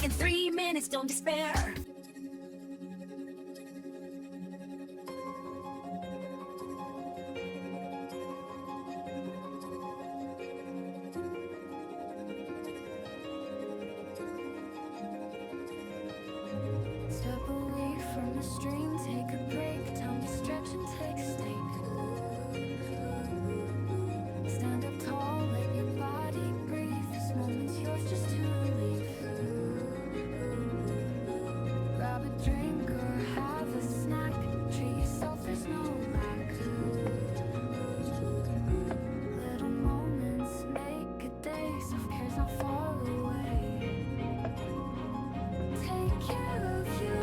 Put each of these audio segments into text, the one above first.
in 3 minutes, don't despair. Step away from the stream, take a break, time to stretch and take a stake. Stand up tall, let your body breathe. This moment's yours just to leave. Grab a drink or have a snack. Treat yourself, there's no lack. Little moments make a day. Self-care's not far away. Take care of you.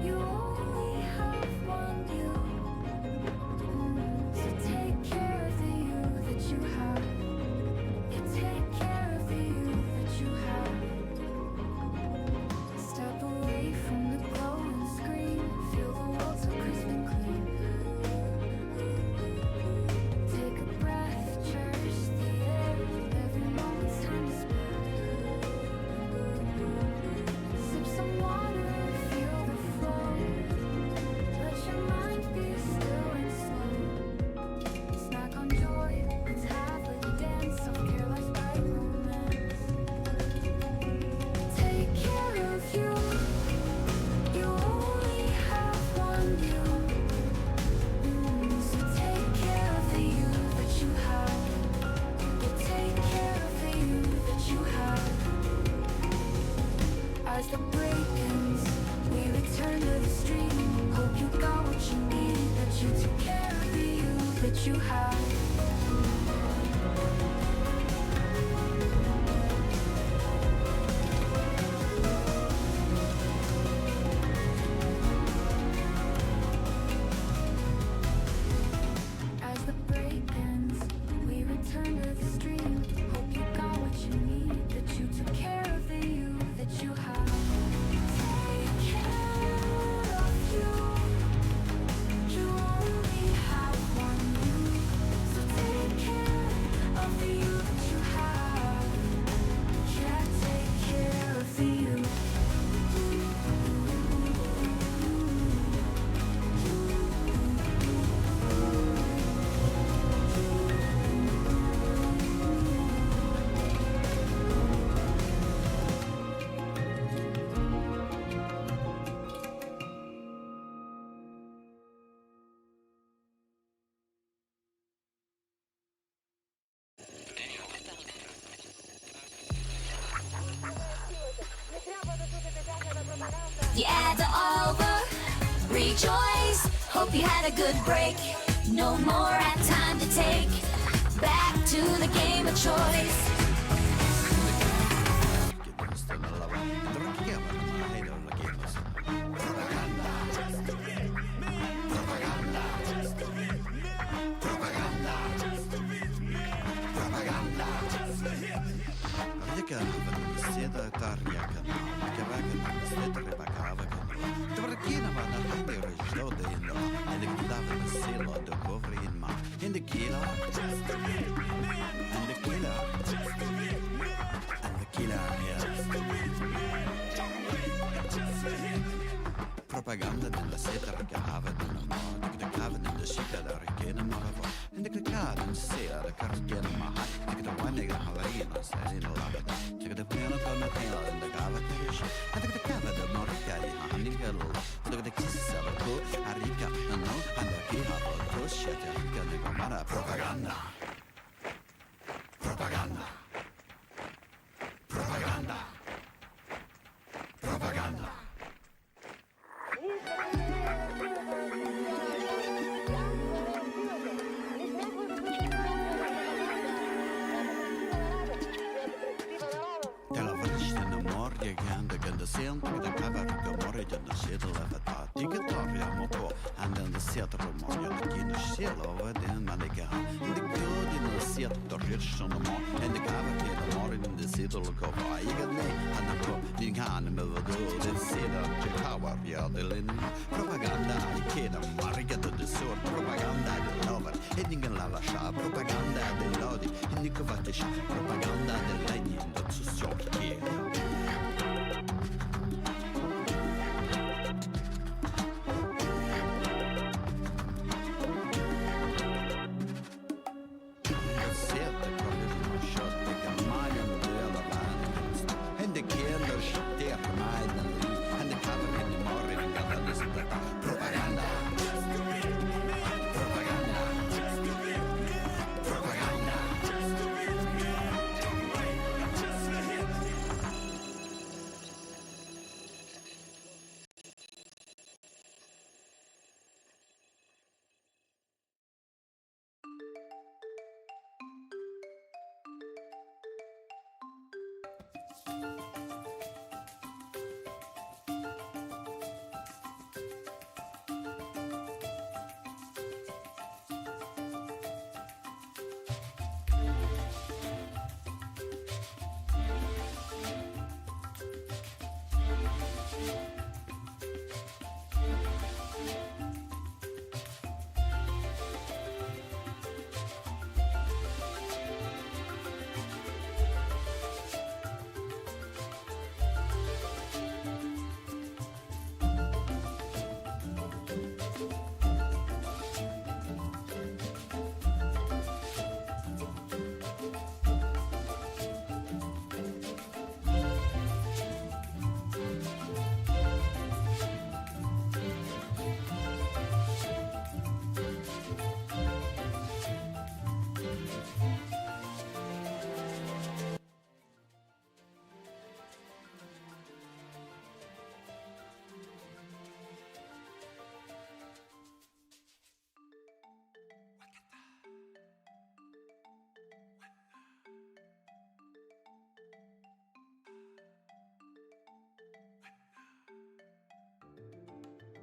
You only have one you. So take care of the you that you have. Yeah, take care of the you that you have. Step away from the glowing screen. Feel the world so crisp and clean. Take a breath, cherish the air. Every moment's time to spare. Sip some water, feel the flow. Let your mind be still and slow. Snack on joy, let's have a dance. Self-care, life's bright romance. Take care of you. You only have one you. So take care of the you that you have. Yeah, take care of the you that you have. As the break ends, we return to the stream. Hope you got what you need, that you took care of the you that you have. As the break ends, we return to the stream. Hope you got what you need, that you took care of the you that you have. Take care of you. You only have one you. So take care of the you that you have. Yeah, take care of the you. The ads are over. Rejoice. Hope you had a good break. No more ad time to take. Back to the game of choice. Propaganda della seta ricava della morte, che cava della scica da ricchena marava, e che cava in sera da cartiera maha, e che da guane che havarina sai in lavata, e che da piano con la tela e da cava che riesce, e che cava da morca e hanni che lo, e che chissà la co, a rica, no, e da chi ha lo sciate a rica di comara propaganda. Propaganda. Propaganda. Propaganda. Della vista na morgue che anda ganda sento che da cava che morre già da seta levata di che torniamo po andando siete rumore da chi non cielo vede ma le ga di chiudi non siete tornare sono mo e da cava che da morre in de seta lo co vai che ne hanno co di can me vedo de seta che cava via delle propaganda di che da morre che da sor propaganda del lover e di la lascia propaganda del lodi e di che fate propaganda del legno da su sorti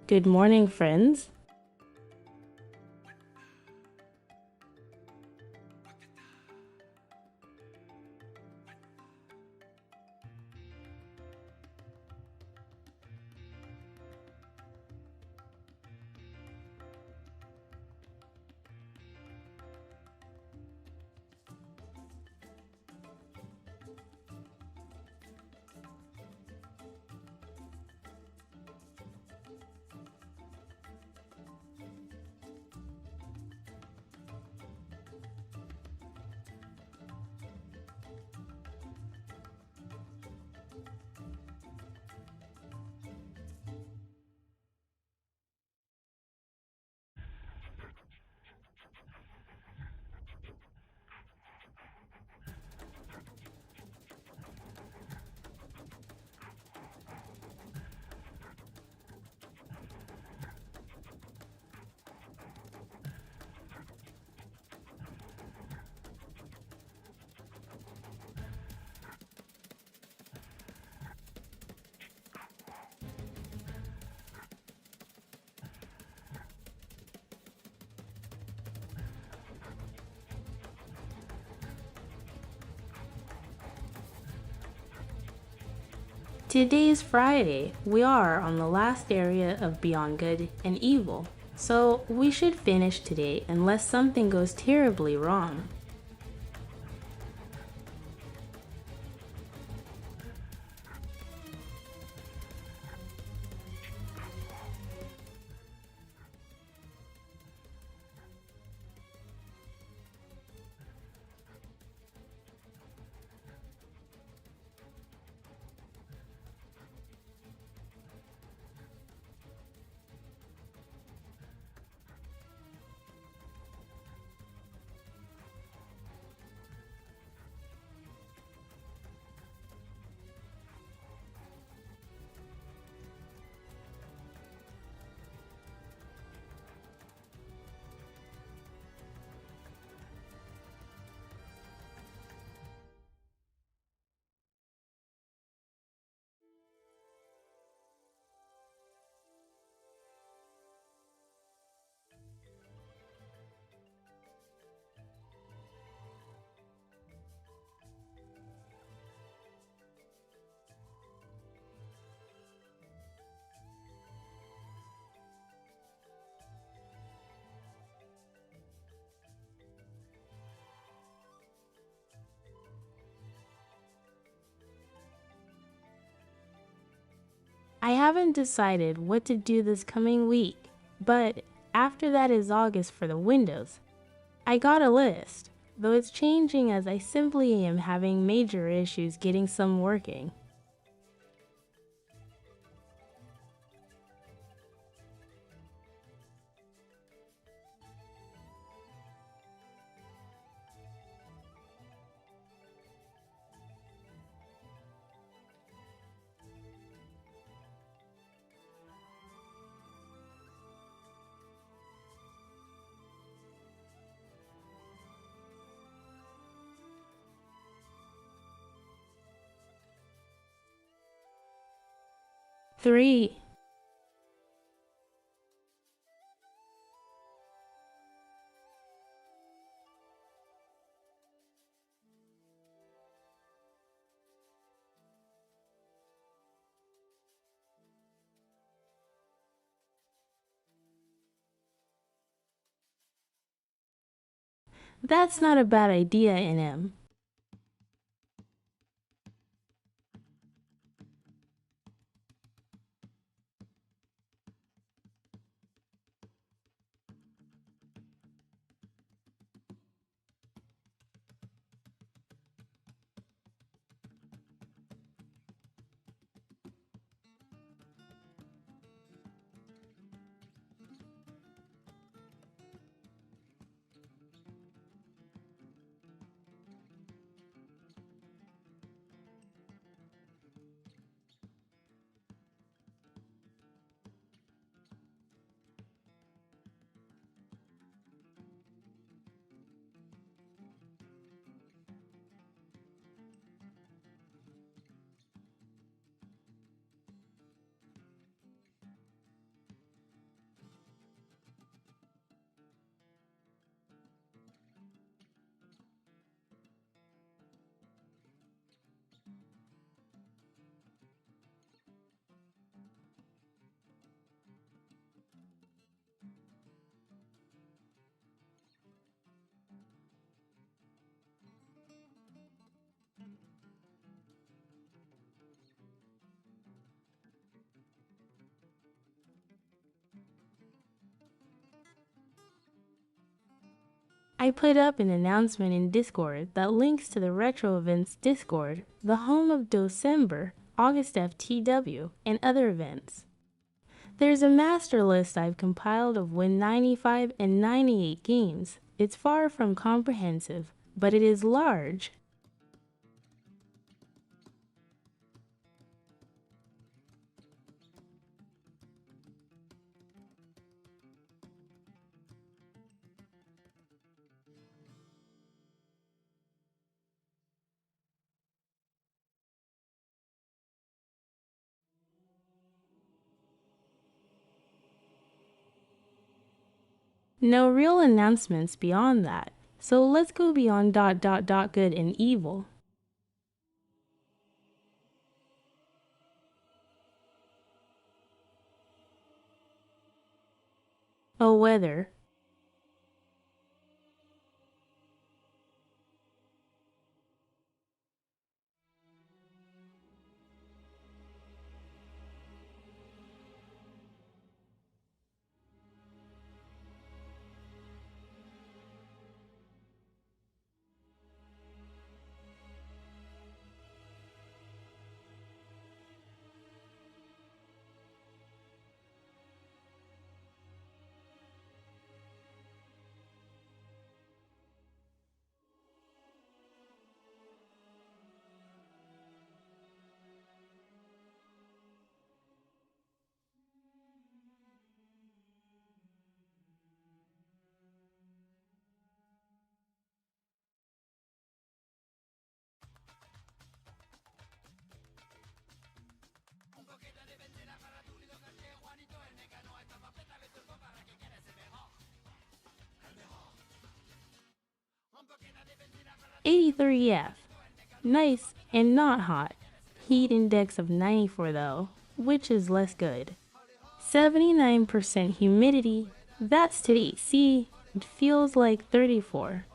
Good morning, friends. Today is Friday. We are on the last area of Beyond Good and Evil, so we should finish today unless something goes terribly wrong. I haven't decided what to do this coming week, but after that is August for the windows. I got a list, though it's changing as I simply am having major issues getting some working. 3. That's not a bad idea in him. I put up an announcement in Discord that links to the Retro Events Discord, the home of December, August FTW, and other events. There's a master list I've compiled of Win 95 and 98 games. It's far from comprehensive, but it is large. No real announcements beyond that, so let's go beyond ... good and evil. Oh, weather. '83F. Nice and not hot. Heat index of 94 though, which is less good. 79% humidity. That's to the AC. It feels like 34.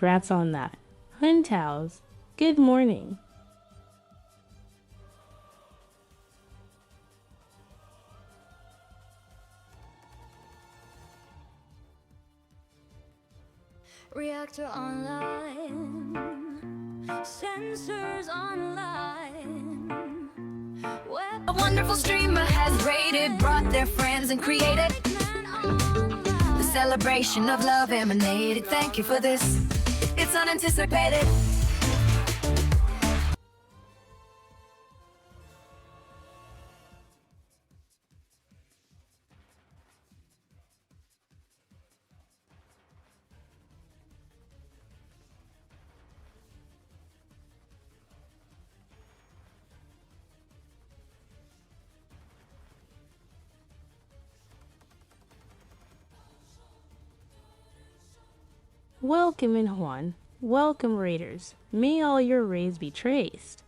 Congrats on that. Huntaus, good morning. Reactor online, sensors online. A wonderful streamer has rated, brought their friends and created the celebration of love emanated. Thank you for this. It's unanticipated. Welcome in Juan. Welcome Raiders. May all your raids be traced.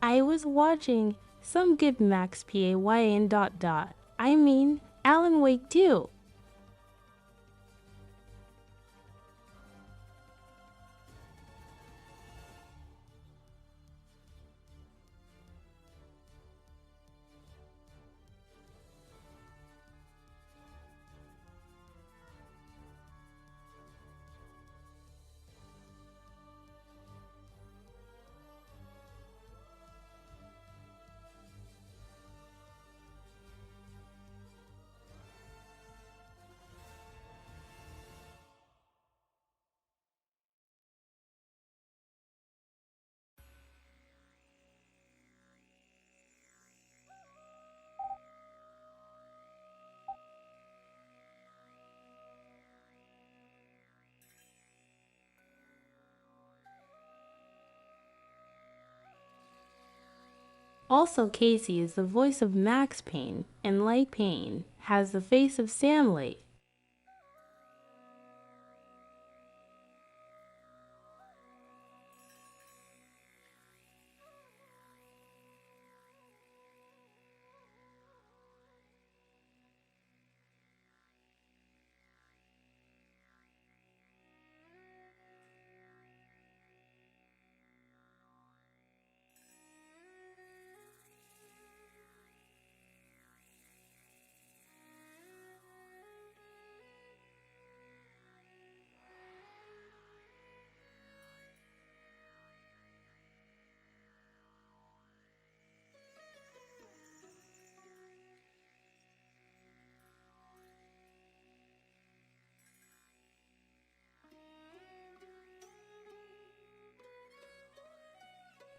I was watching some good Max PAYN ... I mean, Alan Wake too. Also, Casey is the voice of Max Payne, and like Payne, has the face of Sam Lake.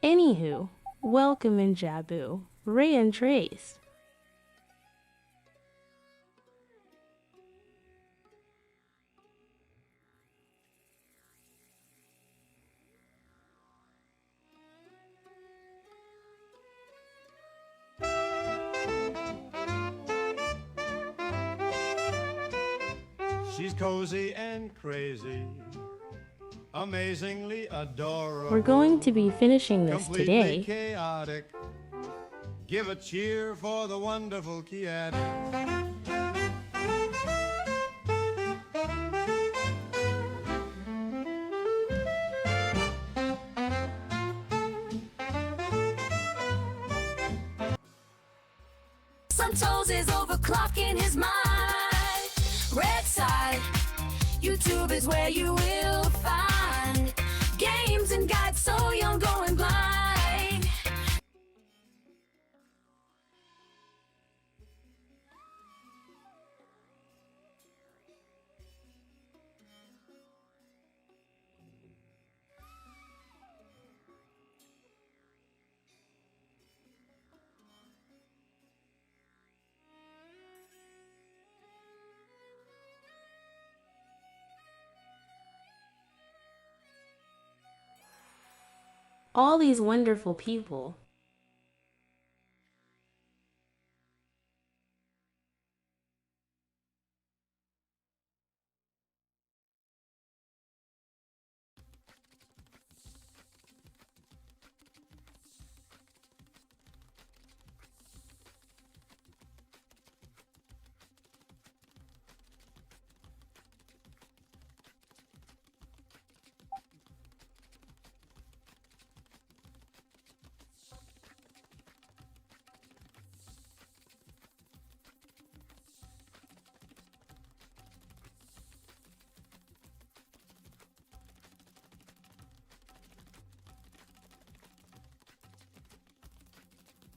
Anywho, welcome in Jabu, Ray and Trace. She's cozy and crazy, amazingly adorable. We're going to be finishing this Completely today. chaotic. Give a cheer for the wonderful Kiat. Santos is overclocking his mind. Red side, YouTube is where you will find games and guides so young going blind. all these wonderful people.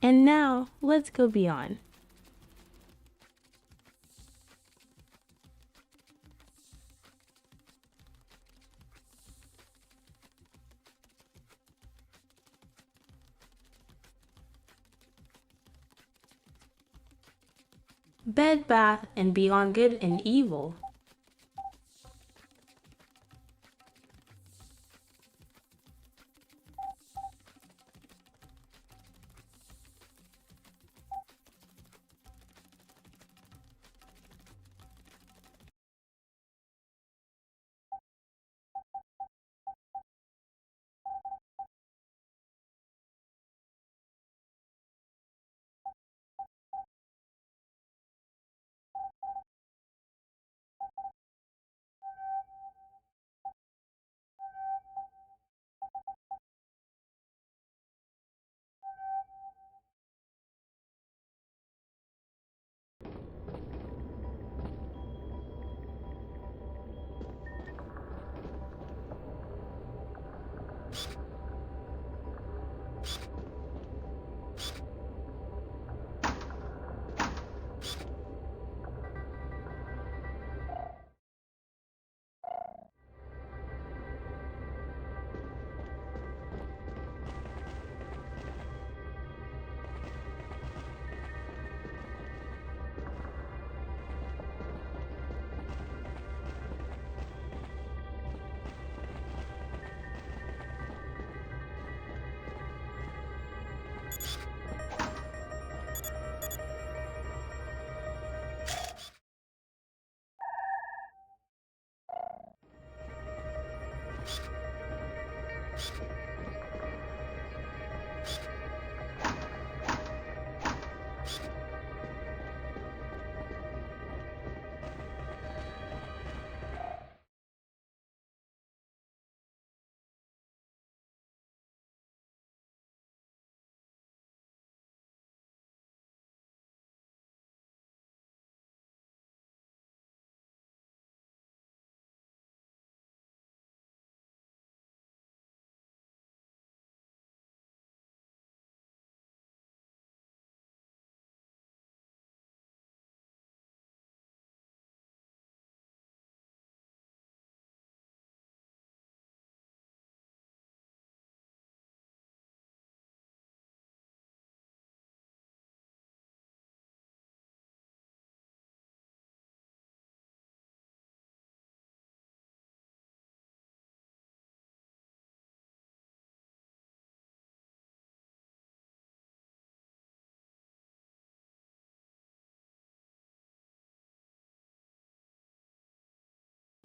And now, let's go beyond. Bed Bath and Beyond Good and Evil.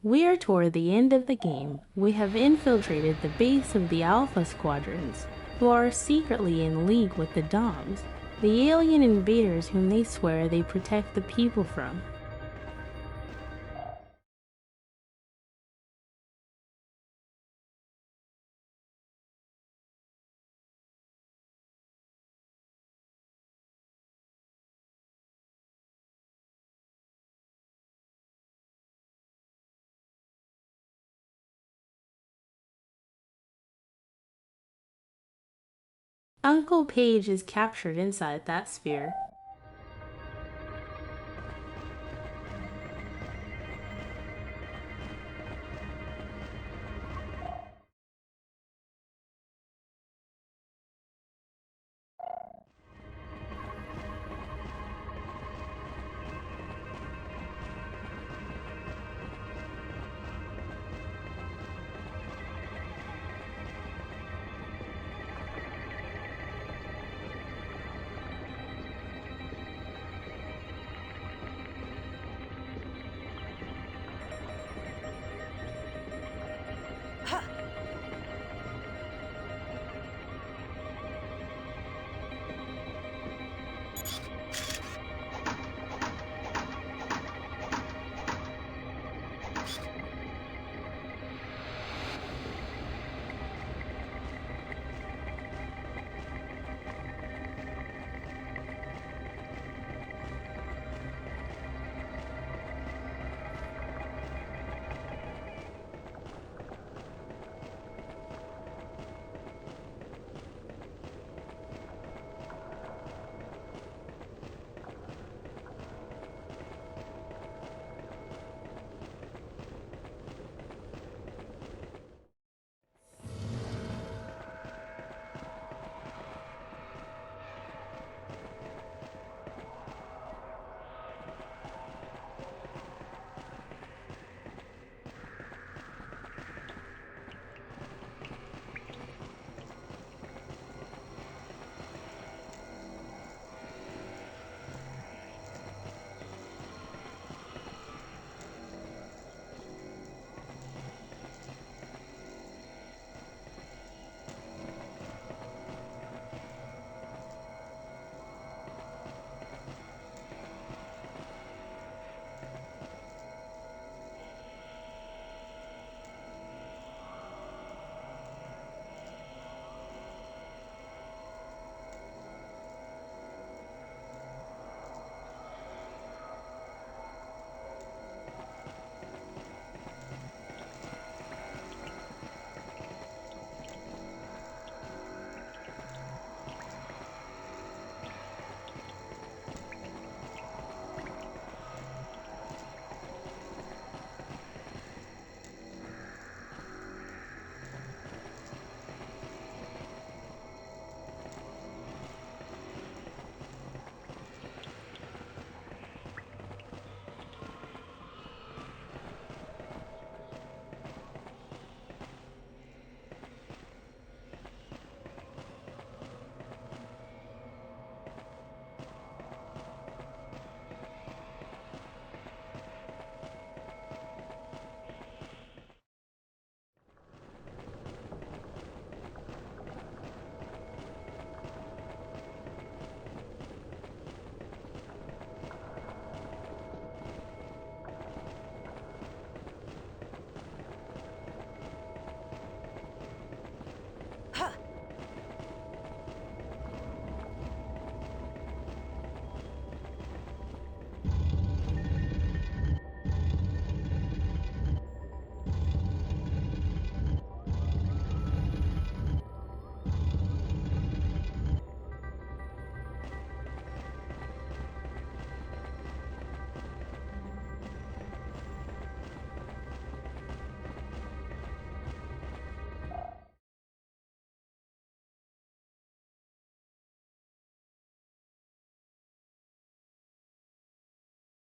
We are toward the end of the game. We have infiltrated the base of the Alpha Squadrons, who are secretly in league with the Doms, the alien invaders whom they swear they protect the people from. Uncle Page is captured inside that sphere.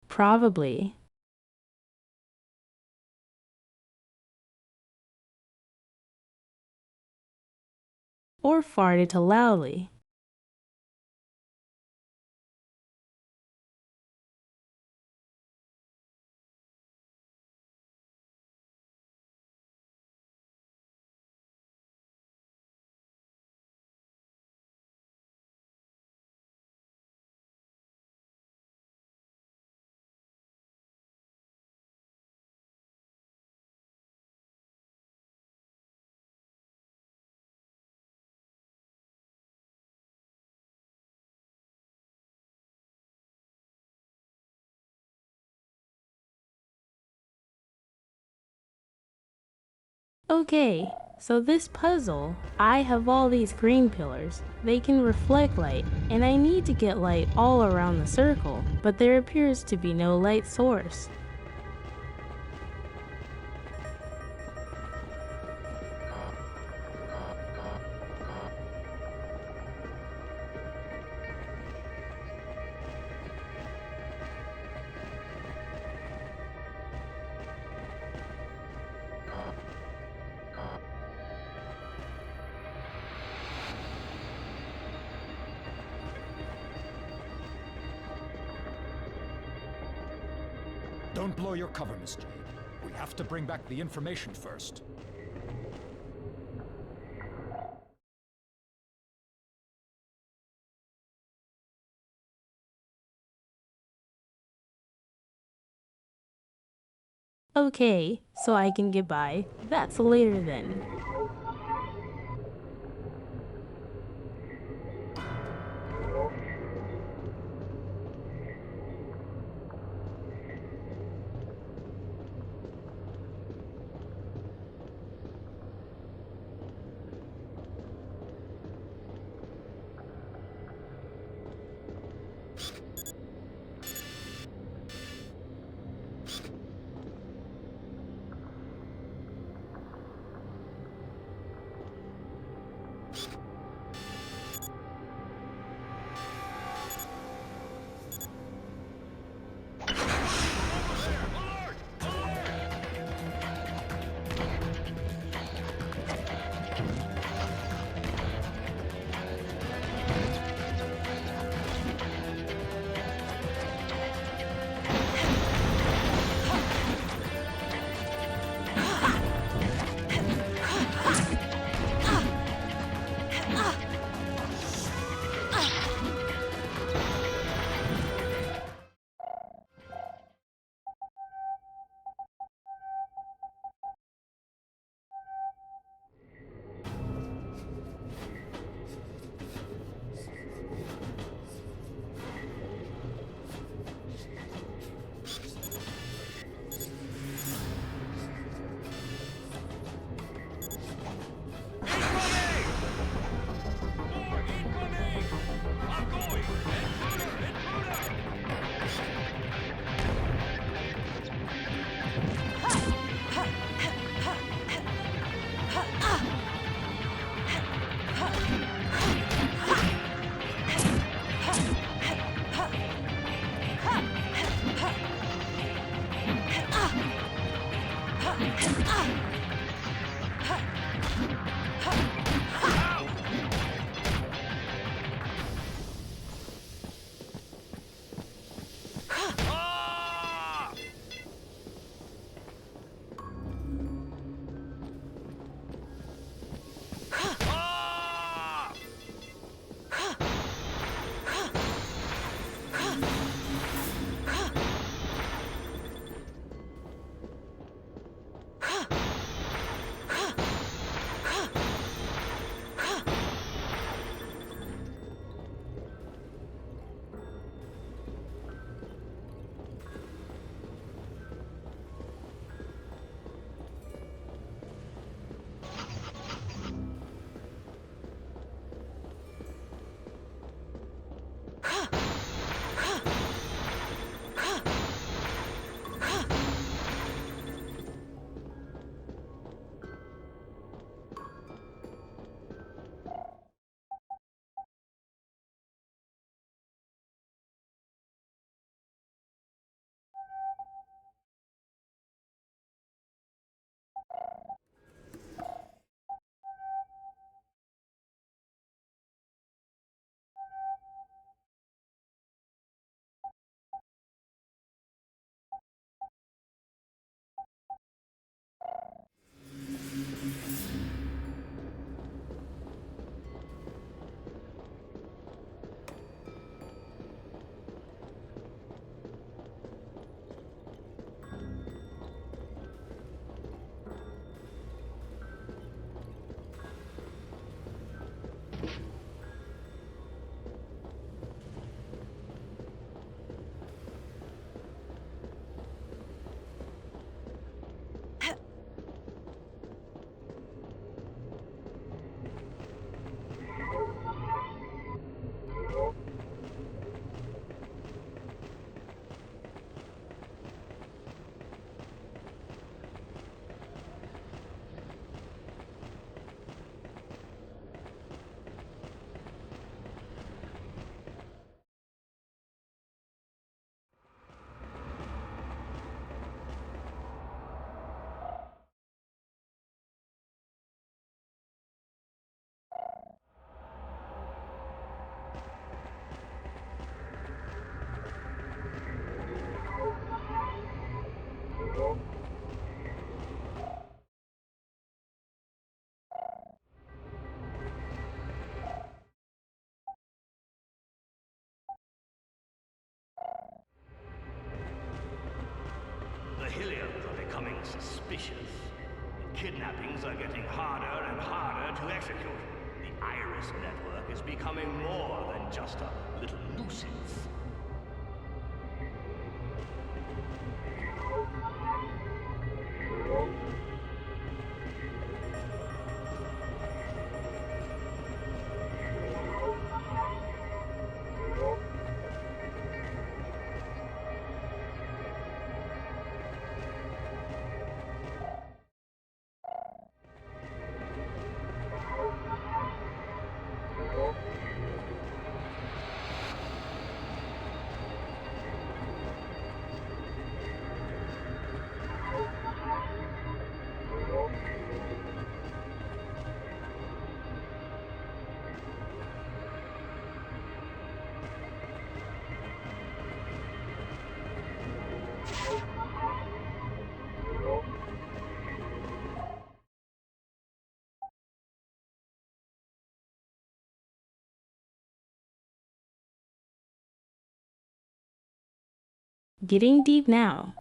Probably. Or farted too loudly. Okay, so this puzzle, I have all these green pillars. They can reflect light, and I need to get light all around the circle, but there appears to be no light source. Don't blow your cover, Miss Jade. We have to bring back the information first. Okay, so I can get by. That's later then. suspicious. Kidnappings are getting harder and harder to execute. The Iris network is becoming more than just a little nuisance. Getting deep now.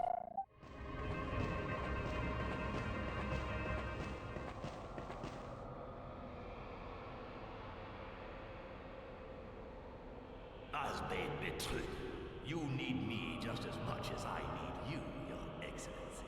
Asbade Betrü, you need me just as much as I need you, Your Excellency.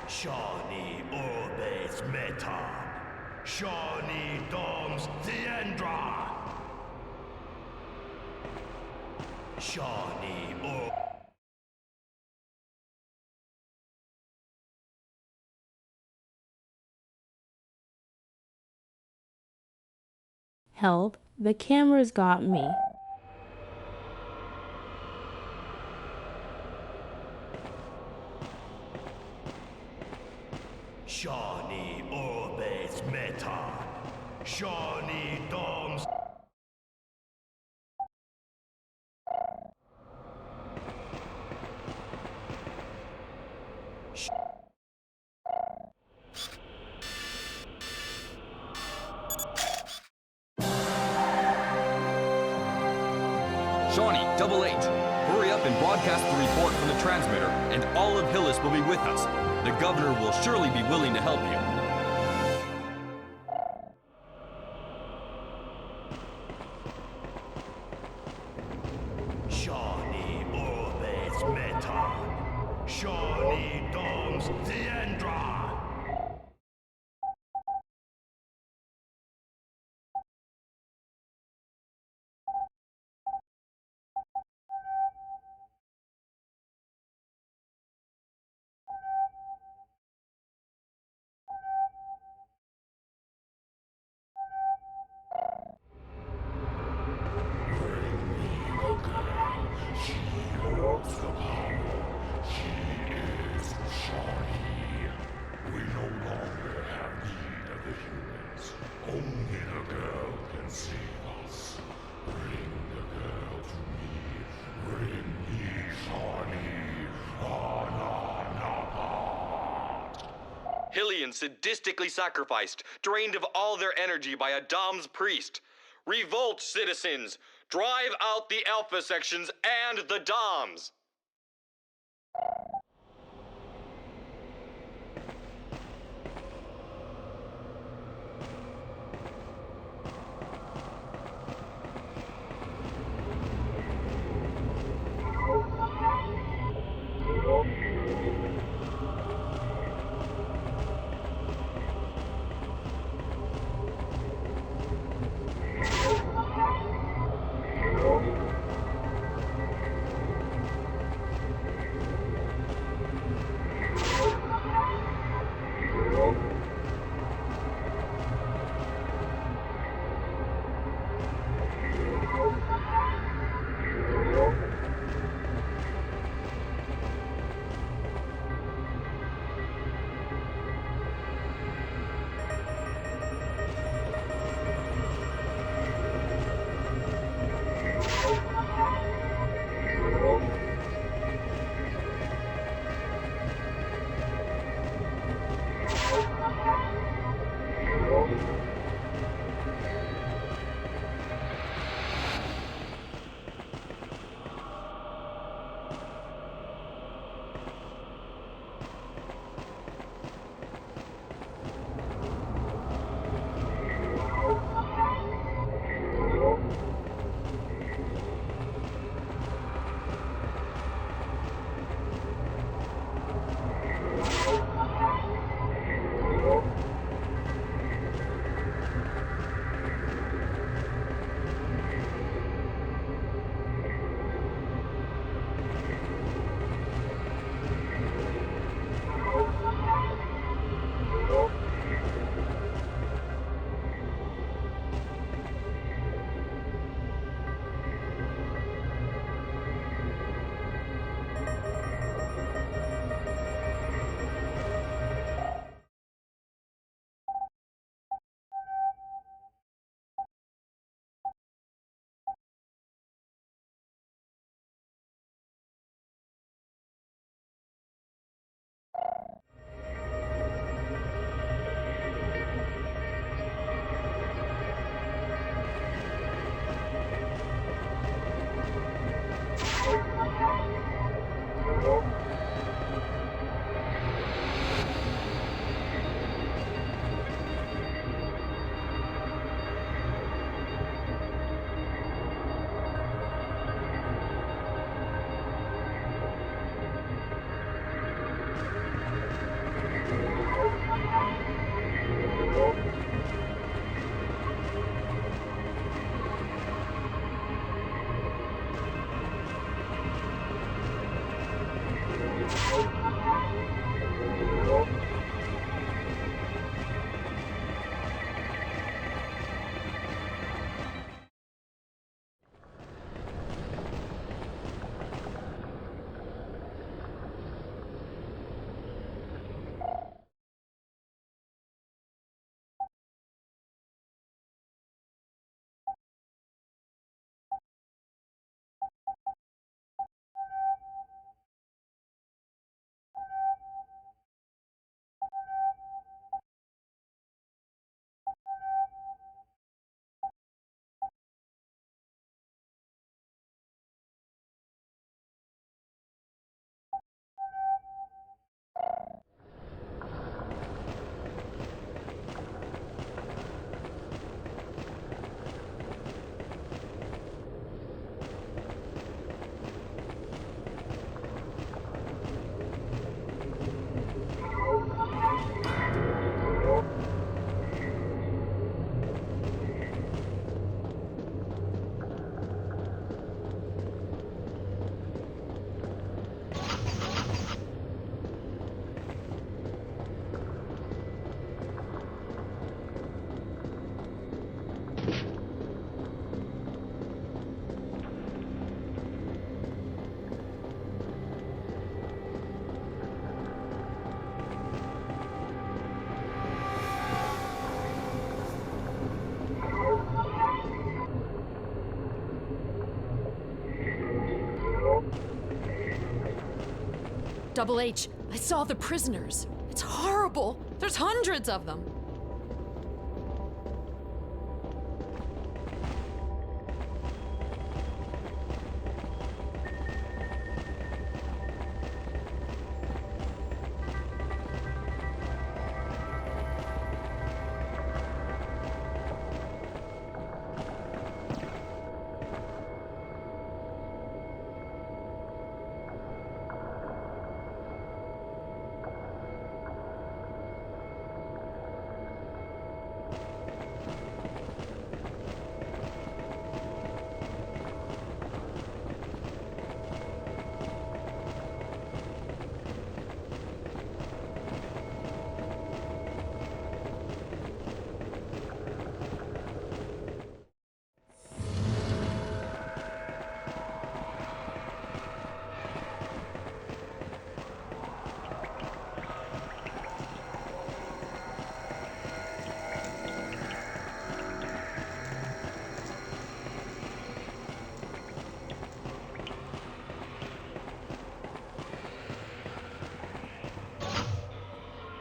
Shawnee orbits Meton. Shawnee doms Theendra. Shawnee Help, the camera's got me. Shawnee orbits Meton. Shawnee doms. Shawnee, 88. Hurry up and broadcast the report from the transmitter, and all of Hillis will be with us. The governor will surely be willing to help you. Shawnee orbits Meton. Shawnee doms Theendra. Hillian sadistically sacrificed, drained of all their energy by a Dom's priest. Revolt, citizens! Drive out the Alpha sections and the Doms! Double H, I saw the prisoners. It's horrible. There's hundreds of them.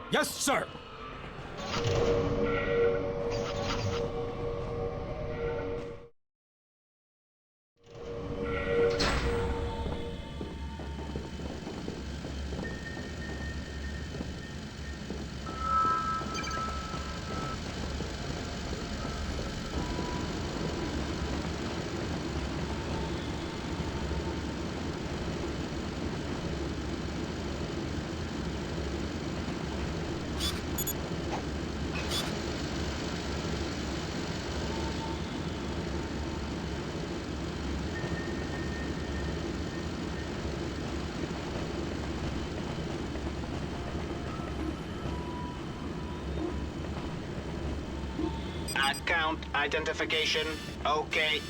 Yes, sir! Account identification, okay.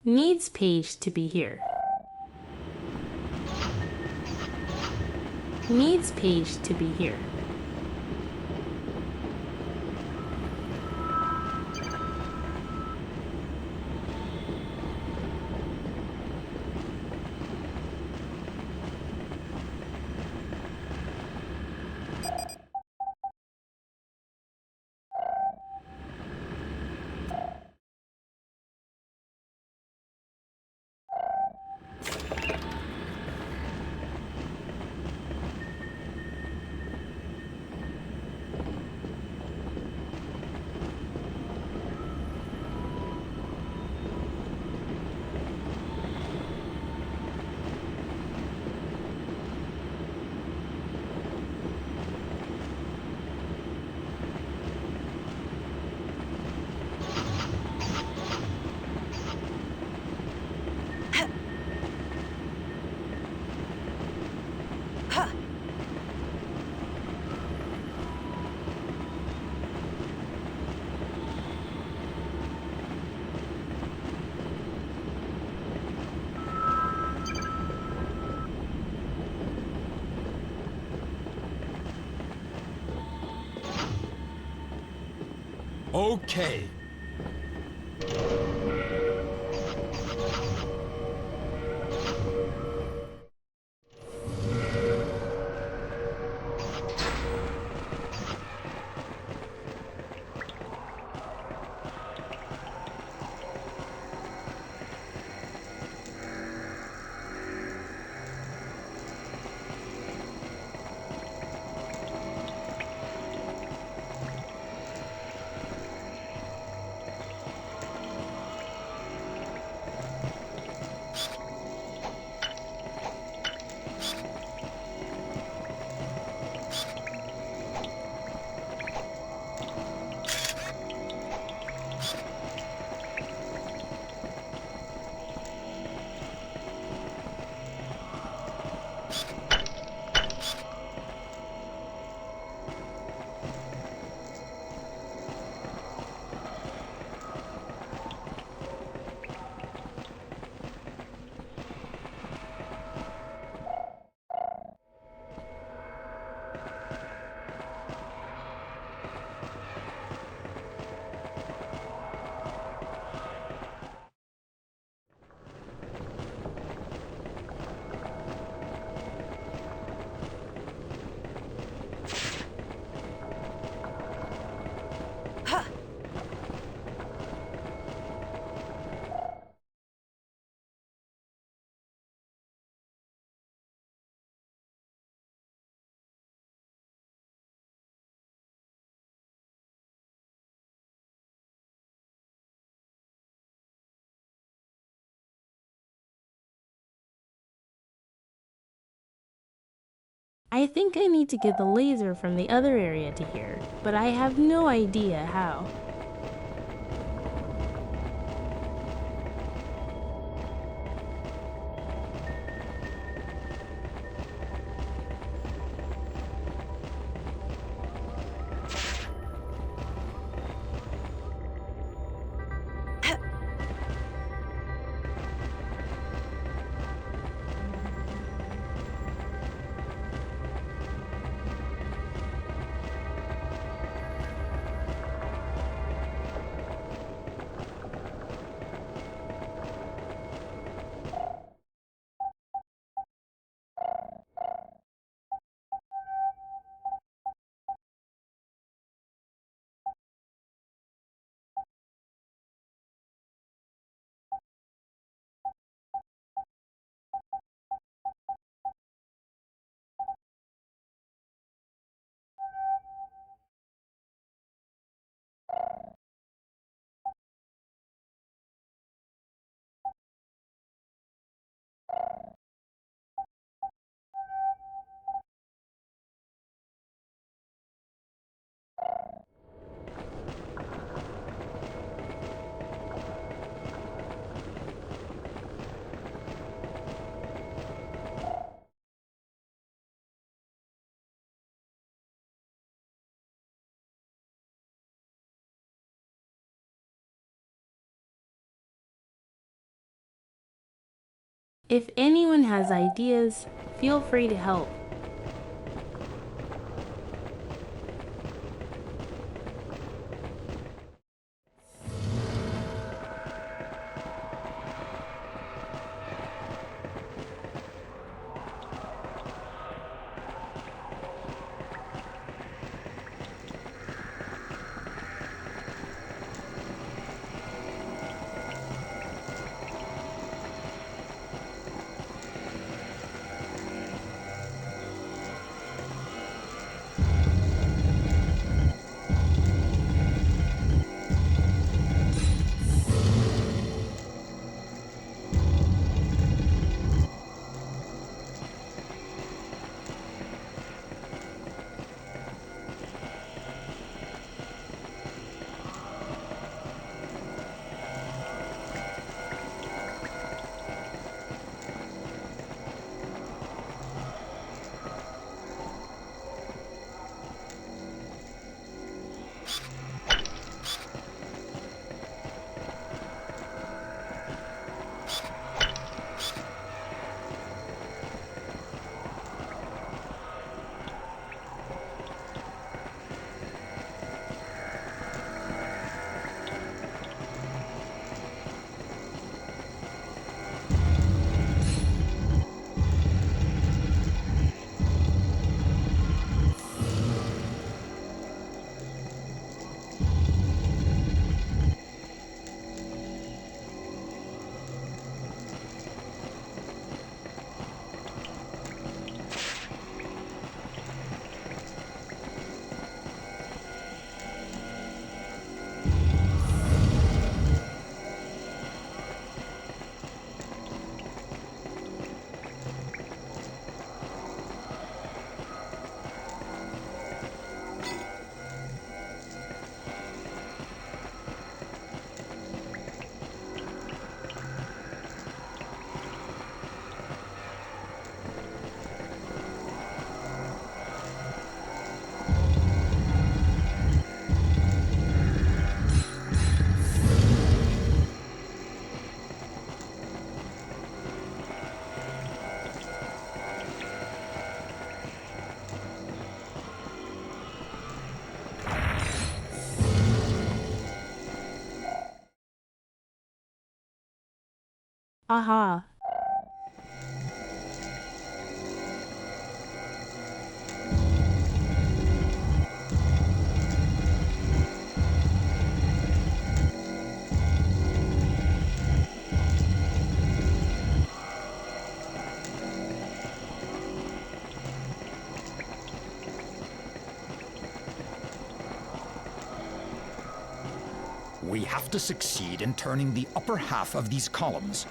Needs page to be here. Needs page to be here. Okay. I think I need to get the laser from the other area to here, but I have no idea how. If anyone has ideas, feel free to help. Aha. We have to succeed in turning the upper half of these columns.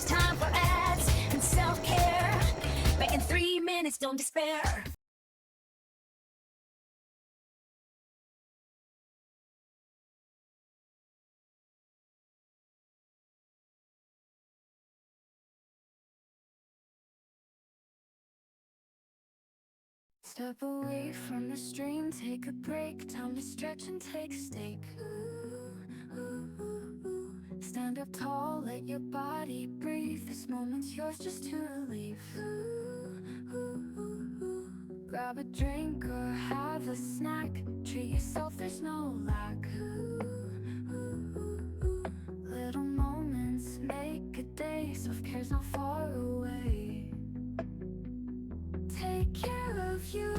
It's time for ads and self-care. Back in 3 minutes, don't despair. Step away from the stream, take a break. Time to stretch and take a stake. Stand up tall, let your body breathe. This moment's yours just to relieve. Grab a drink or have a snack. Treat yourself, there's no lack. Little moments make care's not far away. Take care of you.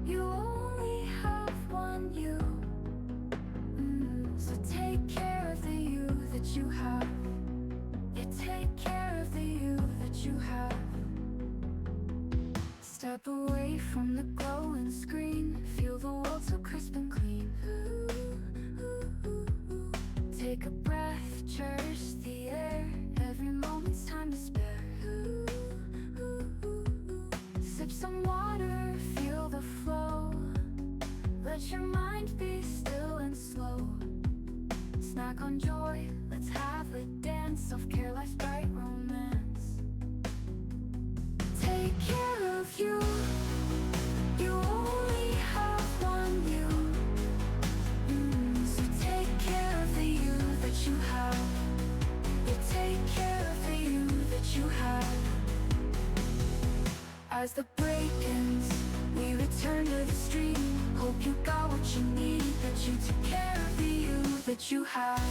You only have one you. So take care of the you that you have. Yeah, take care of the you that you have. Step away from the glowing screen. Feel the world so crisp and clean. Take a breath, cherish the air. Every moment's time to spare. Sip some water, feel the flow. Let your mind be still and slow. Snack on joy, let's have a dance. Self-care, life's bright romance. Take care of you. You only have one you. So take care of the you that you have. Yeah, take care of the you that you have. As the break ends, we return to the street. Hope you got what you need, that you took care of the you that you have.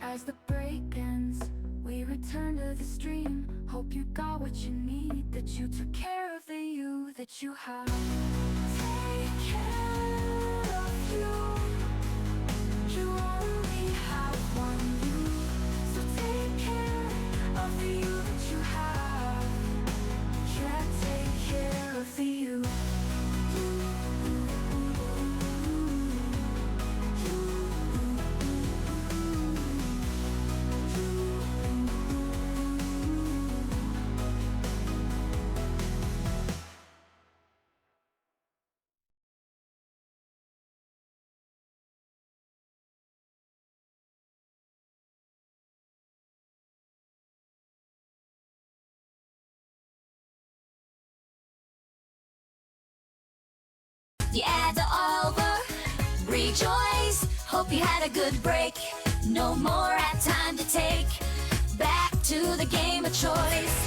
As the break ends, we return to the stream. Hope you got what you need, that you took care of the you that you have. Take care of you. You only have one you. So take care of the you that you have. Yeah, take care of the you. The ads are over. Rejoice. Hope you had a good break. No more ad time to take. Back to the game of choice.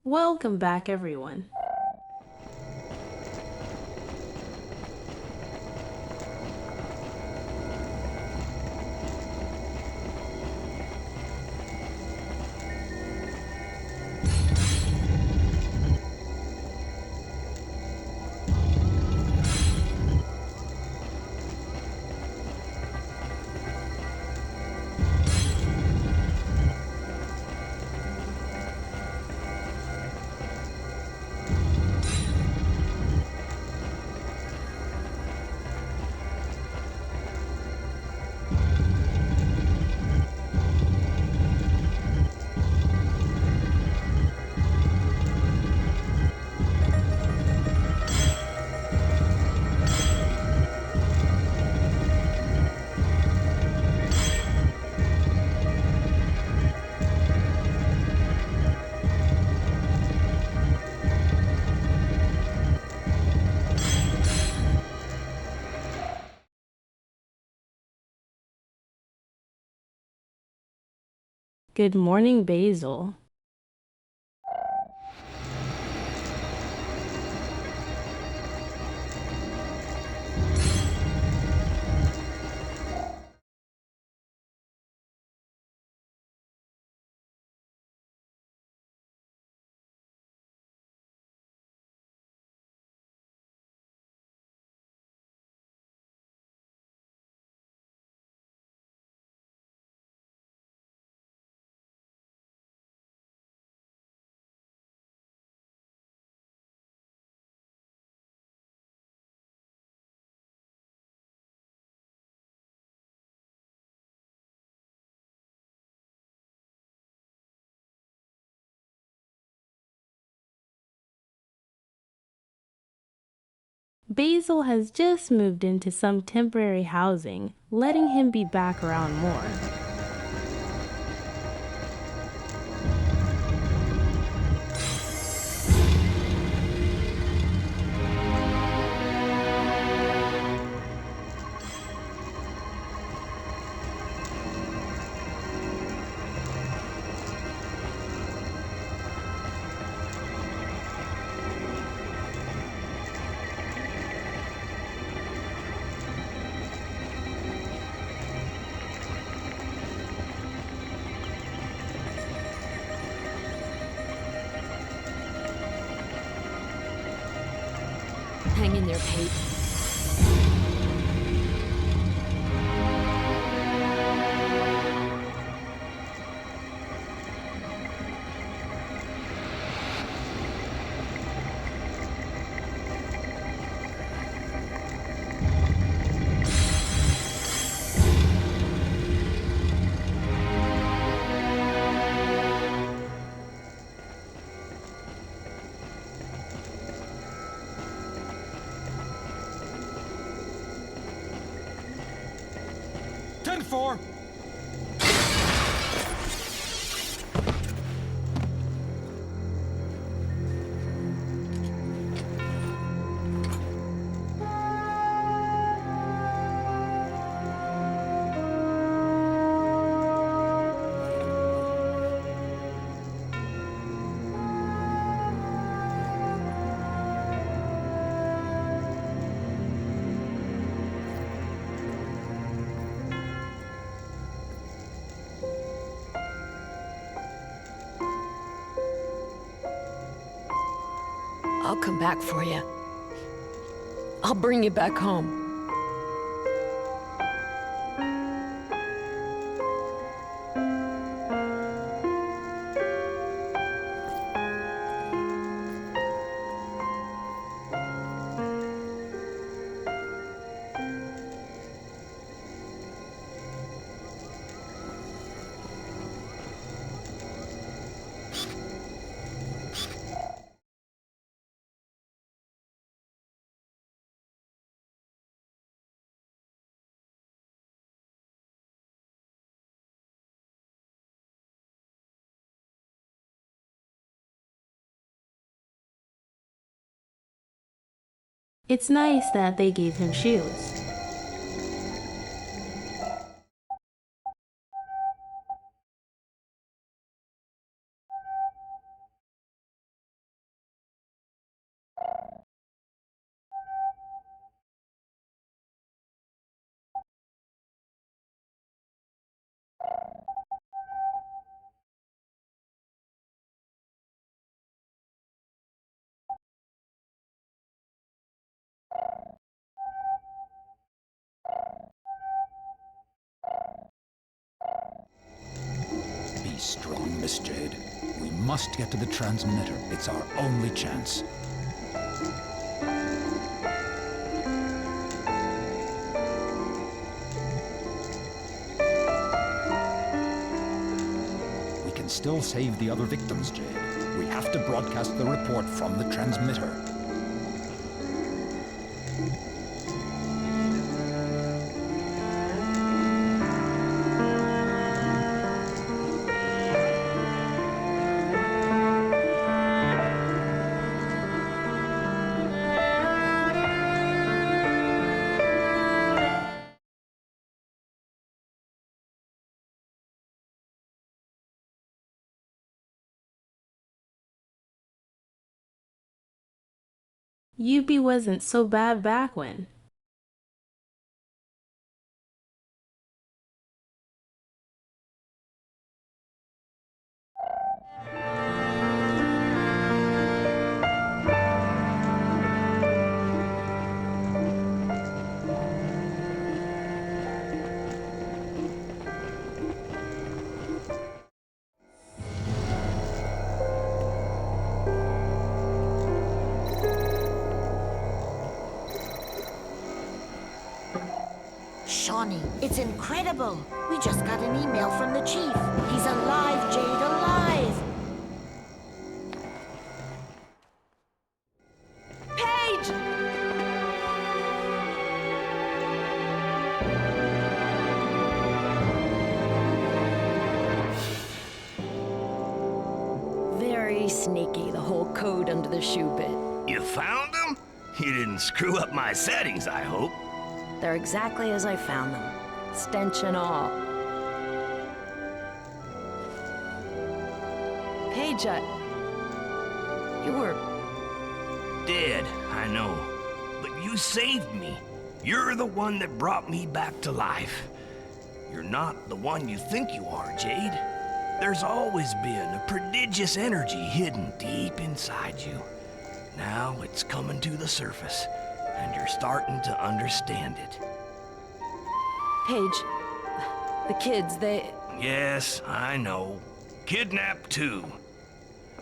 Welcome back, everyone. Good morning, Basil. Basil has just moved into some temporary housing, letting him be back around more. Hang in there, Kate. For. I'll come back for you. I'll bring you back home. It's nice that they gave him shoes. Be strong, Miss Jade. We must get to the transmitter. It's our only chance. We can still save the other victims, Jade. We have to broadcast the report from the transmitter. Yubi wasn't so bad back when. Shawnee, it's incredible. We just got an email from the chief. He's alive, Jade, alive! Paige! very sneaky, the whole code under the shoe bit. You found them? You didn't screw up my settings, I hope. They're exactly as I found them. Stench and all. Paige, you were... Dead, I know. But you saved me. You're the one that brought me back to life. You're not the one you think you are, Jade. There's always been a prodigious energy hidden deep inside you. Now it's coming to the surface, and you're starting to understand it. Paige, the kids, they... Yes, I know. Kidnapped too.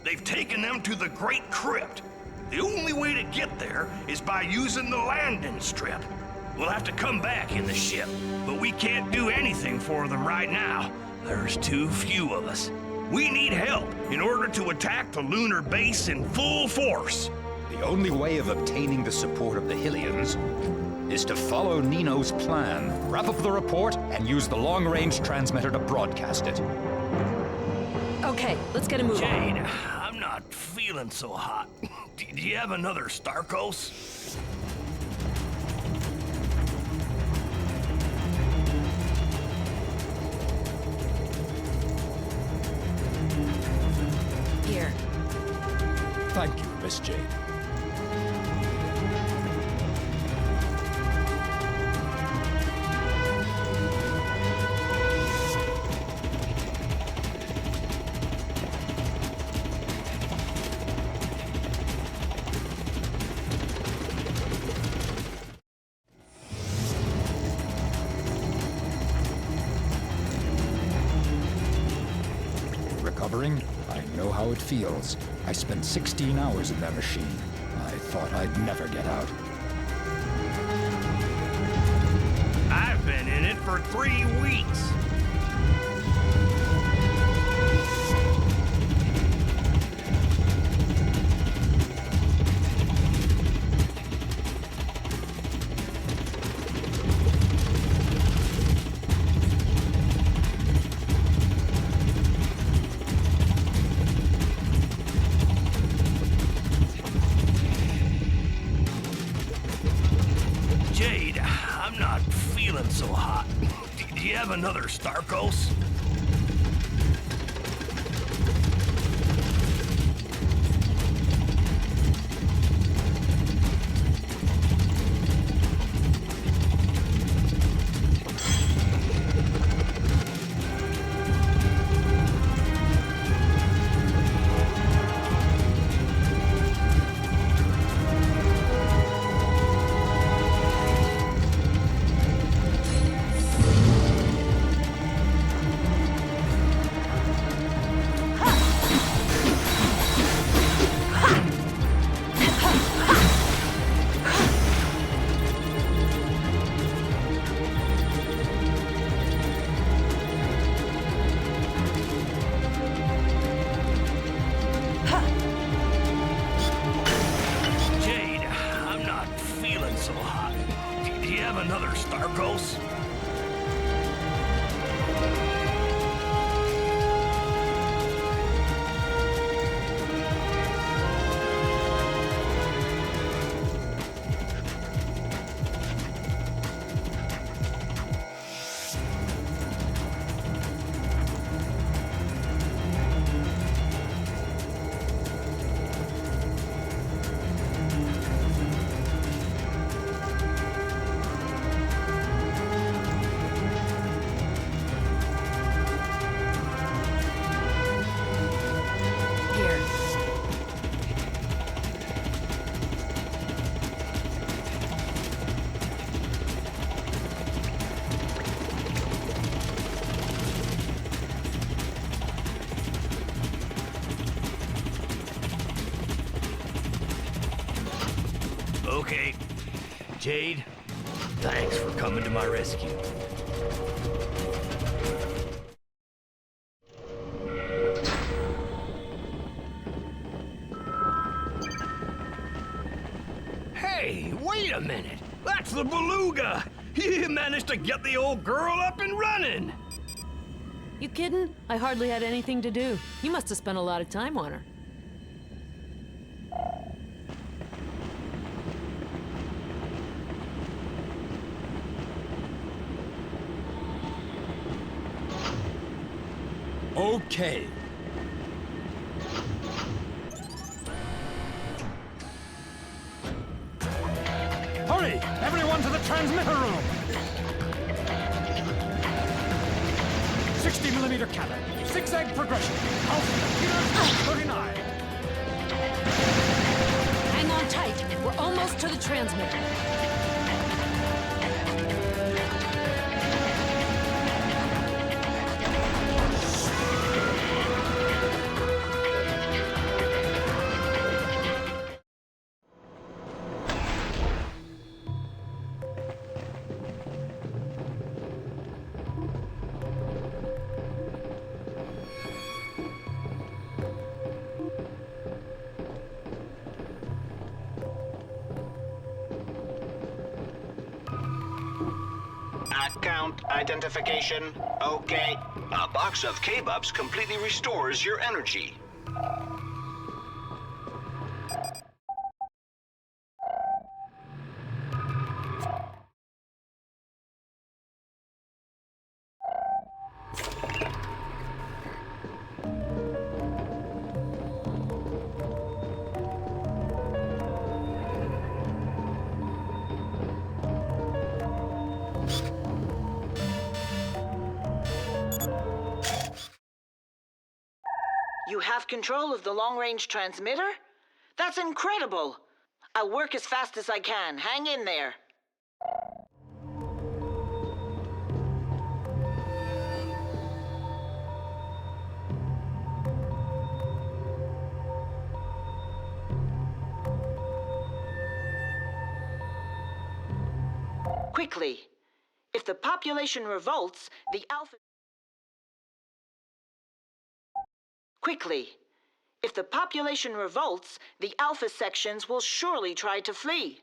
They've taken them to the Great Crypt. The only way to get there is by using the landing strip. We'll have to come back in the ship, but we can't do anything for them right now. There's too few of us. We need help in order to attack the lunar base in full force. The only way of obtaining the support of the Hylians is to follow Nino's plan, wrap up the report, and use the long-range transmitter to broadcast it. Okay, let's get a move on. Jade, I'm not feeling so hot. Do you have another Starkos? Here. Thank you, Miss Jade. Recovering? I know how it feels. I spent 16 hours in that machine. I thought I'd never get out. I've been in it for 3 weeks. Jade, I'm not feeling so hot. Do you have another Starkos? Jade, I'm not feeling so hot. Do you have another Starkos? Here. Okay. Jade, thanks for coming to my rescue. Hey, wait a minute. That's the beluga. You managed to get the old girl up and running. You kidding? I hardly had anything to do. You must have spent a lot of time on her. Okay. Hurry! Everyone to the transmitter room! 60mm cannon. Zigzag progression. Alpha computers 39. Hang on tight. We're almost to the transmitter. Account identification. Okay. A box of K-Bups completely restores your energy. You have control of the long-range transmitter? That's incredible! I'll work as fast as I can. Hang in there. Quickly. If the population revolts, the Alpha... Quickly. If the population revolts, the Alpha sections will surely try to flee.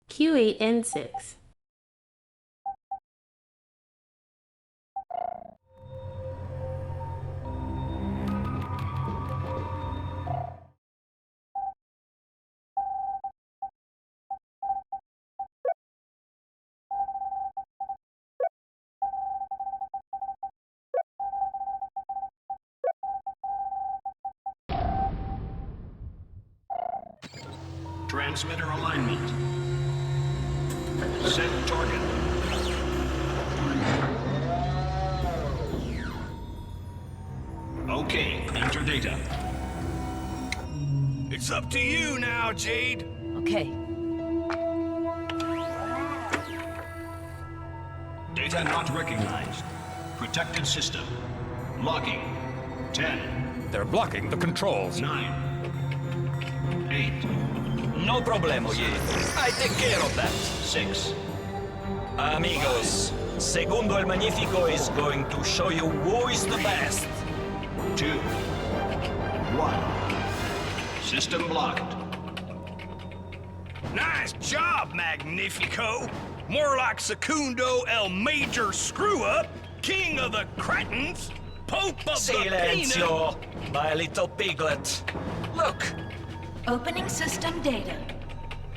Q8N6. Transmitter alignment. Set target. Okay, enter data. It's up to you now, Jade. Okay. Data not recognized. Protected system. Locking. 10, They're blocking the controls. 9, 8, No problemo, Ye. I take care of that. 6, Amigos, Segundo el Magnifico is going to show you who is the best. 2, 1. System blocked. Nice job, Magnifico. More like Secundo el Major Screw-Up, King of the Cretins, Pope of the Peanut. Silenzio, my little piglet. Look, Opening system data.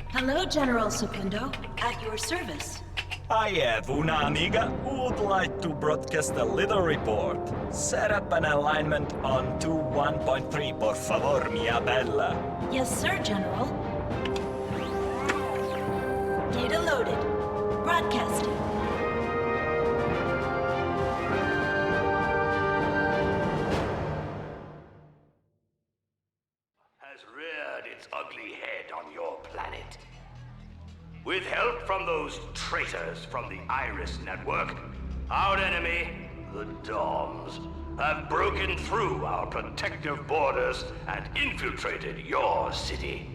Hello, General Secundo. At your service. I have una amiga who would like to broadcast a little report. Set up an alignment on 21.3, por favor, mia bella. Yes, sir, General. Data loaded. Broadcasting. Has reared its ugly head on your planet. With help from those traitors from the Iris Network, our enemy, the Doms, have broken through our protective borders and infiltrated your city.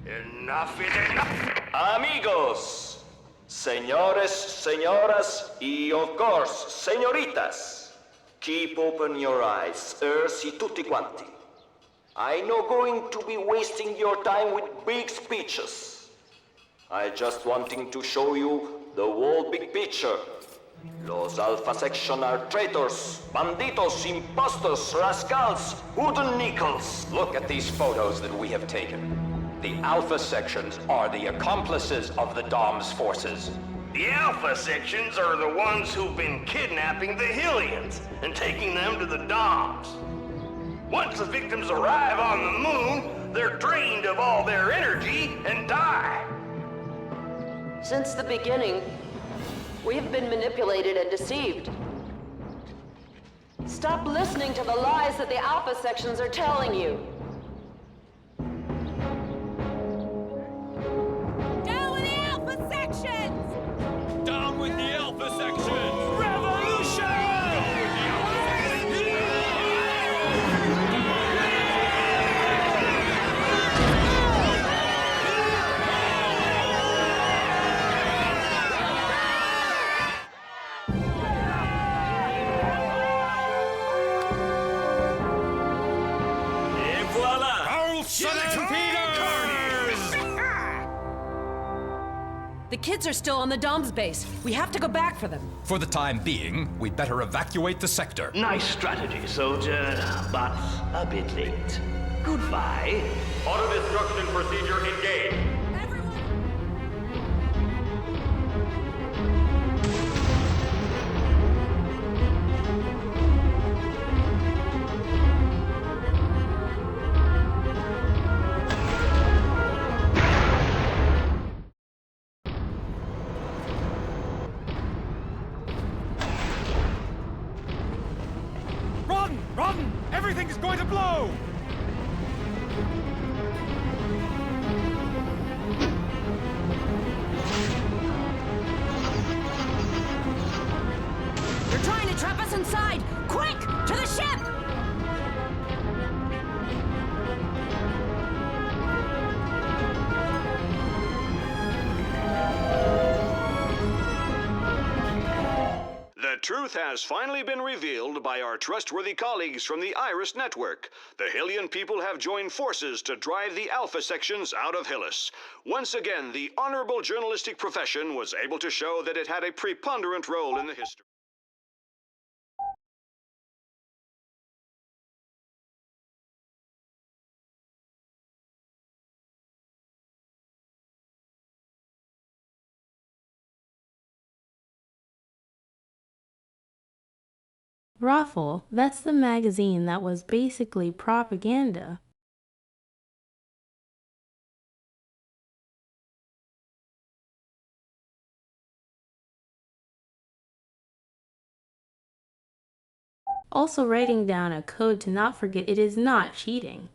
Enough is enough! Amigos, señores, señoras, y of course, señoritas. Keep open your eyes, si tutti quanti. I'm not going to be wasting your time with big speeches. I just wanting to show you the whole big picture. Los Alpha Section are traitors, banditos, impostors, rascals, wooden nickels. Look at these photos that we have taken. The Alpha sections are the accomplices of the Dom's forces. The Alpha sections are the ones who've been kidnapping the Hylians and taking them to the Doms. Once the victims arrive on the moon, they're drained of all their energy and die. Since the beginning, we've been manipulated and deceived. Stop listening to the lies that the Alpha sections are telling you. Down with the Alpha sections! Down with the Alpha section! Revolution! Et voila! Carlson and Peters! The kids are still on the Dom's base. We have to go back for them. For the time being, we better evacuate the sector. Nice strategy, soldier, but a bit late. Goodbye. Auto-destruction procedure engaged. Run! Run! Everything's going to blow! They're trying to trap us inside! Quick! To the ship! The truth has finally been revealed by our trustworthy colleagues from the Iris Network. The Hylian people have joined forces to drive the Alpha sections out of Hylis. Once again, the honorable journalistic profession was able to show that it had a preponderant role in the history. Raffle, that's the magazine that was basically propaganda. Also, writing down a code to not forget it is not cheating.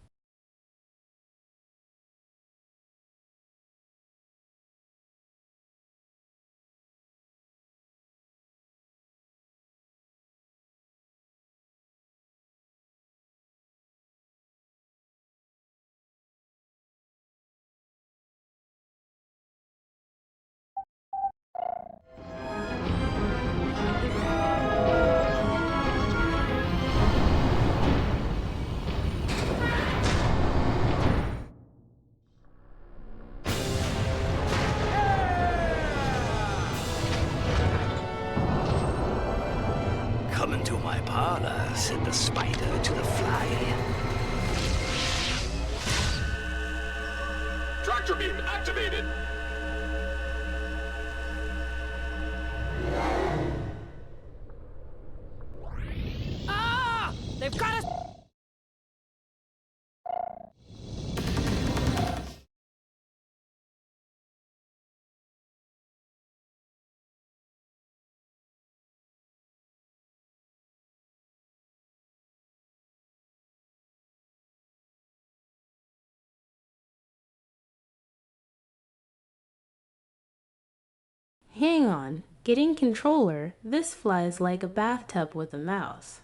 Come into my parlor, said the spider to the fly. Tractor beam activated. Ah! They've got us! Hang on, getting controller, this flies like a bathtub with a mouse.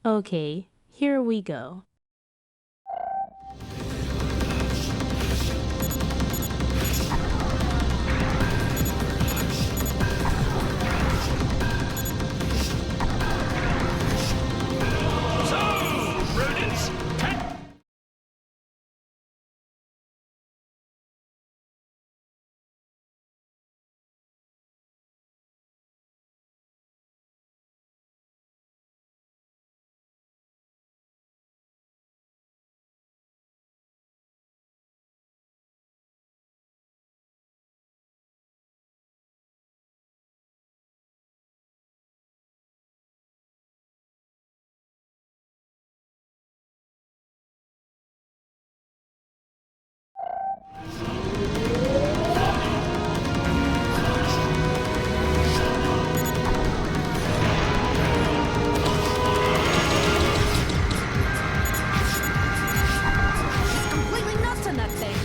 Okay, here we go. Rodents, Completely nuts in that thing.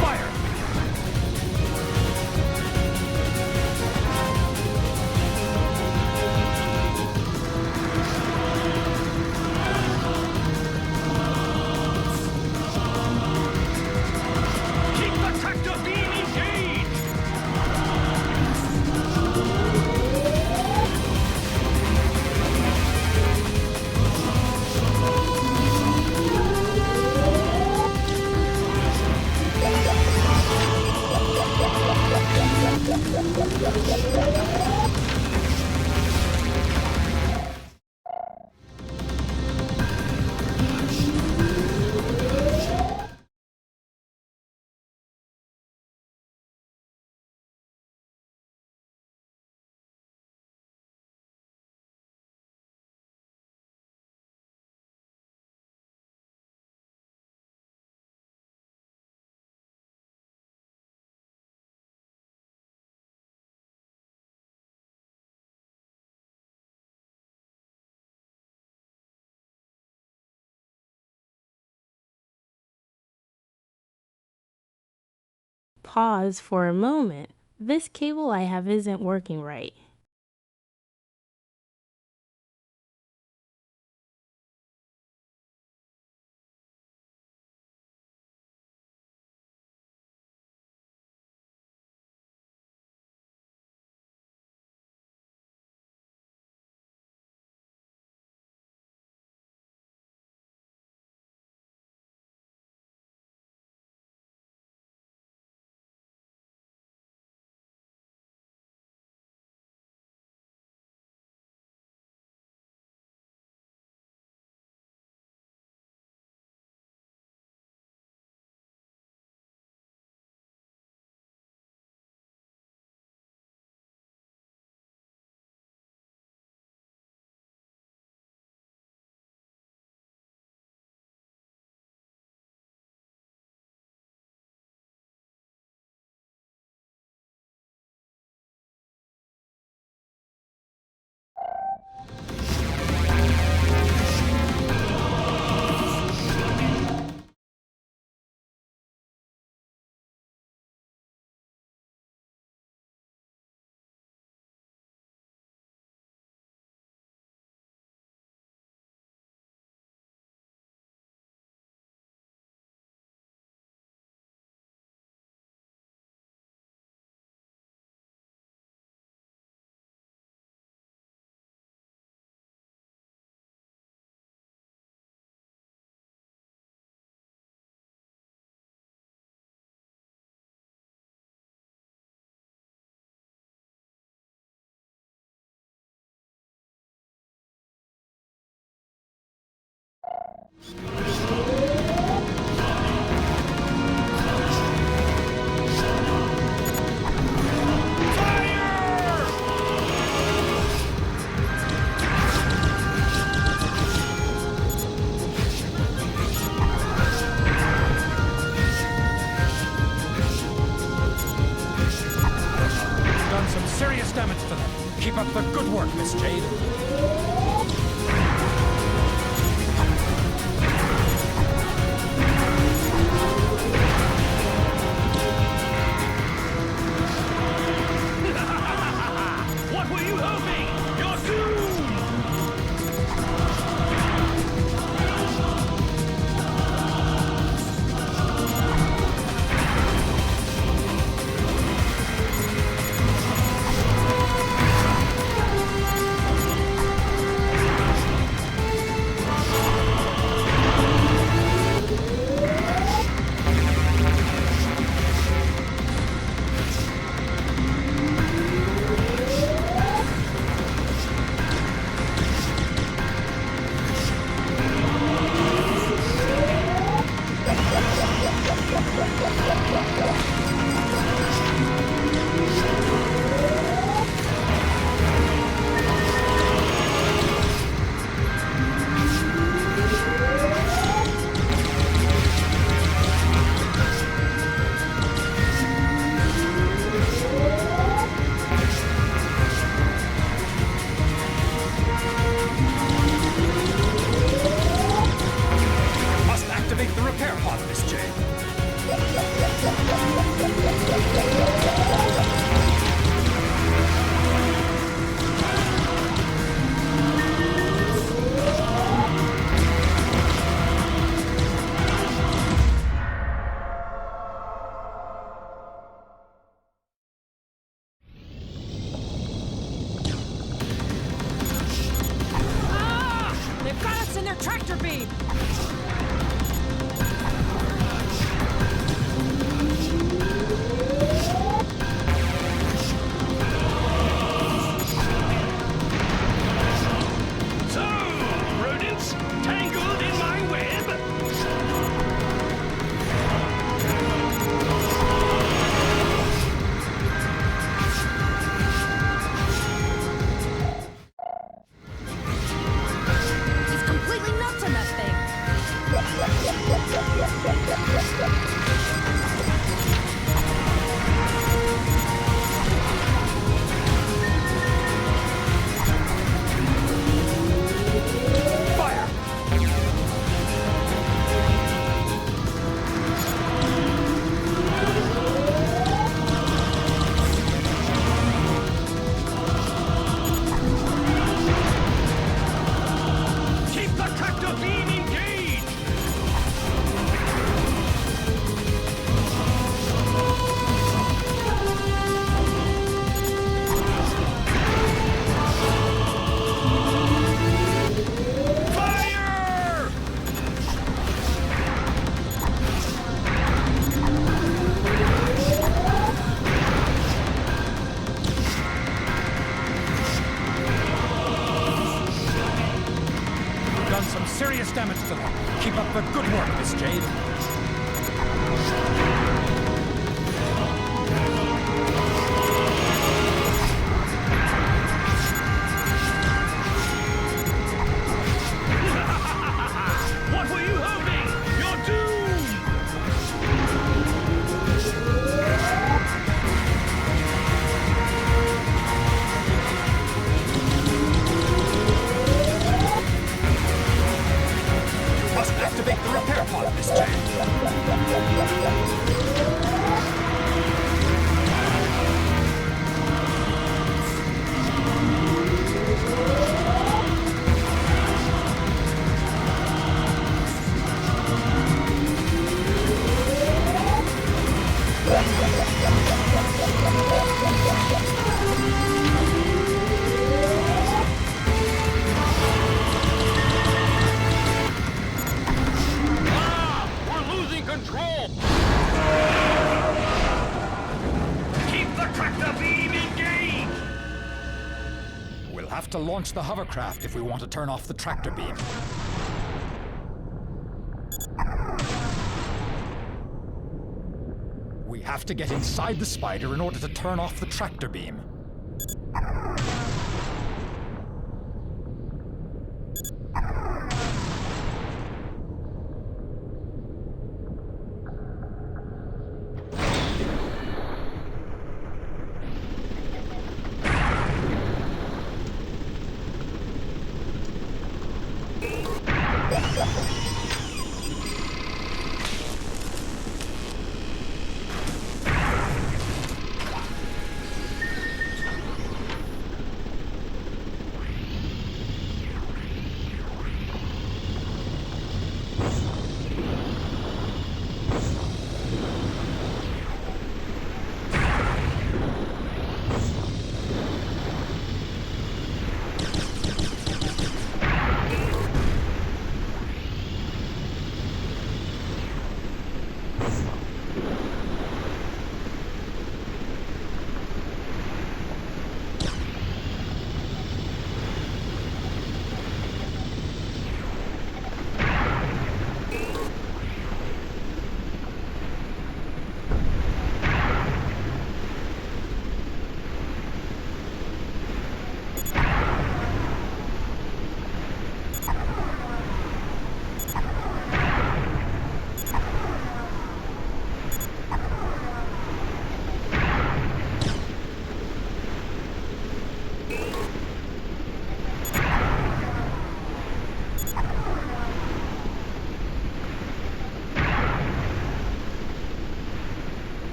fire! Keep the tractor beam engaged! Pause for a moment. This cable I have isn't working right. Done some serious damage to them. Keep up the good work, Miss Jade. beam! So, rodents, tangled in my web? He's completely nuts on that thing! Fire! Keep the tractor beam engaged! Fire! You've done some serious damage to them. Keep up the good work, Miss Jade. What were you hoping? You're doomed! Must activate the repair pod, Miss Jade. We're losing control! Keep the tractor beam engaged! We'll have to launch the hovercraft if we want to turn off the tractor beam. We have to get inside the spider in order to turn off the tractor beam.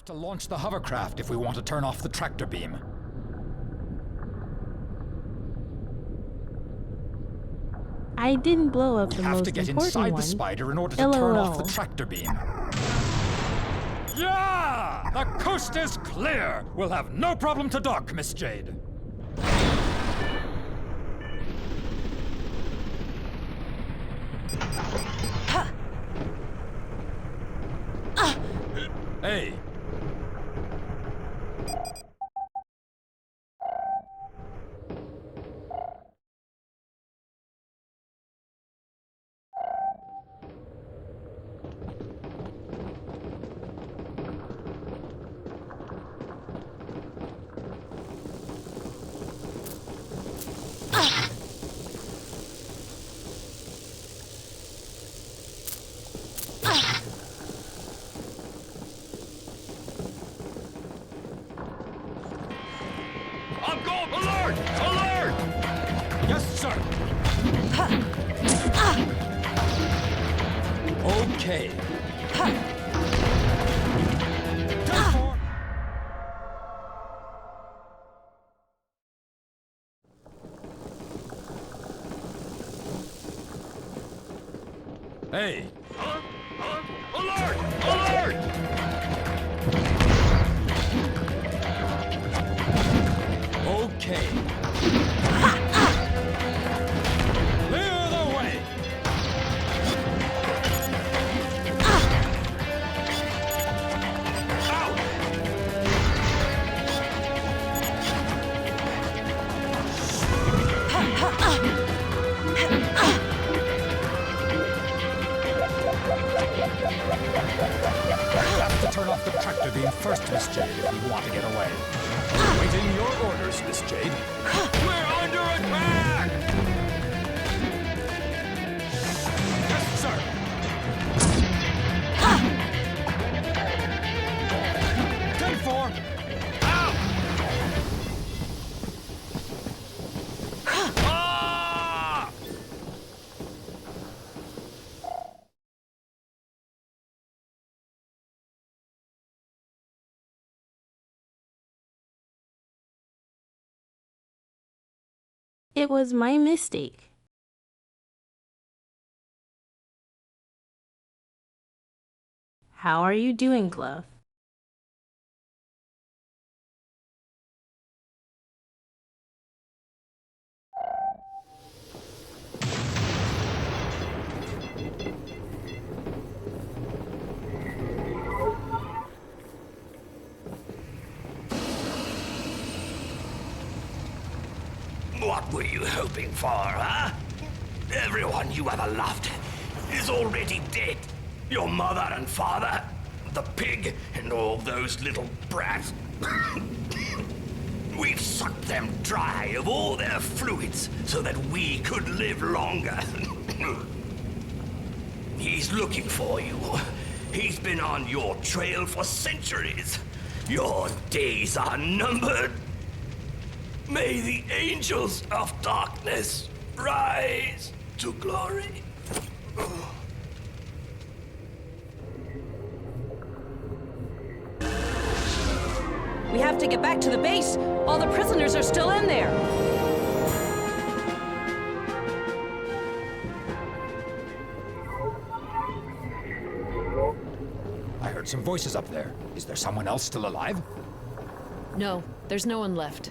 have to launch the hovercraft if we want to turn off the tractor beam. I didn't blow up the Have most to get important inside one. the spider in order to turn off the LOL. tractor beam. Yeah! The coast is clear! We'll have no problem to dock, Miss Jade. Hey. I'm going! Alert! Alert! Yes, sir. Okay. 10-4. Hey. Alert! Alert! Okay. Clear the way. We'll have to turn off the tractor beam first, Miss Jade, if we want to get away. Waiting your orders, Miss Jade. We're under attack! Yes, sir. Ten-4. Ah! It was my mistake. How are you doing, Glove? What were you hoping for, huh? Everyone you ever loved is already dead. Your mother and father, the pig, and all those little brats. We've sucked them dry of all their fluids so that we could live longer. He's looking for you. He's been on your trail for centuries. Your days are numbered. May the angels of darkness rise to glory. We have to get back to the base. All the prisoners are still in there. I heard some voices up there. Is there someone else still alive? No, there's no one left.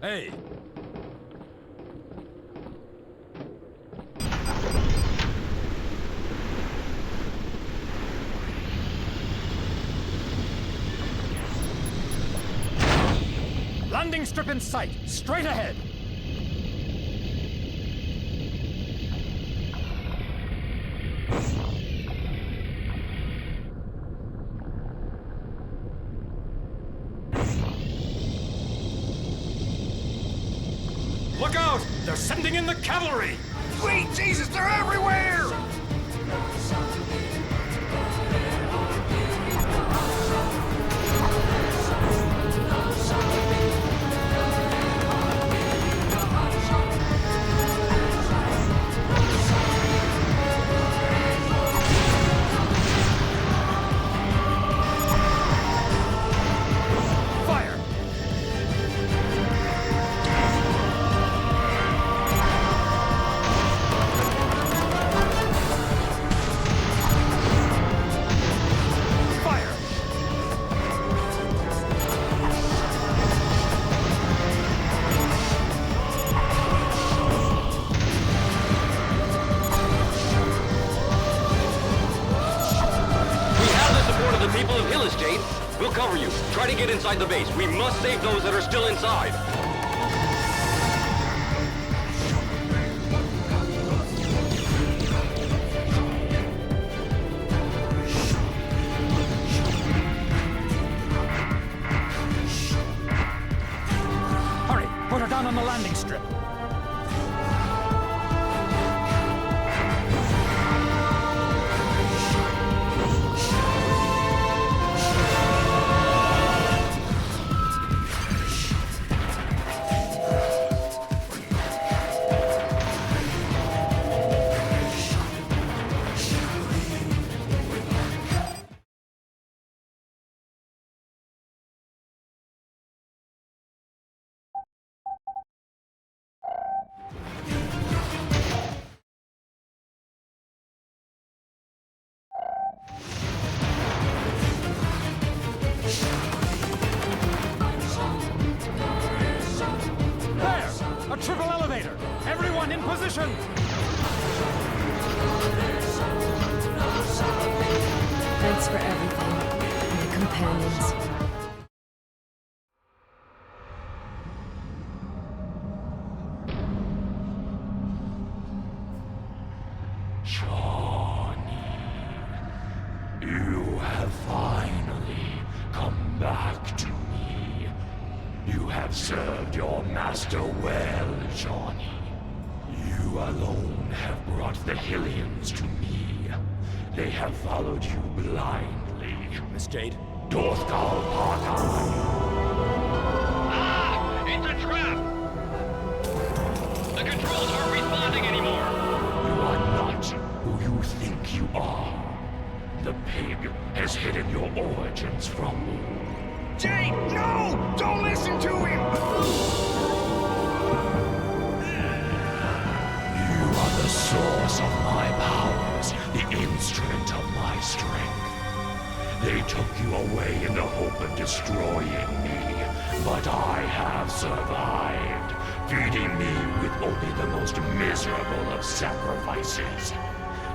Hey. Landing strip in sight. Straight ahead. Look out! They're sending in the cavalry! Sweet Jesus, they're everywhere! cover you. Try to get inside the base. We must save those that are still inside. Hurry, put her down on the landing strip. A triple elevator! Everyone in position! Thanks for everything, my companions. You have finally come back to me. You have served your master well, Johnny. You alone have brought the Hylians to me. They have followed you blindly. Miss Jade? Dorthgal Parkai. Ah! It's a trap! The controls aren't responding anymore! You are not who you think you are. The pig has hidden your origins from me. Jade, no! Don't listen to him! You are the source of my powers, the instrument of my strength. They took you away in the hope of destroying me, but I have survived, feeding me with only the most miserable of sacrifices.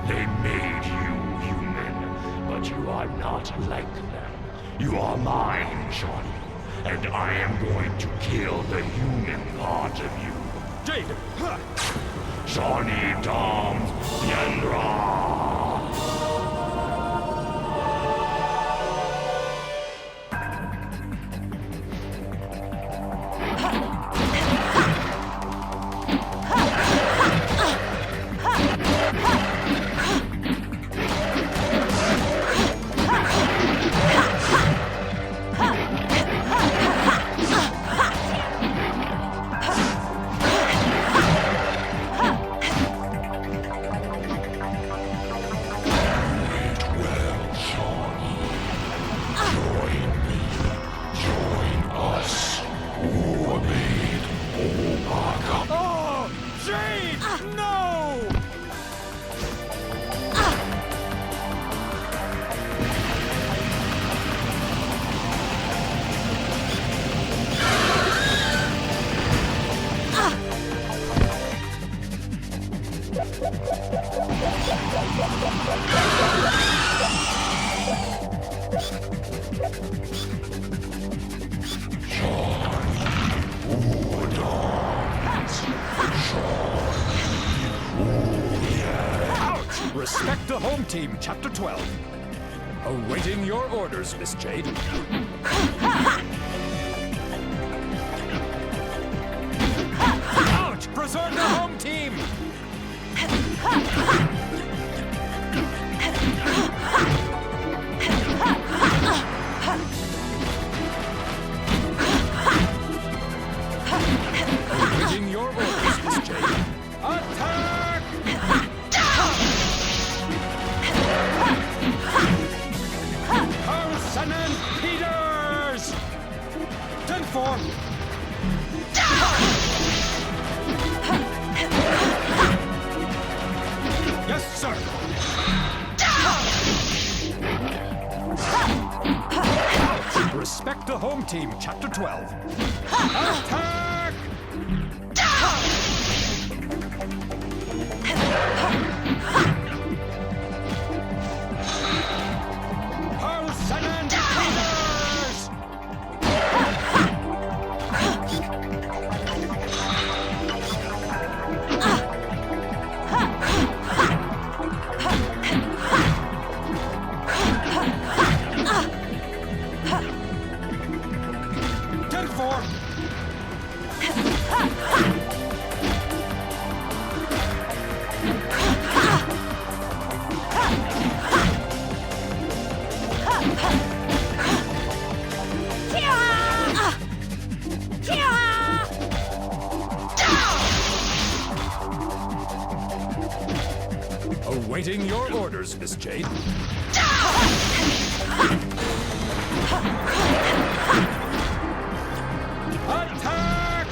They made you human, but you are not like them. You are mine, Johnny, and I am going to kill the human part of you. Jade! Johnny Dom's Yendra! Respect the home team, Chapter 12. Awaiting your orders, Miss Jade. Out! Preserve the home team! Awaiting your orders, Miss Jade. Attack! Carlson and Peters! 10-4! Yes, sir! Respect the home team, Chapter 12. Attack! Carlson and Peters! Awaiting your orders, Miss Jade. Attack!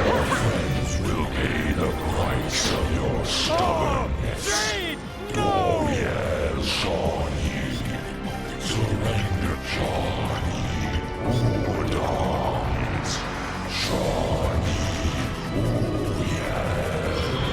Your friends will pay the price of your stubbornness. Jade! Oh yes, Shawnee. Surrender, Shawnee. Uberdoms. Shawnee. Oh yes.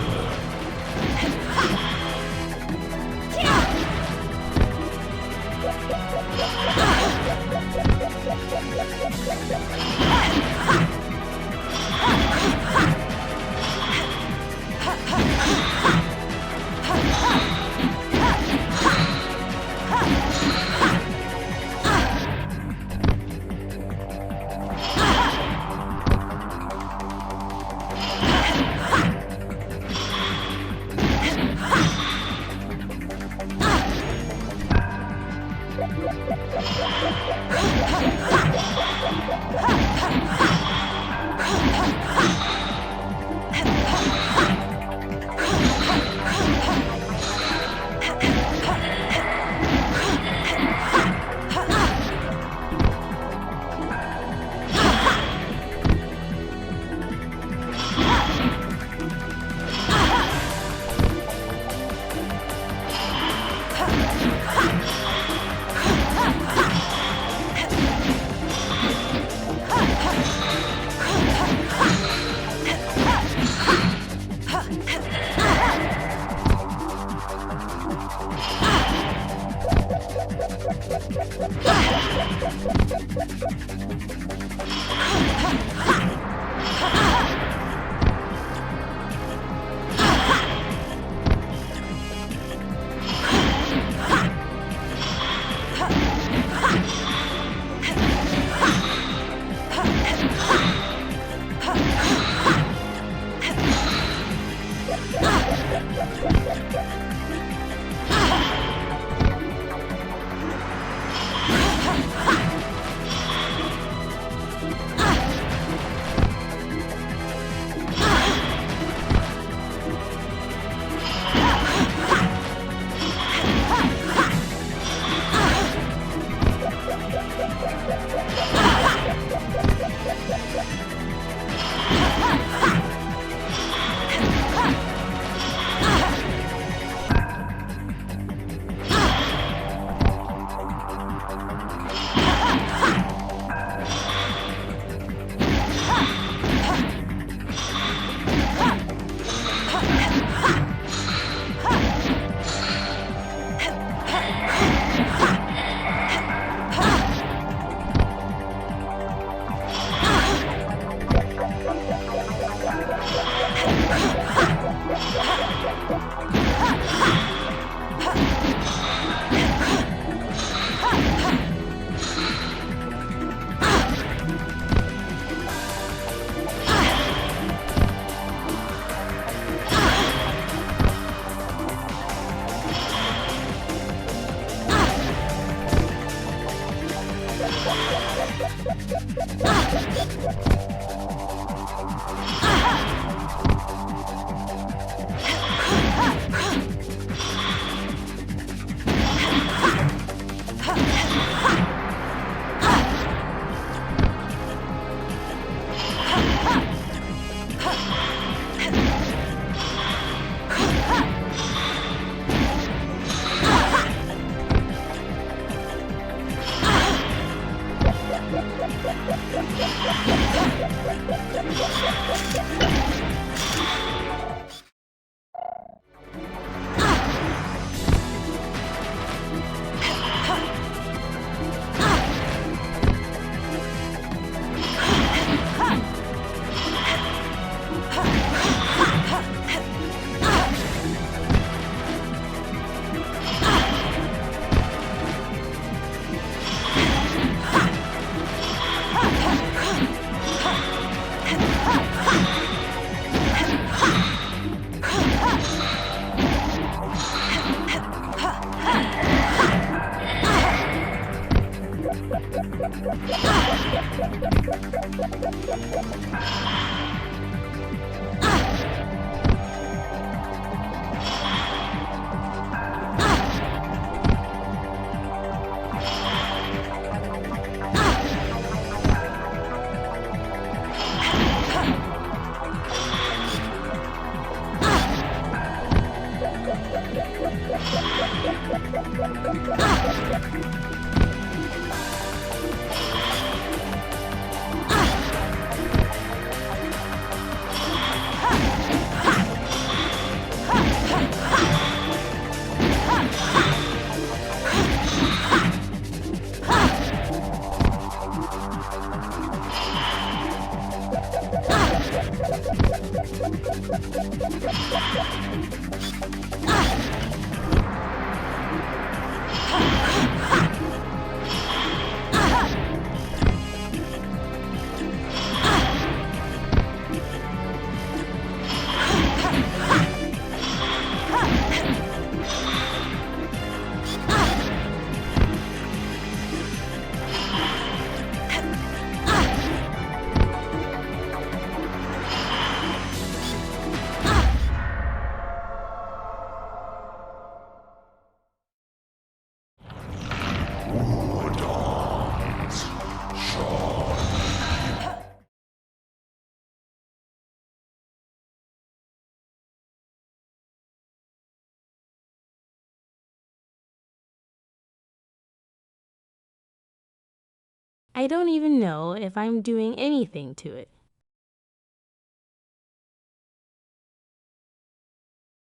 I don't even know if I'm doing anything to it.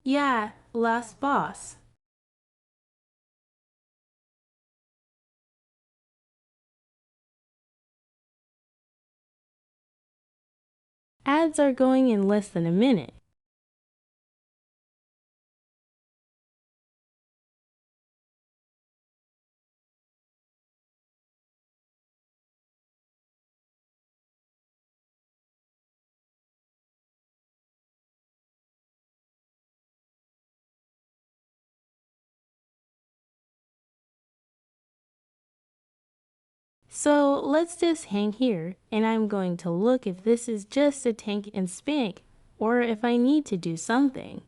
Yeah, last boss. Ads are going in less than a minute. So let's just hang here, and I'm going to look if this is just a tank and spank, or if I need to do something.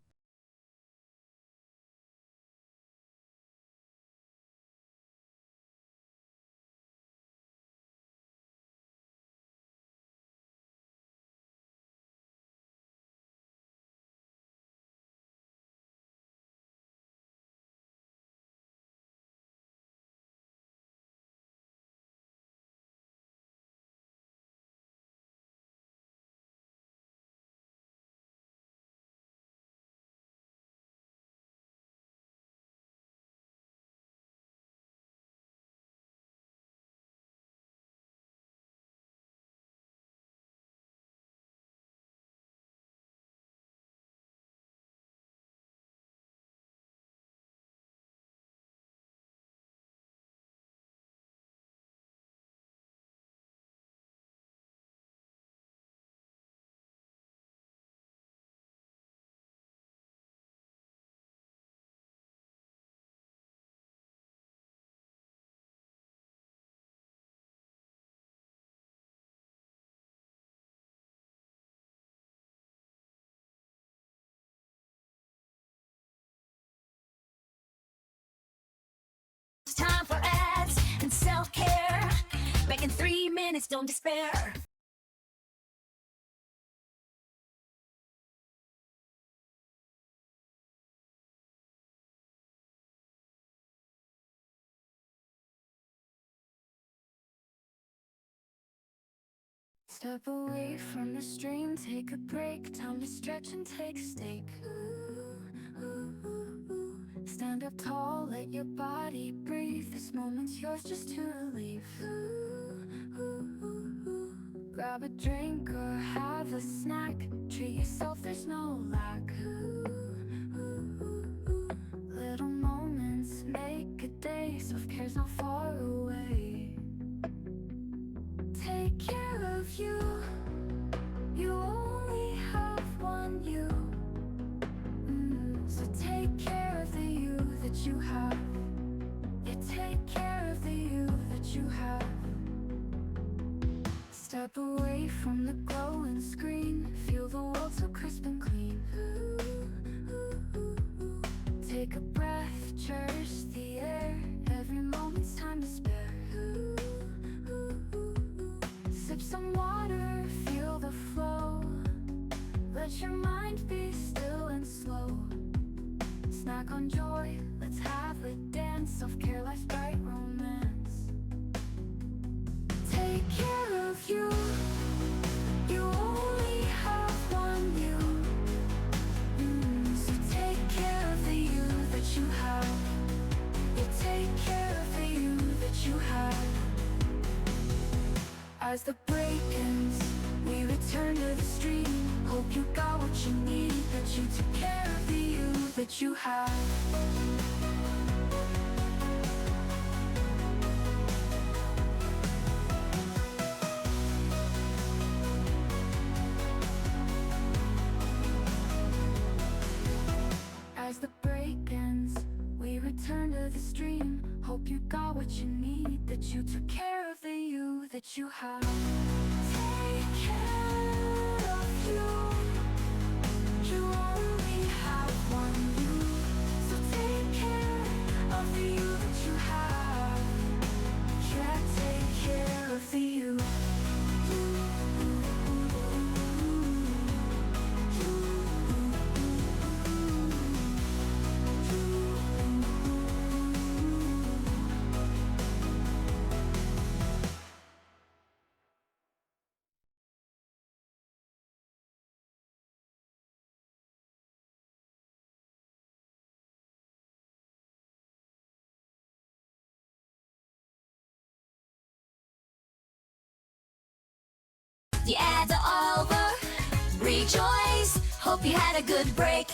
It's time for ads and self-care. Back in 3 minutes, don't despair. Step away from the stream, take a break. Time to stretch and take a stake. Stand up tall, let your body breathe. This moment's yours just to relieve. Grab a drink or have a snack. Treat yourself, there's no lack. Little moments make a day. Self-care's not far away. Take care of you. You only have one you. So take care of the you that you have. Yeah, take care of the you that you have. Step away from the glowing screen. Feel the world so crisp and clean. Take a breath, cherish the air. Every moment's time to spare. Sip some water, feel the flow. Let your mind be still and slow. Snack on joy, let's have a dance. Self-care, life's bright romance. Take care of you. You only have one you. So take care of the you that you have. Yeah, take care of the you that you have. As the break ends, we return to the stream. Hope you got what you need, that you took care of the you that you have. As the break ends, we return to the stream. Hope you got what you need, that you took care of the you that you have. Take care of you. You only have one you. So take care of the you that you have. Yeah, take care of the you. Hope you had a good break.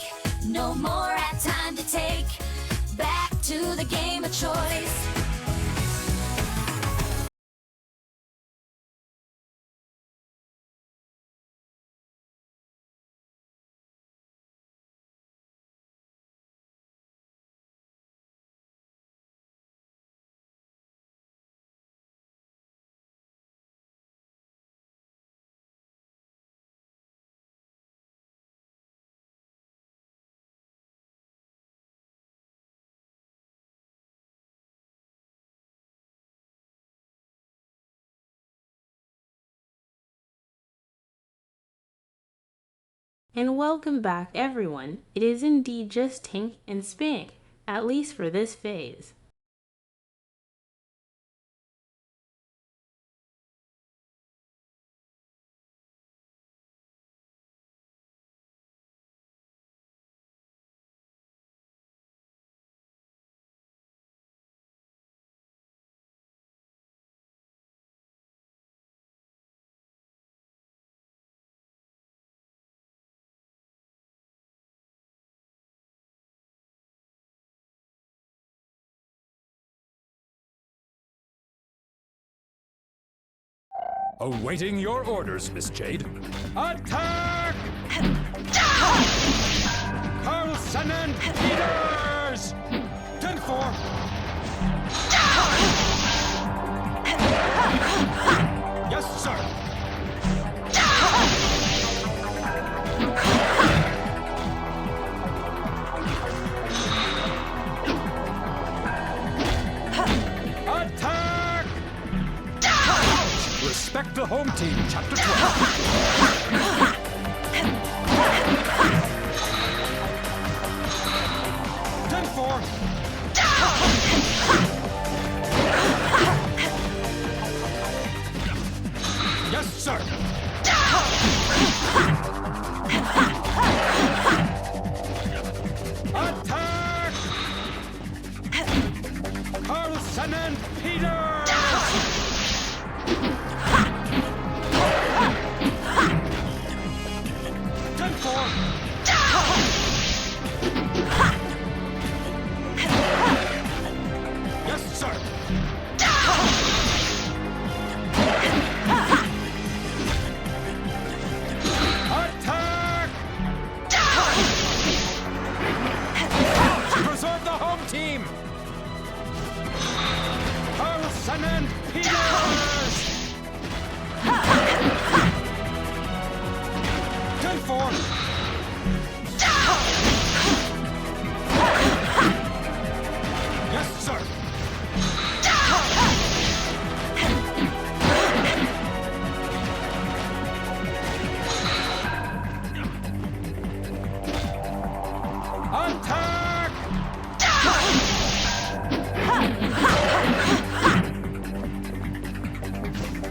No more at time to take. Back to the game of choice. And welcome back, everyone. It is indeed just Tink and Spank, at least for this phase. Awaiting your orders, Miss Jade. Attack! Carlson and Peters! 10-4! Yes, sir! Attack! Respect the home team, Chapter 12. 10-4. Yes, sir. Attack! Carlson and Peters! 10-4. Yes, sir. Attack! Preserve the home team! Carlson and Peters! 10-4. Yes, sir. Attack!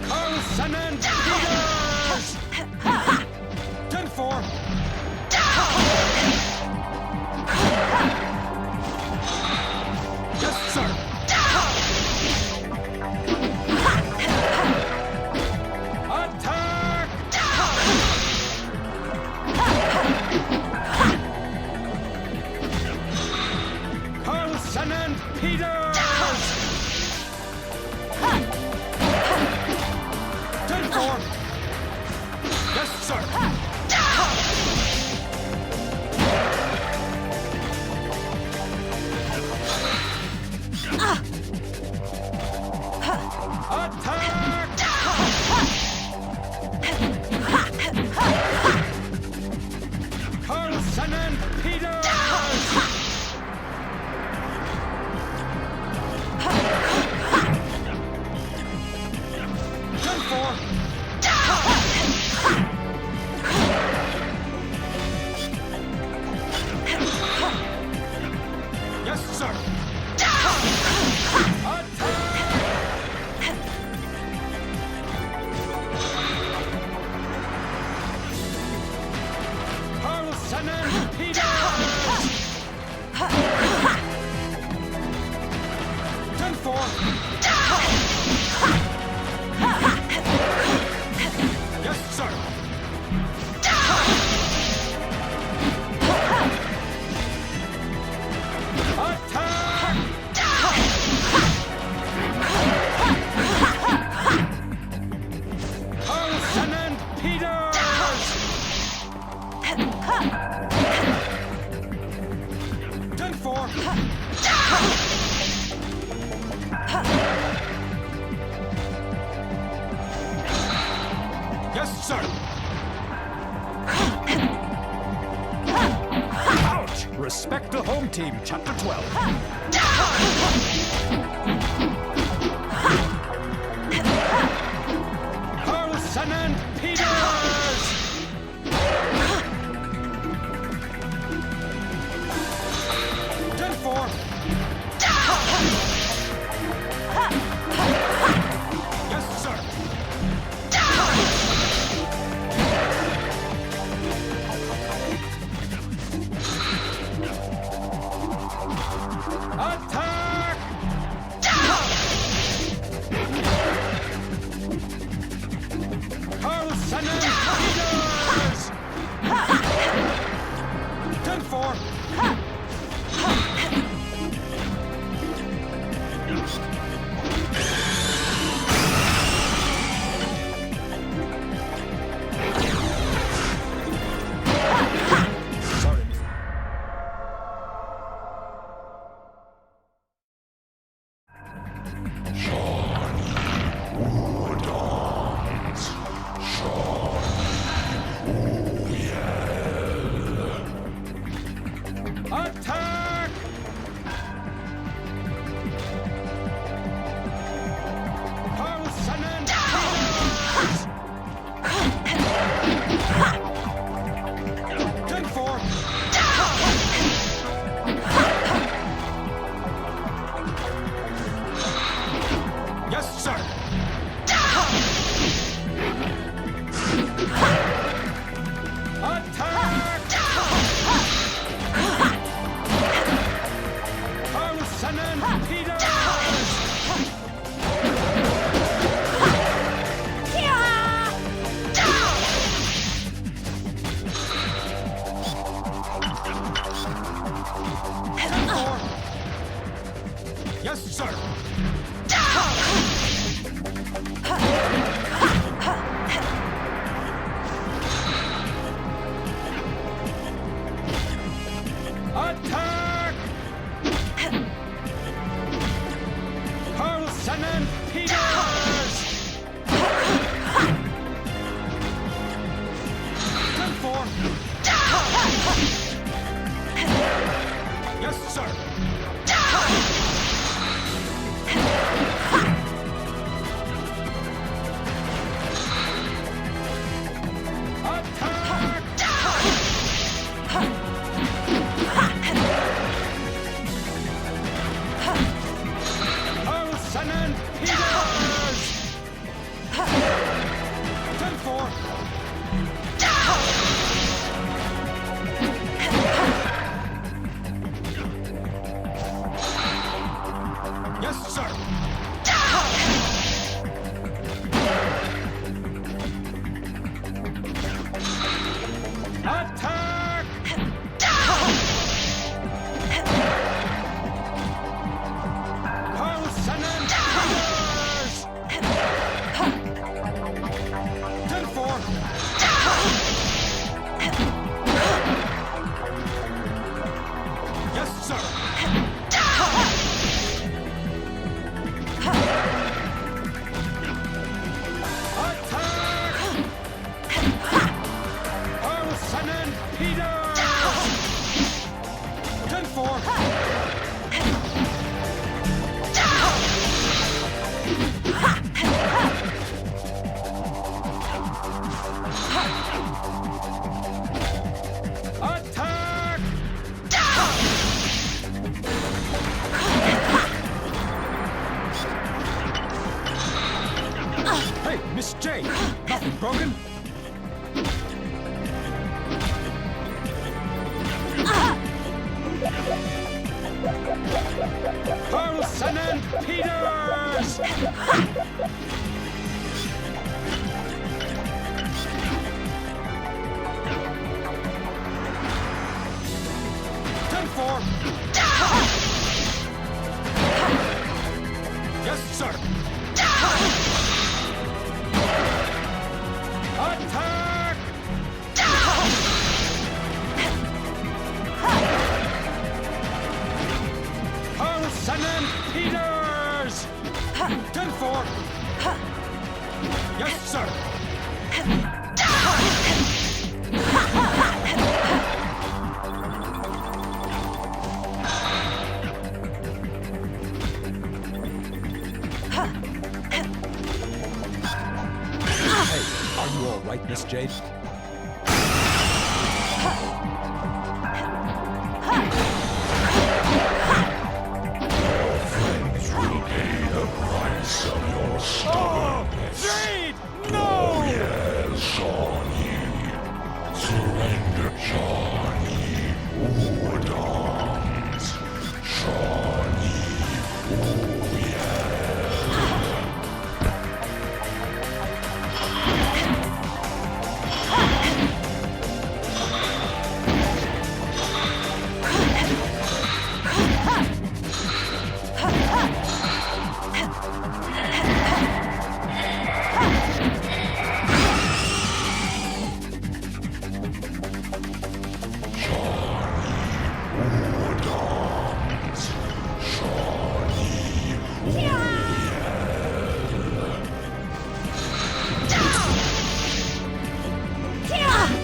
Carlson and Peters! 10-4. Yes, sir. Attack! Carlson and Peters! 10-4. Yes, sir. Attack! Carlson and Peters! 10-4. Yes, sir. Carlson and Peters! 10-4. Yes, sir. Yes, sir. Ouch! Respect the home team, Chapter 12. Carlson and Peters! 10-4. Yes, sir. Attack! Carlson and Peters! 10-4. Sorry, miss. Attack! Carlson and Peters! 10-4. Yes, sir. Attack! Carlson and Peters! Yes, sir. Attack! Carlson and Peters! 10-4. Yes, sir. Attack! Carlson and Peters! 10-4. Yes, sir. Attack! Carlson and Peters! 10-4. Yes, sir. Attack! Carlson and Peters! 10-4. Attack! Hey, Miss J, nothing broken? Carlson and Peters! 10-4. Yes, sir. Attack! Send them heaters! 10-4! Yes, sir! Hey, are you all right, Miss Jade? Jade! No! Yes, Shawnee. Surrender, Shawnee. Udons. Shawnee. Oh, yeah.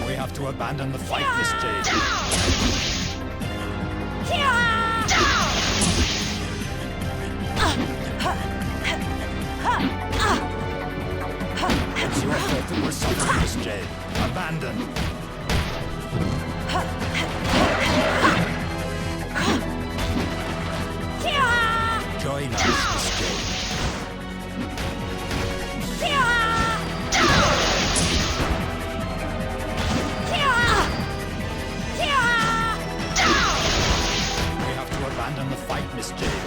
We have to abandon the fight, Miss Jade. It's your fault that we're suffering, Miss Jade. Abandon. Join us, Miss Jade. We have to abandon the fight, Miss Jade.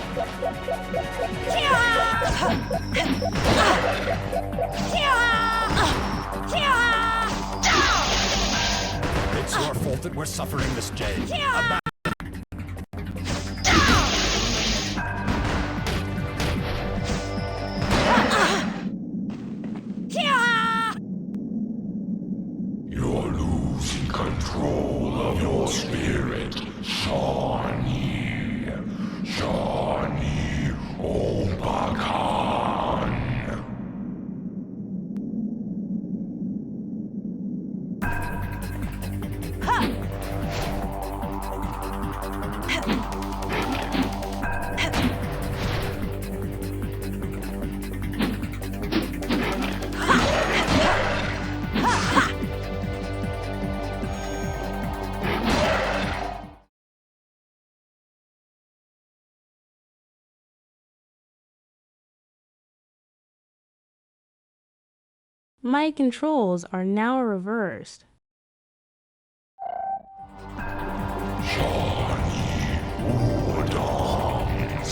It's your fault that we're suffering, Miss Jade. You're losing control of your spirit, Shawnee. Shawnee Obakan. My controls are now reversed. Udons.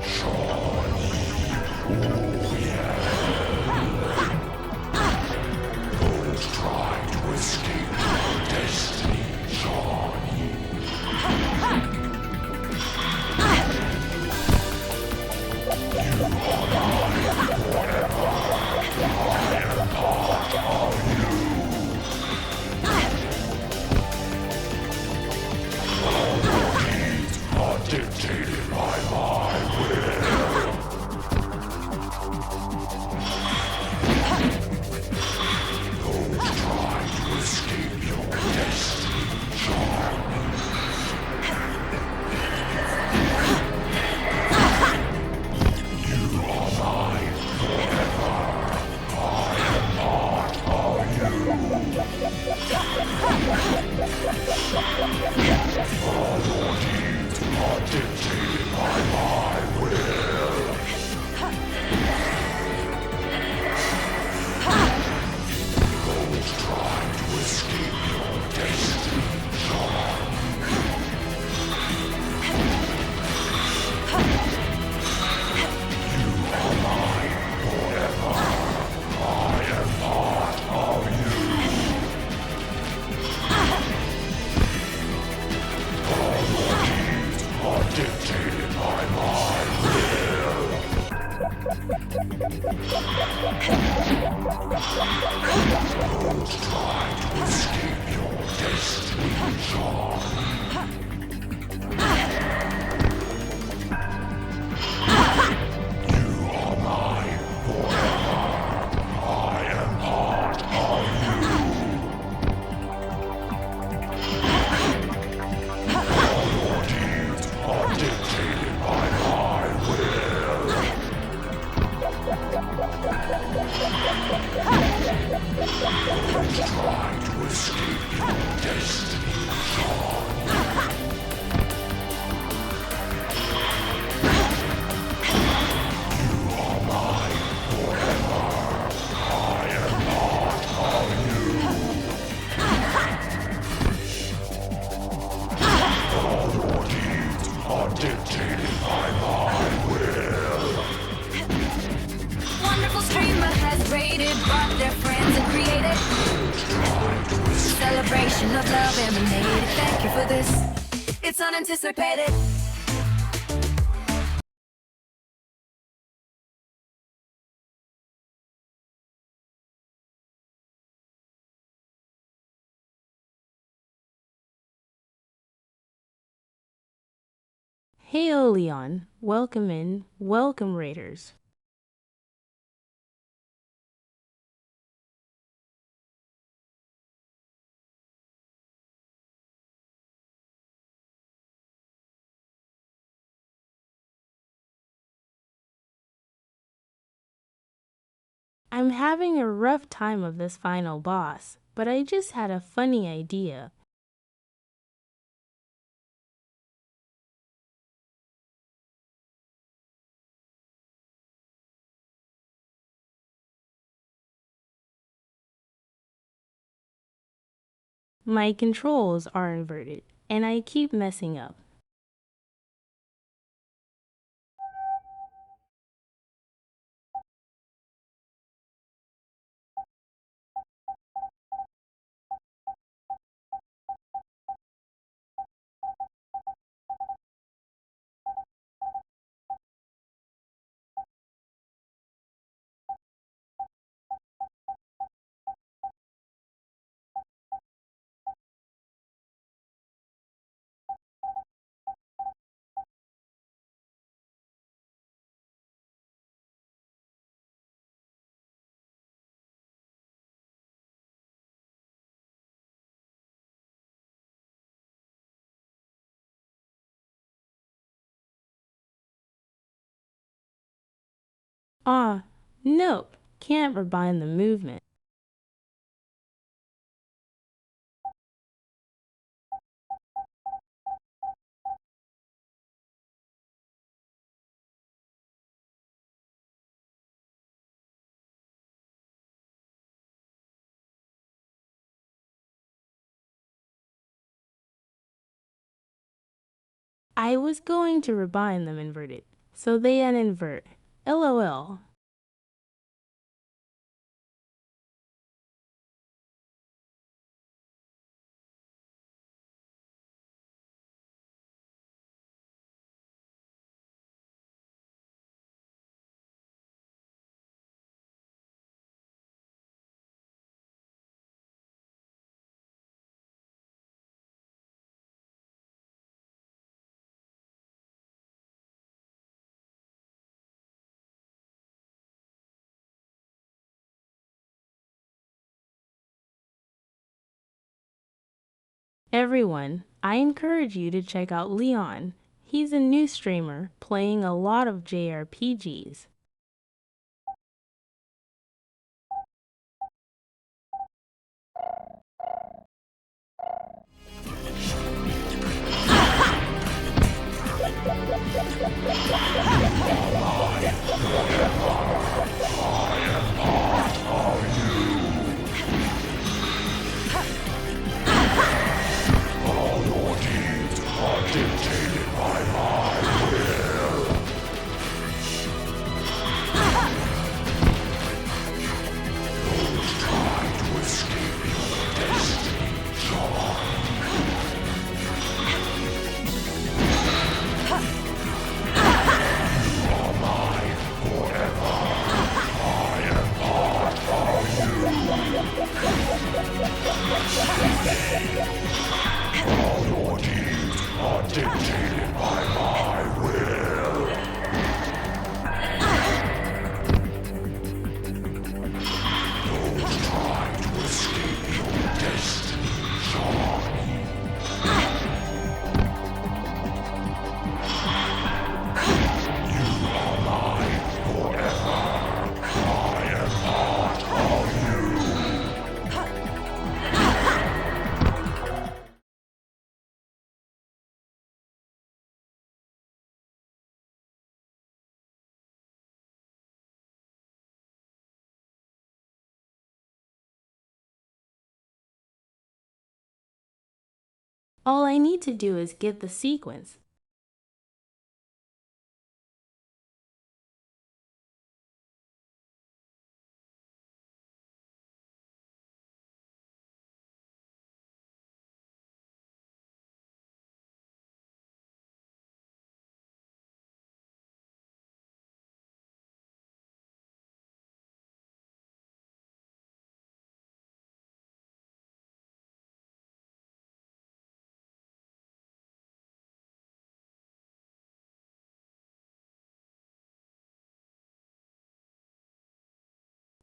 Shawnee. Oh, yeah. Those trying to escape your destiny, Shawnee. You are mine forever. I am part of you. All your deeds are dictated by my will. Those trying to escape your destiny, Shawnee. You are mine forever. I am part of you. All your deeds are dictated by my will. Those trying to escape your destiny, Shawnee. You are mine forever. I am part of you. All your deeds are dictated by my will. Those trying to escape your destiny, Shawnee. dictated by my will. Wonderful streamer has raided, brought their friends and created celebration of love emanated. Thank you for this. It's unanticipated. Heyo, Leon. Welcome in. Welcome, Raiders. I'm having a rough time of this final boss, but I just had a funny idea. My controls are inverted, and I keep messing up. Ah, nope, can't rebind the movement. I was going to rebind them inverted, so they uninvert. LOL. Everyone, I encourage you to check out Leon. He's a new streamer playing a lot of JRPGs. All your deeds are dictated by my will. Those trying to escape your destiny, John. You are mine forever. I am part of you. All your deeds are dictated by my will. Those trying to escape your destiny, Johnny. You are mine forever. I am part of you. All I need to do is get the sequence.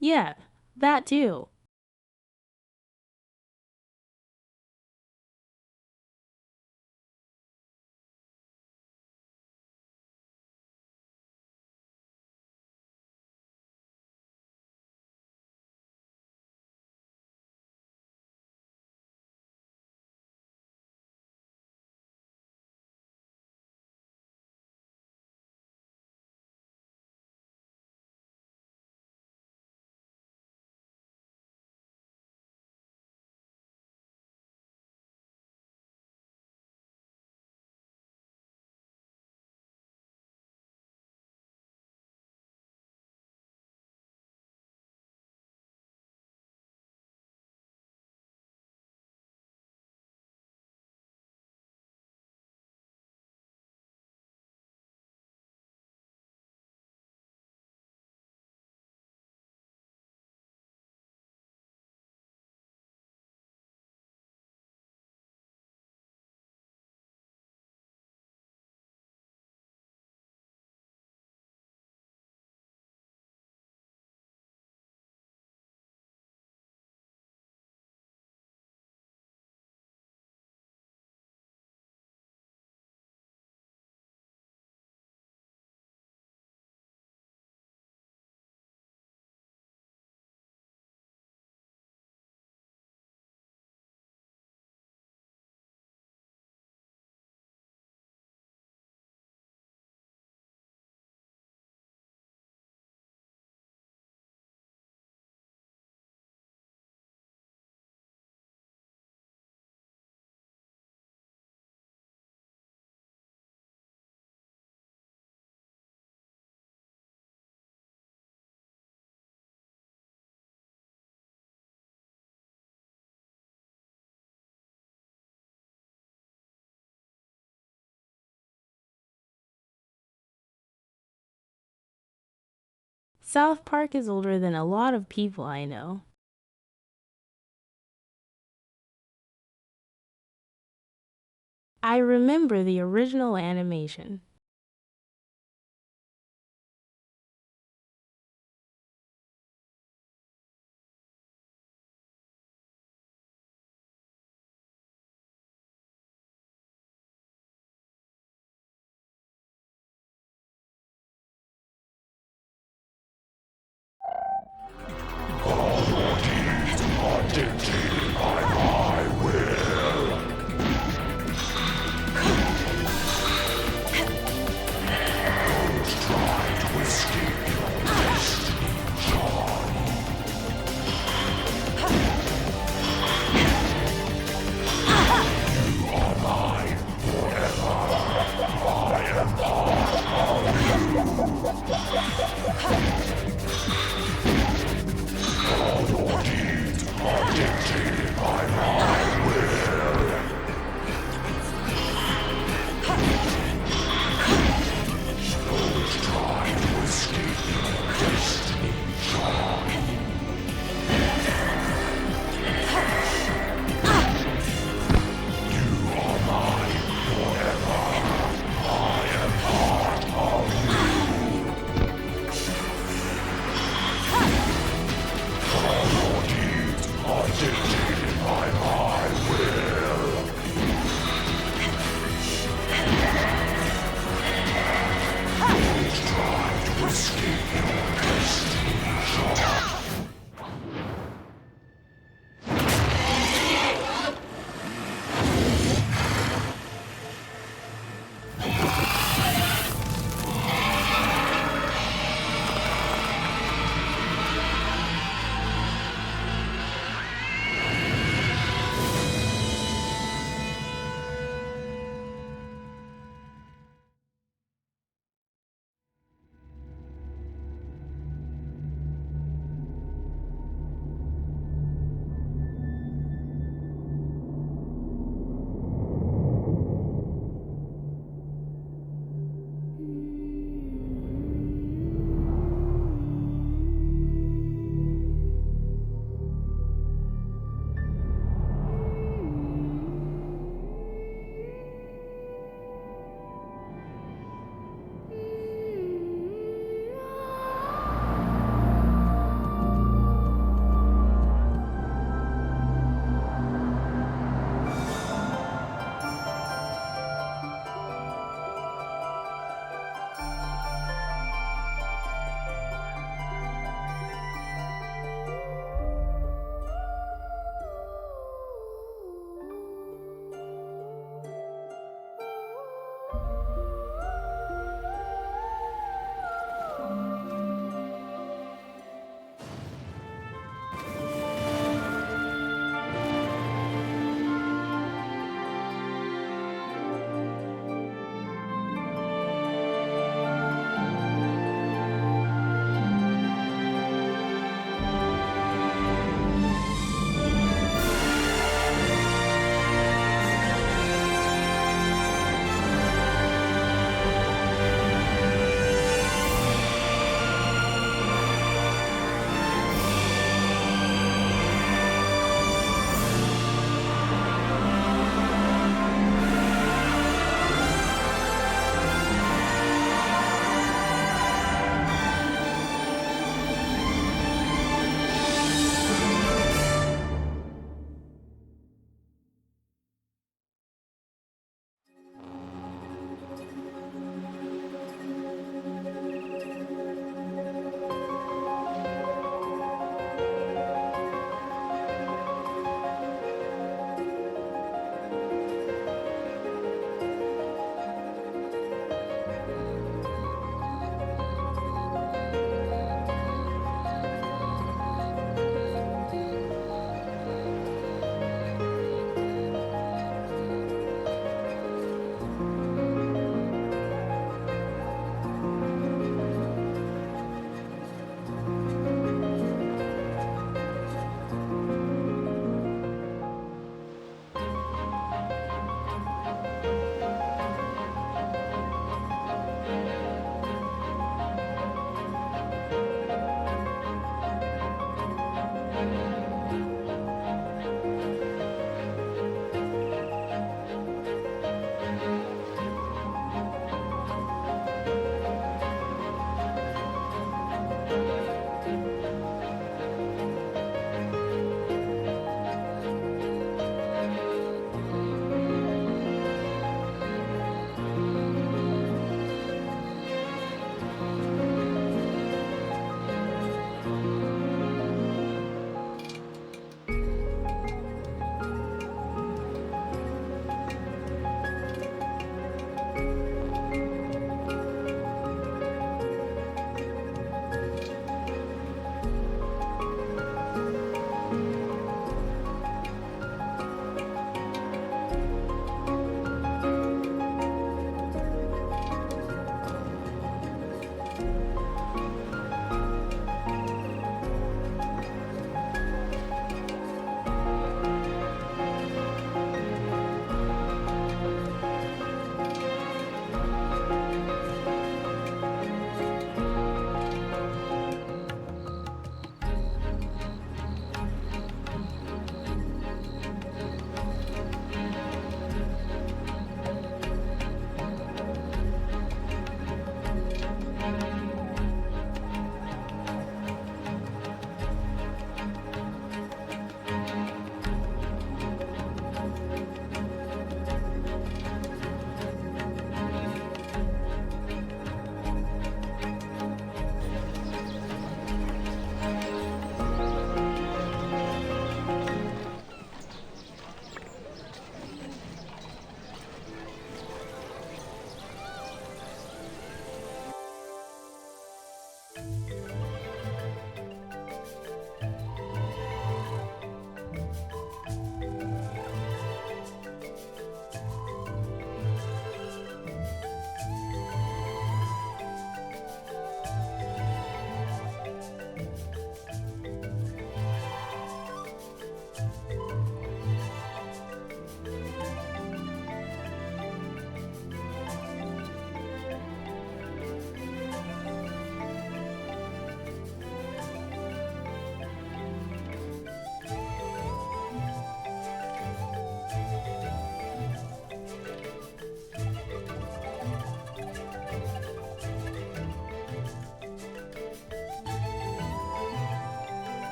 Yeah, that too. South Park is older than a lot of people I know. I remember the original animation. All your deeds are dictated by my will. Those trying to escape your destiny, Johnny. You are mine forever. I am part of you. All your deeds are dictated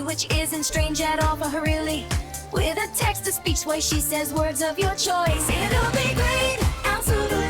which isn't strange at all for her really. With a text-to-speech way, she says words of your choice. It'll be great, absolutely.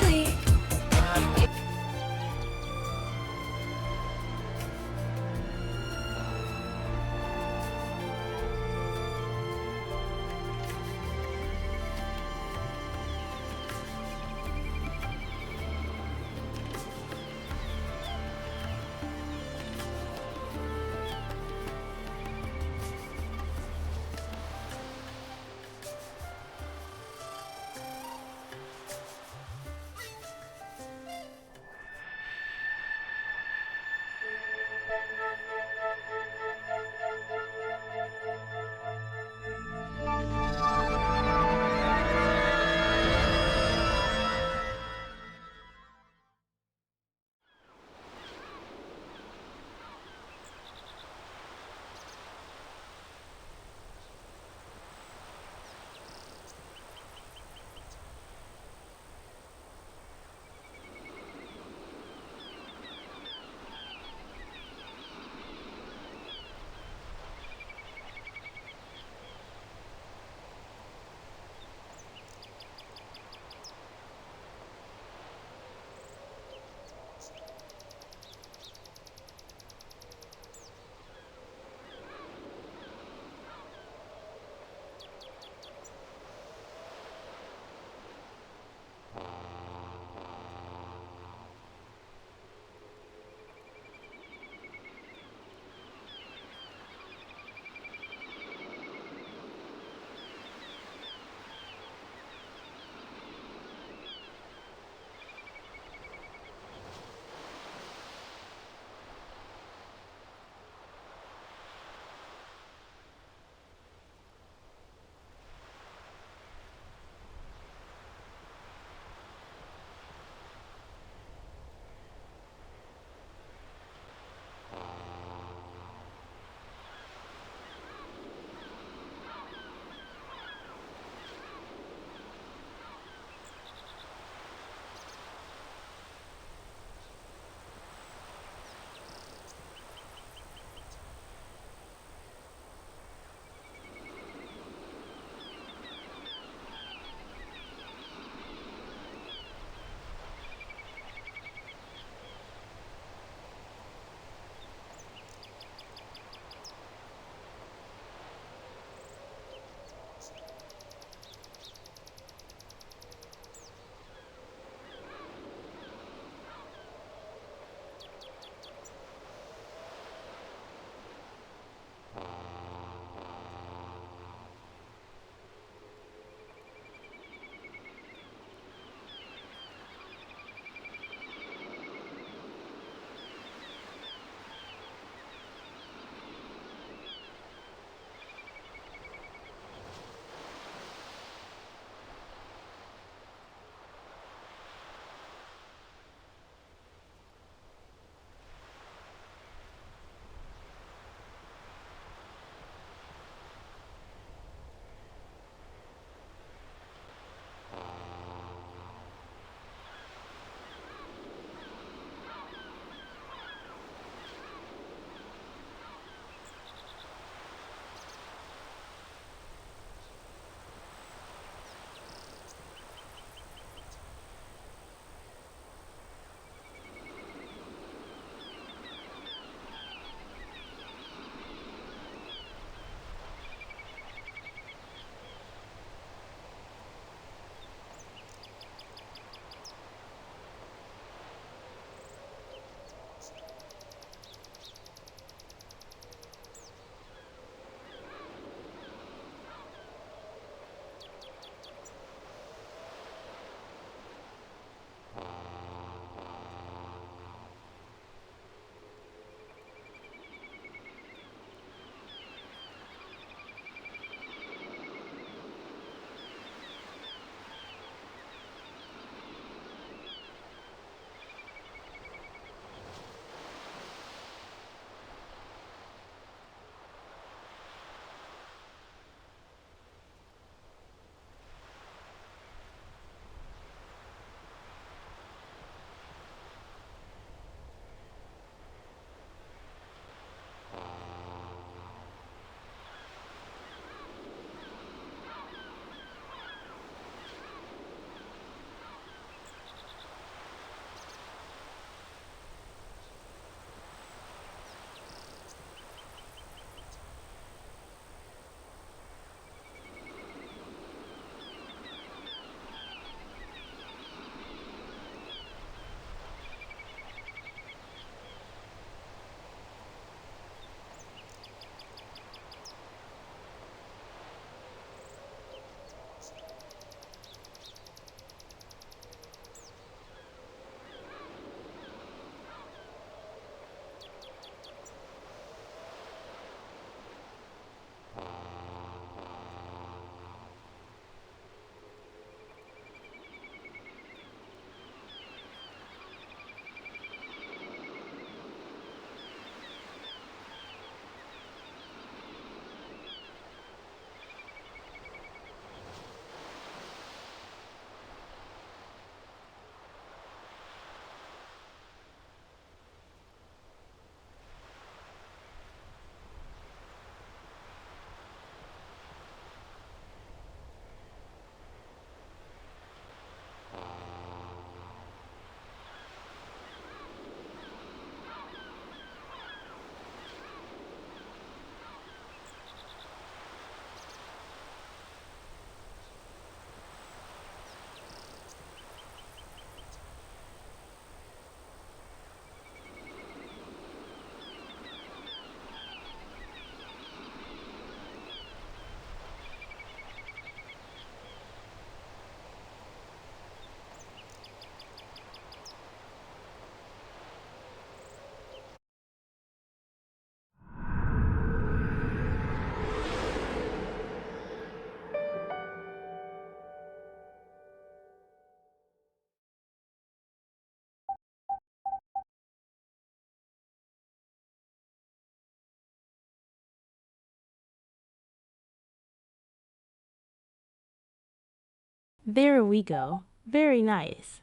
There we go. Very nice.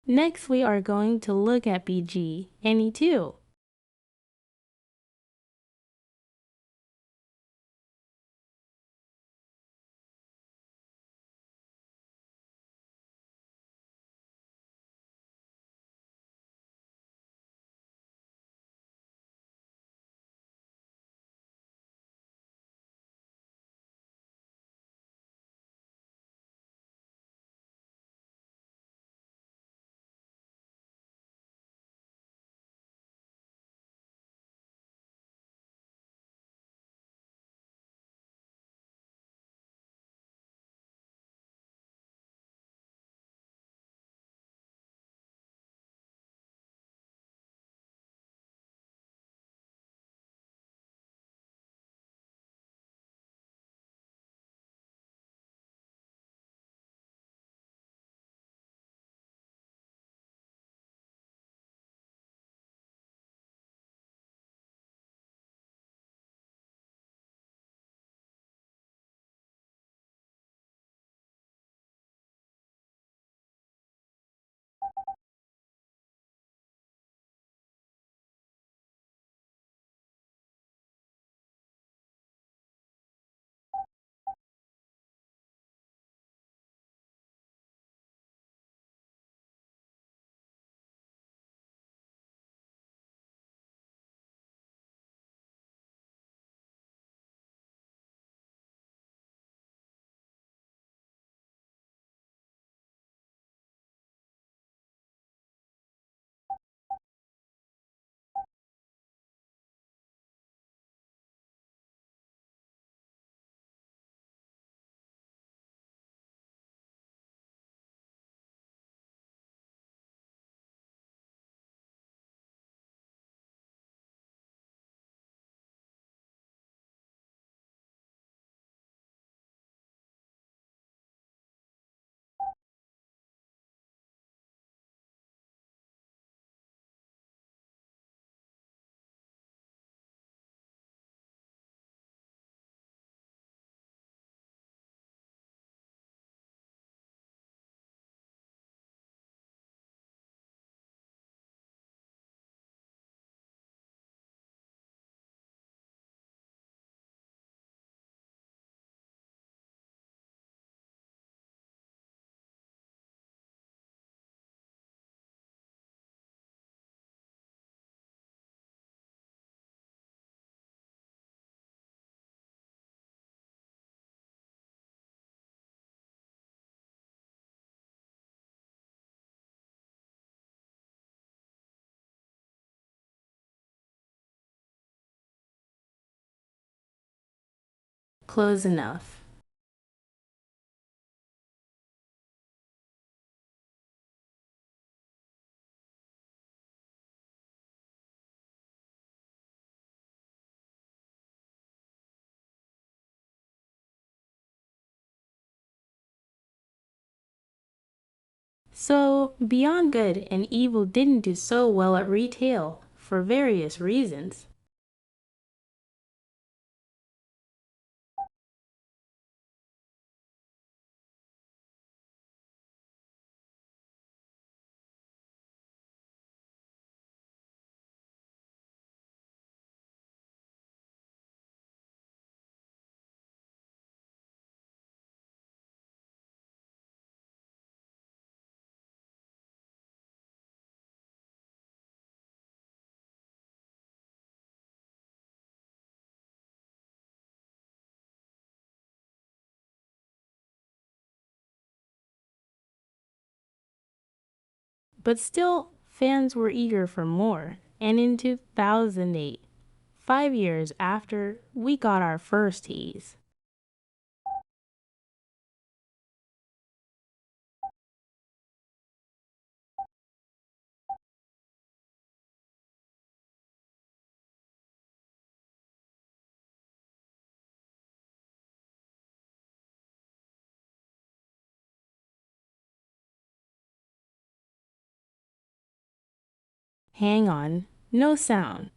Next, we are going to look at BG&E2. Close enough. So, Beyond Good and Evil didn't do so well at retail for various reasons. But still, fans were eager for more, and in 2008, 5 years after, we got our first tease. Hang on, no sound.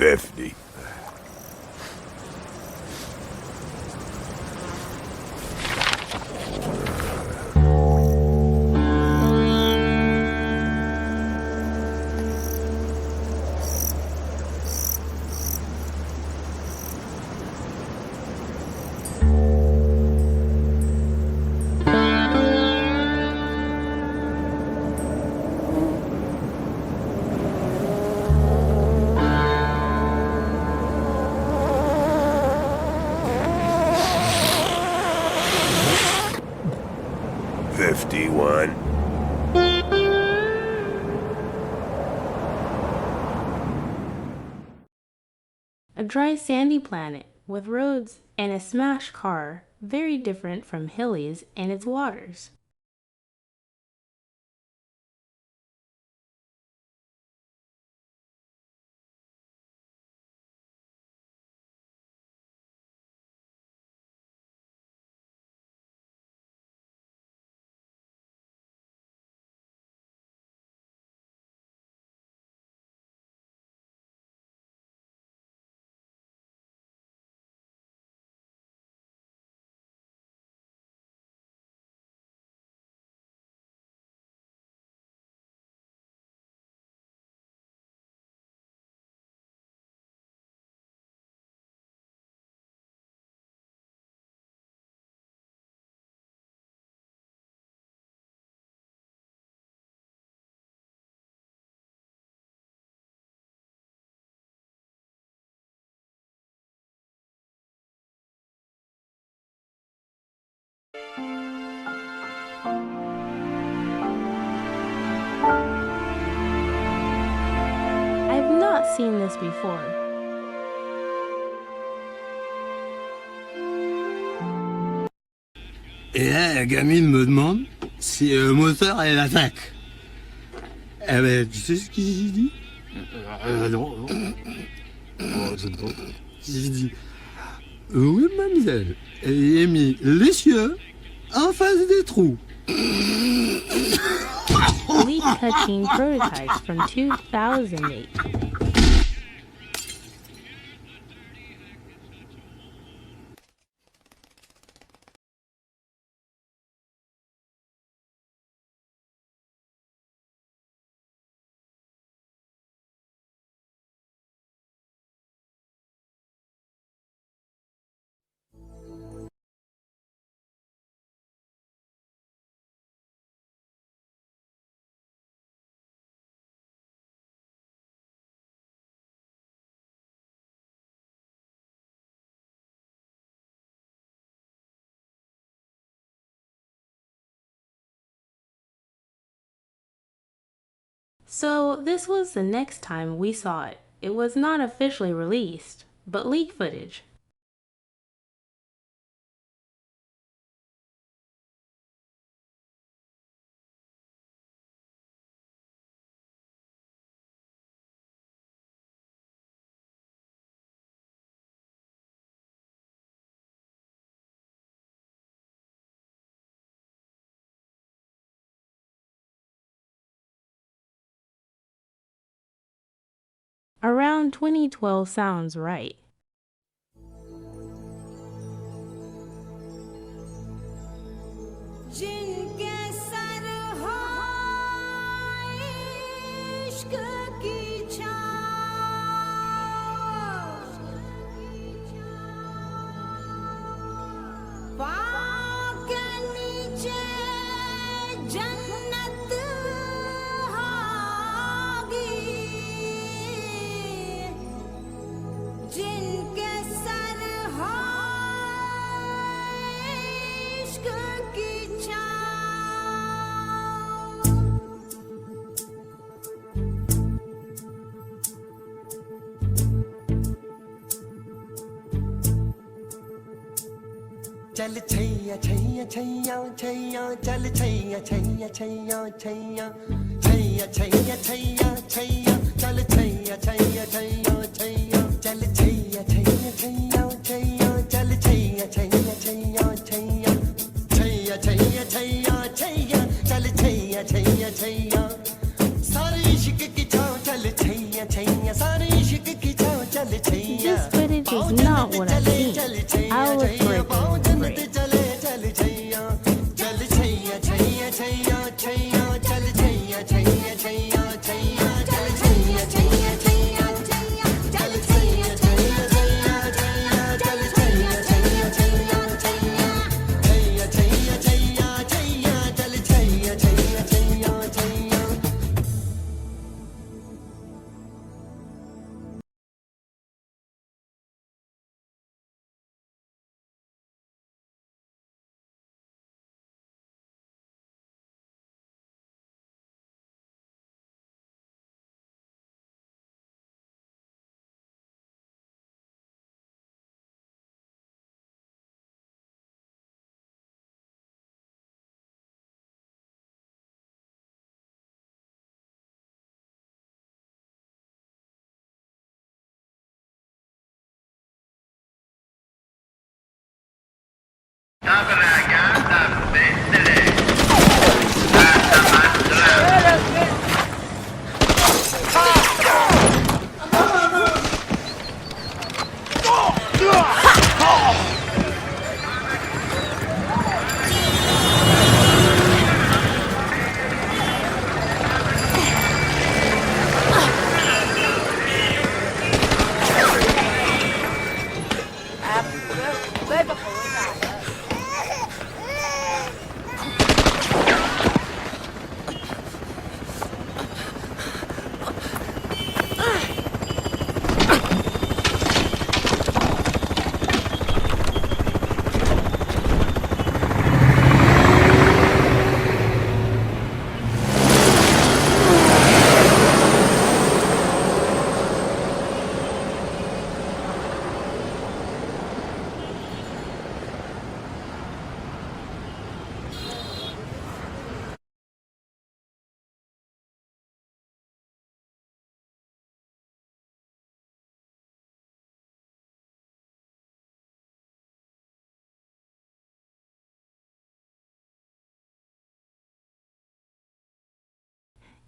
$50. $51. A dry sandy planet with roads and a smashed car, very different from Hilly's and its waters. I've not seen this before. Et là, la gamine me demande si le moteur elle attaque. Eh ben, tu sais ce qu'il dit? Non. Oh, je ne sais pas. Il dit oui, mademoiselle. Et il a mis les cieux en face des trous. Elite touching prototypes from 2008. So this was the next time we saw it. It was not officially released, but leak footage. Around 2012 sounds right. जिनके sir हो इश्क की छाँव पाँव के नीचे जन्नत होगी जिनके सर हो इश्क की छाँव चल छैया छैया छैया छैया चल छैया छैया छैया छैया छैया छैया छैया छैया चल छैया छैया छैया छैया चल छैया छैया छैया छैया चल छैया छैया छैया छैया छैया छैया छैया छैया चल छैया छैया छैया सारे इश्क की छाँव चल छैया छैया सारे इश्क की छाँव चल छैया This footage is not what I've seen. I'll look for it during the break. चले चल छैया चल छैया छैया छैया छैया चल छैया छैया छैया छैया चल छैया छैया छैया छैया चल छैया छैया छैया छैया चल छैया छैया छैया छैया छैया छैया छैया छैया चल Chaiyya Chaiyya Chaiyya Chaiyya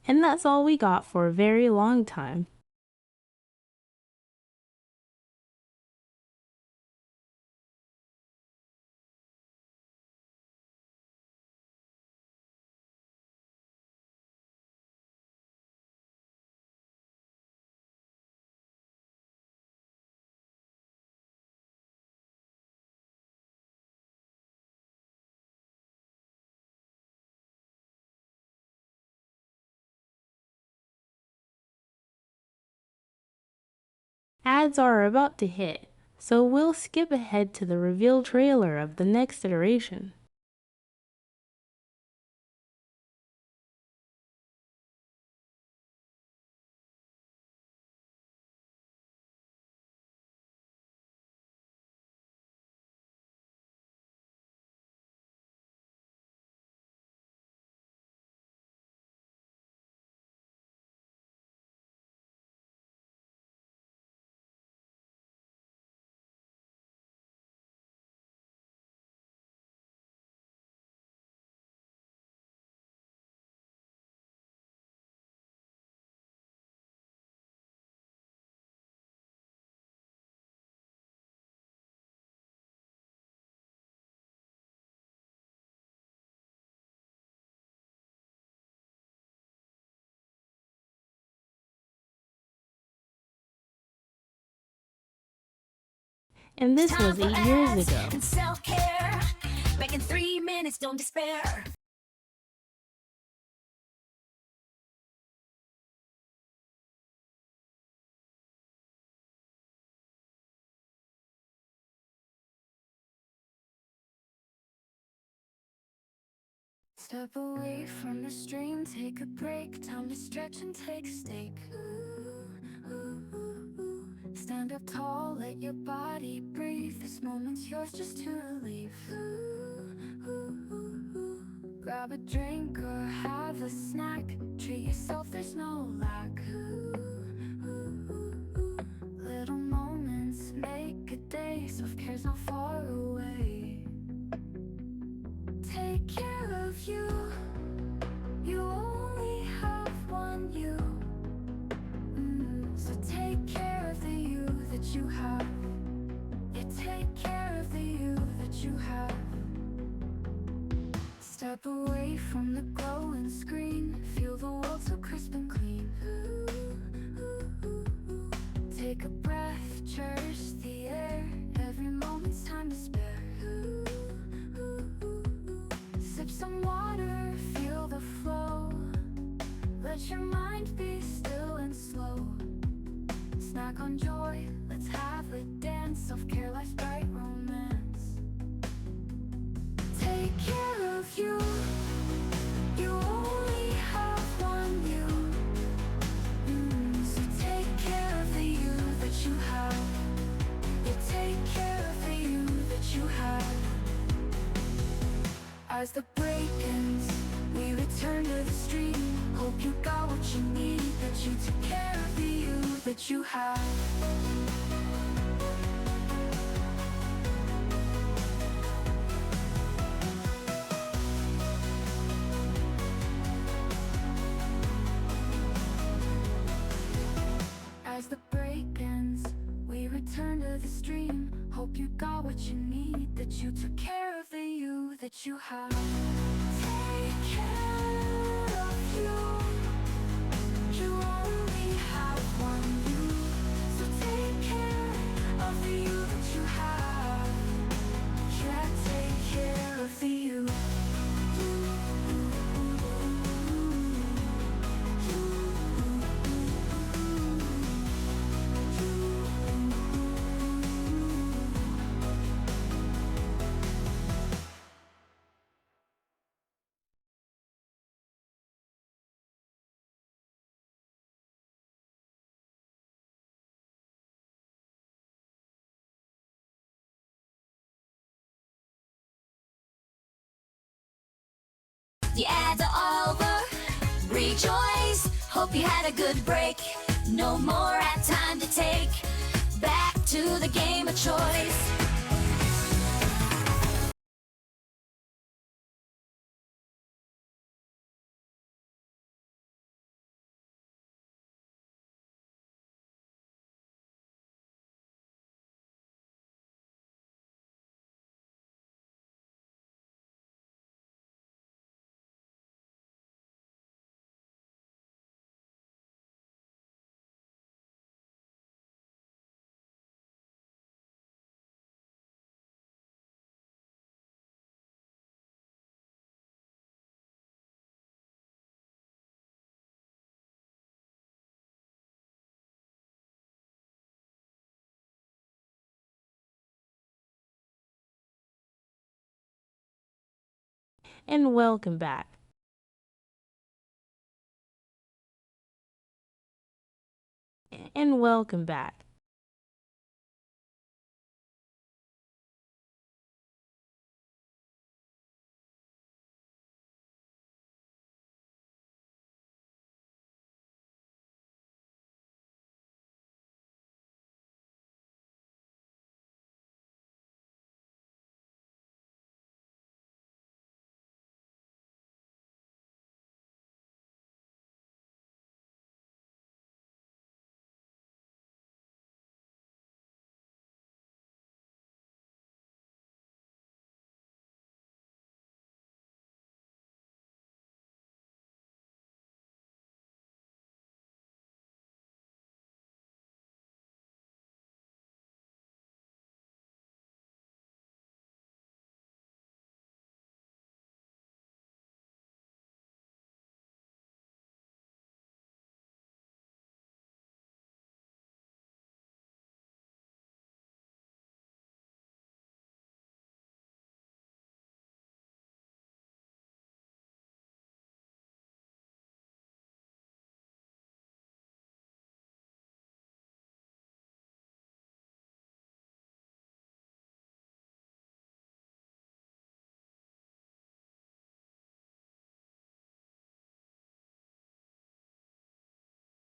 And that's all we got for a very long time. Ads are about to hit, so we'll skip ahead to the reveal trailer of the next iteration. And this Time was for 8 years ads ago. and self-care. Back in 3 minutes, don't despair. Step away from the stream, take a break. Time to stretch and take a stake. Stand up tall, let your body breathe. This moment's yours just to relieve. Grab a drink or have a snack. Treat yourself, there's no lack. Little moments make a day. Self-care's not far away. Take care of you. You only have one you. So take care of the you that you have. Yeah, take care of the you that you have. Step away from the glowing screen. Feel the world so crisp and clean. Take a breath, cherish the air. Every moment's time to spare. Sip some water, feel the flow. Let your mind be still and slow. Snack on joy, let's have a dance. Self-care, life's bright romance. Take care of you. You only have one you. So take care of the you that you have. Yeah, take care of the you that you have. As the break ends, we return to the street. Hope you got what you need, that you took care of the you that you have. As the break ends, we return to the stream. Hope you got what you need, that you took care of the you that you have. Take care of you. You only have one you. So take care of the you that you have. Yeah, take care of the you. The ads are over. Rejoice. Hope you had a good break. No more ad time to take. Back to the game of choice. And welcome back. And welcome back.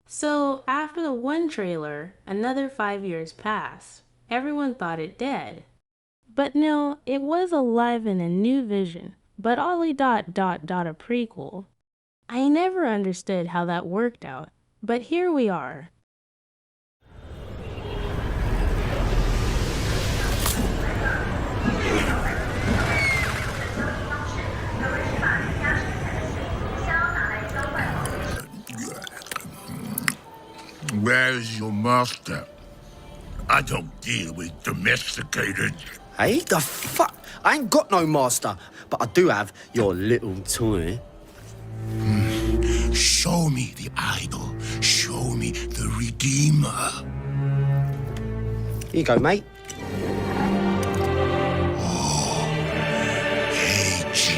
So, after the one trailer, another 5 years passed. Everyone thought it dead. But no, it was alive in a new vision, but Ollie ... a prequel. I never understood how that worked out, but here we are. Where's your master? I don't deal with domesticated. Hey, the fuck? I ain't got no master, but I do have your little toy. Show me the idol. Show me the Redeemer. Here you go, mate.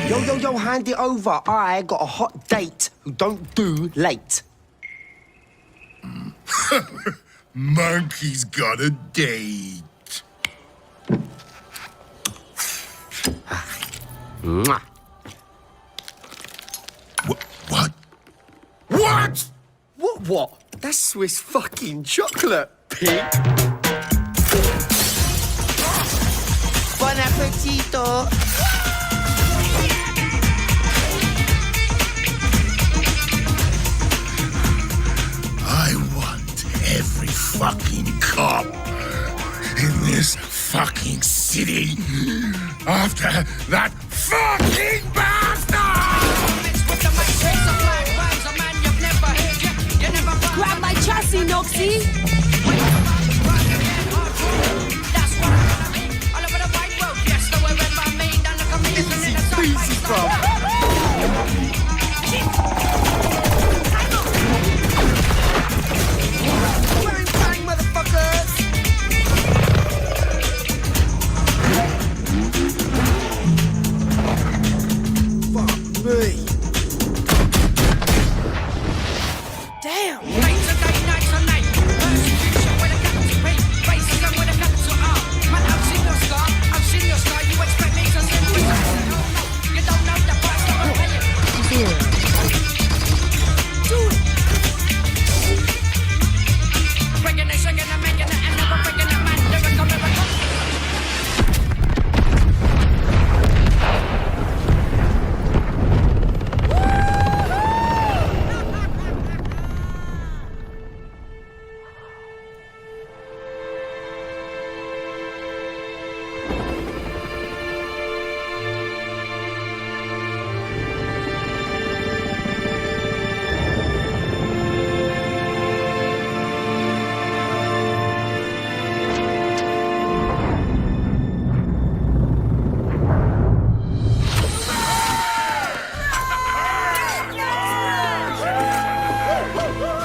Yo, hand it over. I got a hot date who don't do late. Monkey's got a date. Mwah. What? What? What? That's Swiss fucking chocolate, pig. Bon appetito. I want every fucking cop in this fucking city after that fucking bastard! Grab my chassis, Noxie! Easy, bro. Bang, bang, motherfuckers! Fuck me. Damn!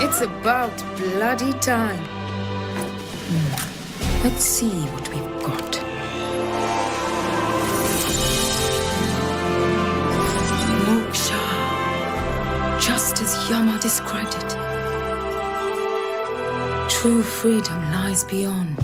It's about bloody time. Let's see what we've got. Moksha. Just as Yama described it. True freedom lies beyond.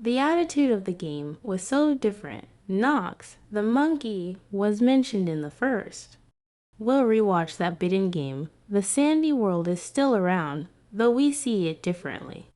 The attitude of the game was so different. Nox, the monkey, was mentioned in the first. We'll rewatch that bit in game. The sandy world is still around, though we see it differently.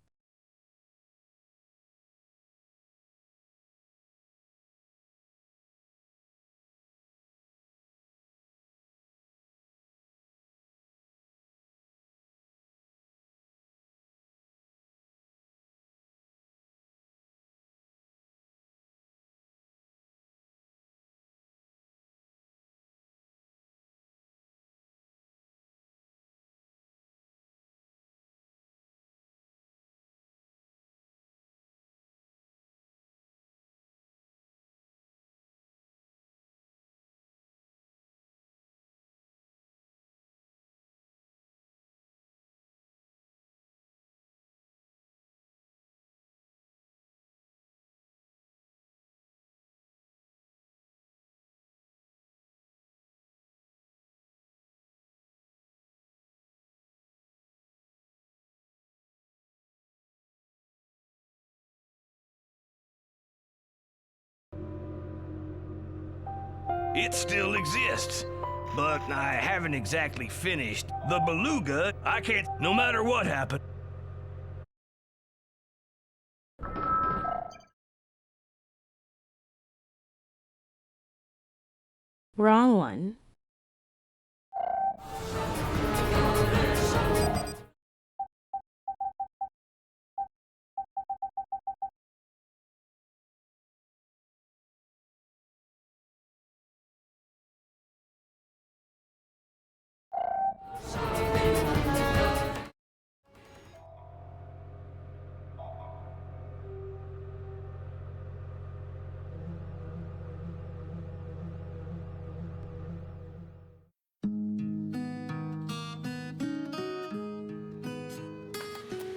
It still exists. But I haven't exactly finished. The beluga, I can't, no matter what happened. Wrong one.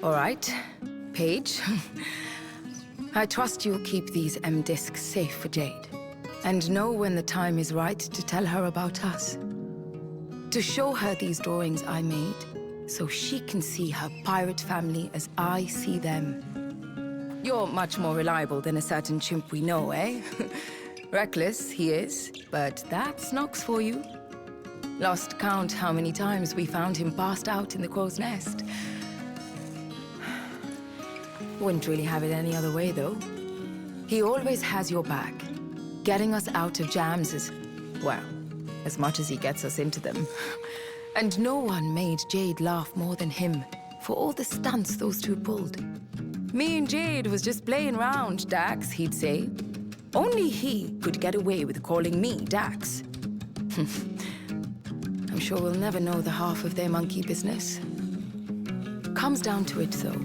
All right, Paige. I trust you'll keep these M-discs safe for Jade, and know when the time is right to tell her about us. To show her these drawings I made, so she can see her pirate family as I see them. You're much more reliable than a certain chimp we know, eh? Reckless, he is, but that's Nox for you. Lost count how many times we found him passed out in the crow's nest. Wouldn't really have it any other way, though. He always has your back. Getting us out of jams is, well, as much as he gets us into them. And no one made Jade laugh more than him for all the stunts those two pulled. Me and Jade was just playing around, Dax, he'd say. Only he could get away with calling me Dax. I'm sure we'll never know the half of their monkey business. Comes down to it, though.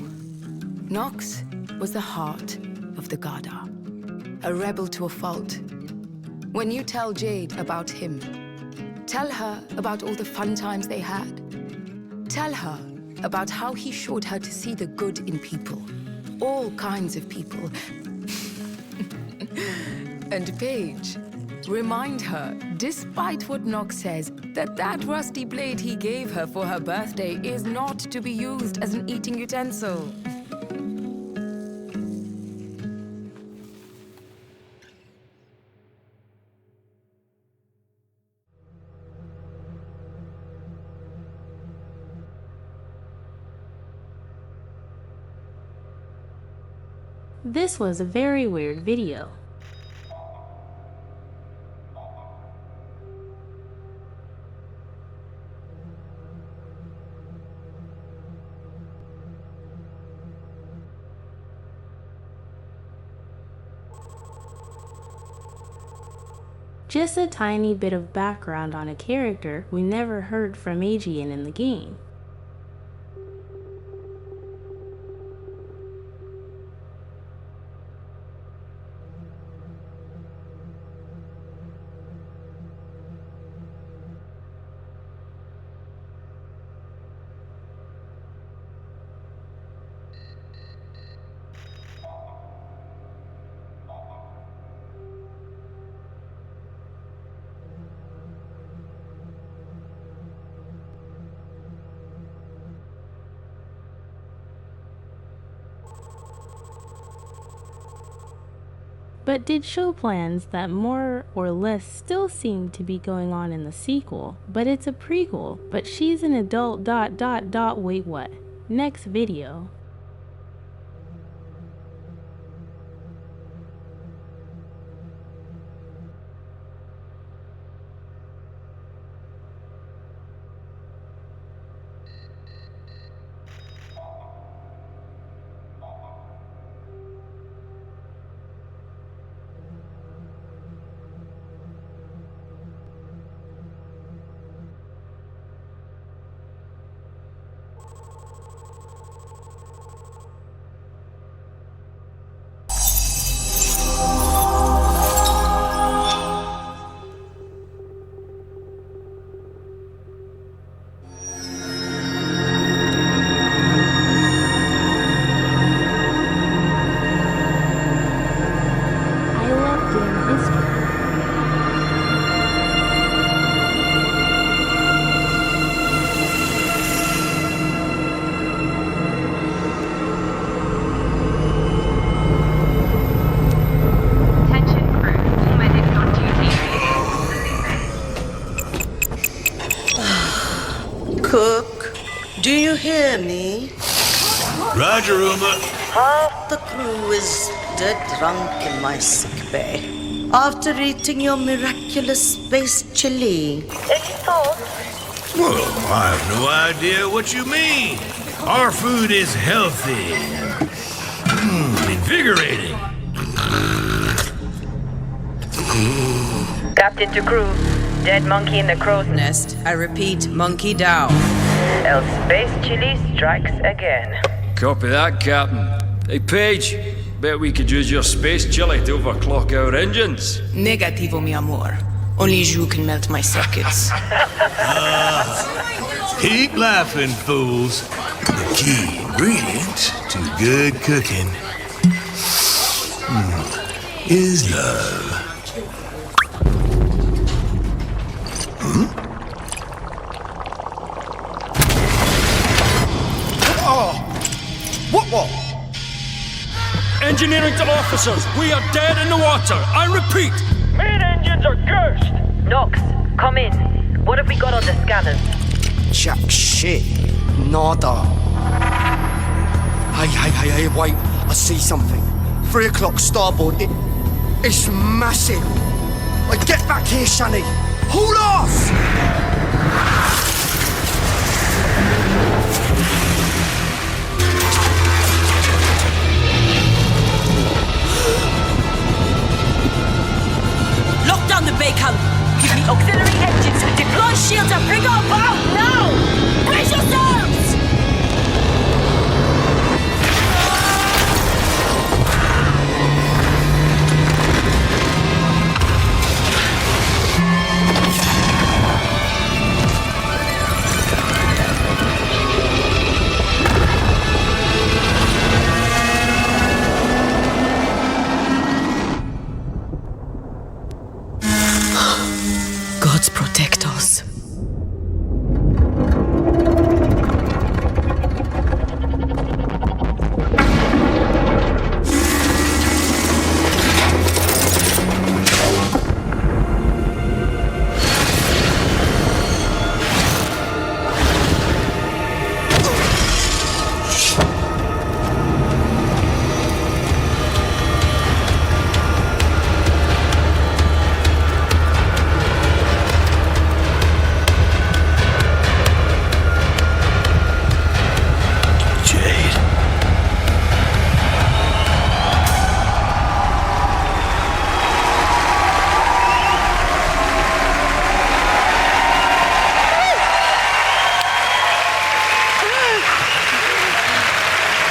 Nox was the heart of the Garda, a rebel to a fault. When you tell Jade about him, tell her about all the fun times they had. Tell her about how he showed her to see the good in people, all kinds of people. And Paige, remind her, despite what Nox says, that that rusty blade he gave her for her birthday is not to be used as an eating utensil. This was a very weird video. Just a tiny bit of background on a character we never heard from BG&E in the game. But did show plans that more or less still seem to be going on in the sequel, but it's a prequel, but she's an adult ... wait what? Next video. Cook, do you hear me? Roger, Uma. Half the crew is dead drunk in my sickbay after eating your miraculous space chili. Any thoughts? Well, I have no idea what you mean. Our food is healthy. Invigorating. Captain to crew. Dead monkey in the crow's nest. I repeat, monkey down. Else space chili strikes again. Copy that, Captain. Hey, Paige. Bet we could use your space chili to overclock our engines. Negativo, mi amor. Only you can melt my circuits. Keep laughing, fools. The key ingredient to good cooking is love. What? Engineering to officers, we are dead in the water. I repeat. Main engines are cursed. Nox, come in. What have we got on the scanners? Jack shit. Nada. Hey, wait. I see something. 3 o'clock starboard. It's massive. Like, get back here, Shani. Hold off! Lock down the bacon. Give me auxiliary engines. Deploy shields and bring up out now! Brace yourselves! Gods protect us.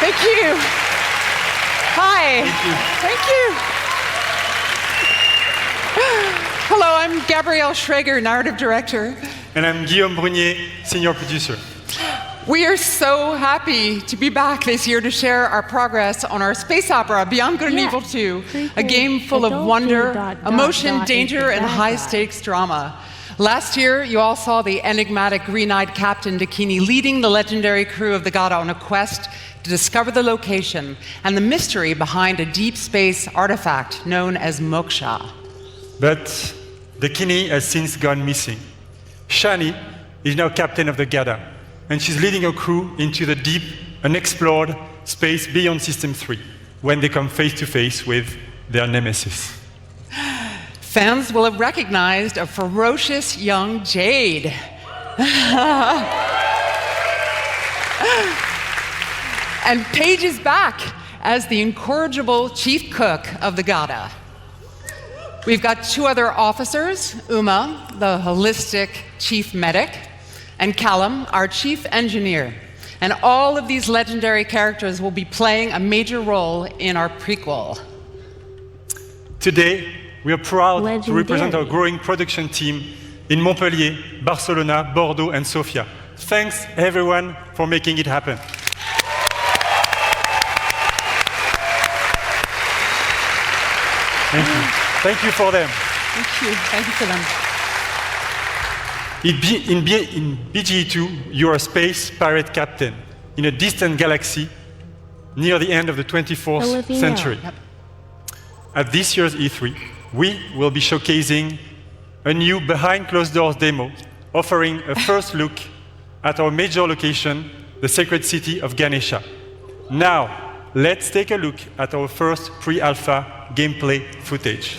Thank you. Hi. Thank you. Hello, I'm Gabrielle Schrager, narrative director. And I'm Guillaume Brunier, senior producer. We are so happy to be back this year to share our progress on our space opera, Beyond Good and Evil 2, a game full of wonder, emotion, danger, and high-stakes drama. Last year, you all saw the enigmatic green-eyed Captain Dakini leading the legendary crew of the Gada on a quest to discover the location and the mystery behind a deep space artifact known as Moksha. But Dakini has since gone missing. Shani is now captain of the Gada, and she's leading her crew into the deep, unexplored space beyond System 3, when they come face to face with their nemesis. Fans will have recognized a ferocious young Jade. And Paige is back as the incorrigible chief cook of the Gada. We've got 2 other officers, Uma, the holistic chief medic, and Callum, our chief engineer. And all of these legendary characters will be playing a major role in our prequel. Today, we are proud to represent our growing production team in Montpellier, Barcelona, Bordeaux, and Sofia. Thanks, everyone, for making it happen. Thank you. Thank you for them. Thank you. Thank you for them. In BG&E2, you are a space pirate captain in a distant galaxy near the end of the 24th century. Yep. At this year's E3, we will be showcasing a new behind closed doors demo, offering a first look at our major location, the sacred city of Ganesha. Now, let's take a look at our first pre-alpha gameplay footage.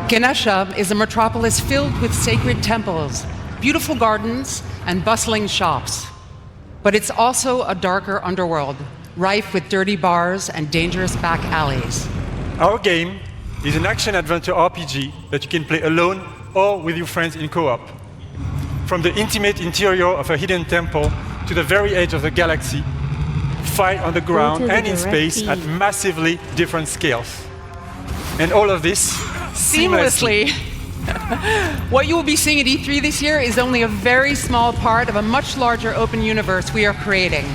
Ganesha is a metropolis filled with sacred temples, beautiful gardens, and bustling shops. But it's also a darker underworld, rife with dirty bars and dangerous back alleys. Our game is an action-adventure RPG that you can play alone or with your friends in co-op. From the intimate interior of a hidden temple to the very edge of the galaxy, fight on the ground and in space at massively different scales. And all of this seamlessly. What you will be seeing at E3 this year is only a very small part of a much larger open universe we are creating.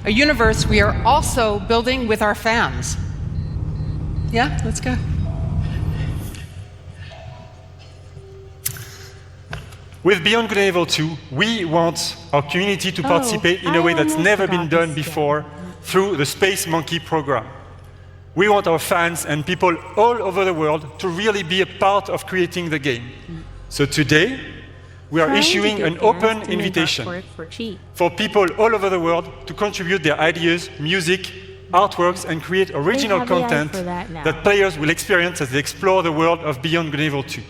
A universe we are also building with our fans. Yeah, let's go. With Beyond Good and Evil 2, we want our community to participate in a way that's never been done before through the Space Monkey program. We want our fans and people all over the world to really be a part of creating the game. So today, we are issuing an open invitation for people all over the world to contribute their ideas, music, artworks, and create original content that players will experience as they explore the world of Beyond Good and Evil 2.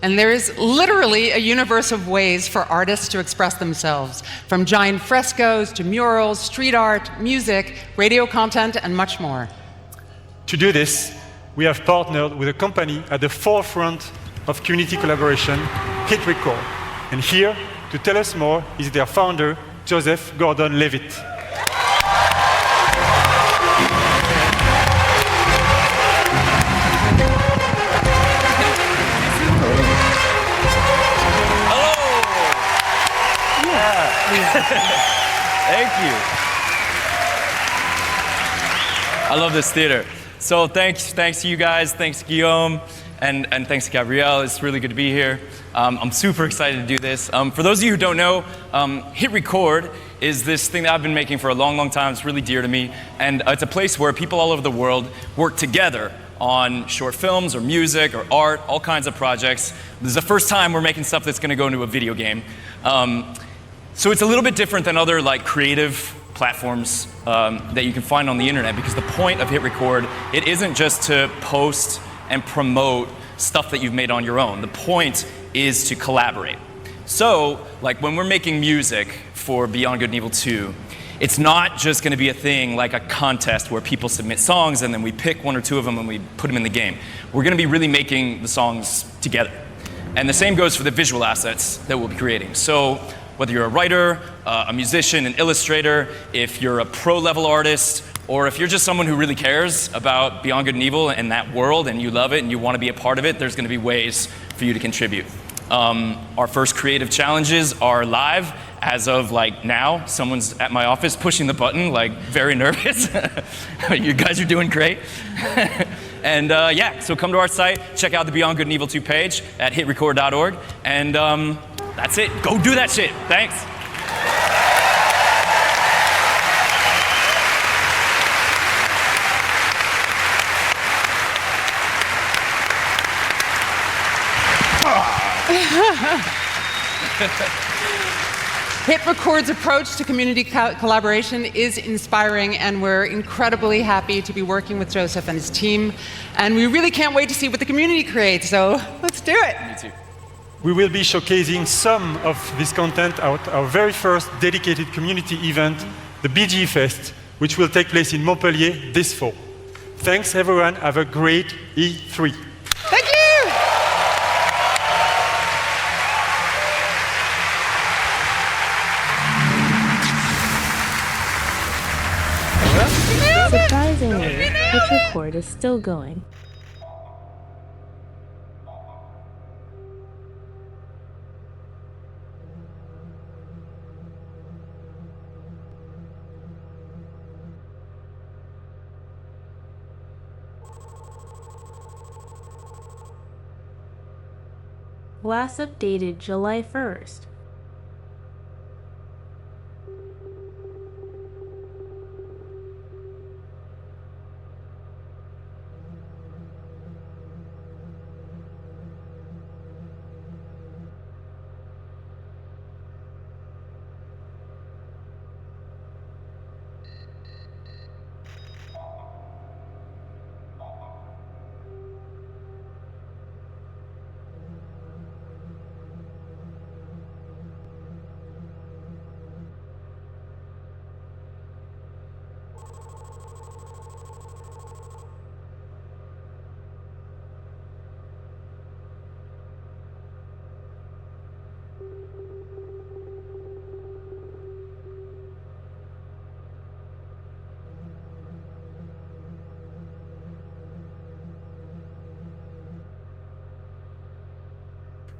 And there is literally a universe of ways for artists to express themselves, from giant frescoes to murals, street art, music, radio content, and much more. To do this, we have partnered with a company at the forefront of community collaboration, Hit Record. And here, to tell us more, is their founder, Joseph Gordon-Levitt. Thank you. I love this theater. So thanks to you guys, thanks Guillaume, and thanks to Gabrielle. It's really good to be here. I'm super excited to do this. For those of you who don't know, Hit Record is this thing that I've been making for a long, long time. It's really dear to me. And it's a place where people all over the world work together on short films or music or art, all kinds of projects. This is the first time we're making stuff that's gonna go into a video game. So it's a little bit different than other like creative platforms that you can find on the internet, because the point of Hit Record, it isn't just to post and promote stuff that you've made on your own. The point is to collaborate. So, like when we're making music for Beyond Good and Evil 2, it's not just gonna be a thing like a contest where people submit songs and then we pick one or two of them and we put them in the game. We're gonna be really making the songs together. And the same goes for the visual assets that we'll be creating. So, whether you're a writer, a musician, an illustrator, if you're a pro-level artist, or if you're just someone who really cares about Beyond Good and Evil and that world and you love it and you want to be a part of it, there's going to be ways for you to contribute. Our first creative challenges are live. As of like now, someone's at my office pushing the button, like very nervous. You guys are doing great. And yeah, so come to our site, check out the Beyond Good and Evil 2 page at hitrecord.org, and that's it. Go do that shit. Thanks. Hit Record's approach to community collaboration is inspiring, and we're incredibly happy to be working with Joseph and his team. And we really can't wait to see what the community creates, so let's do it. Me too. We will be showcasing some of this content at our very first dedicated community event, the BG&E Fest, which will take place in Montpellier this fall. Thanks everyone, have a great E3. Thank you! Surprisingly, Hit Record is still going. Last updated July 1st.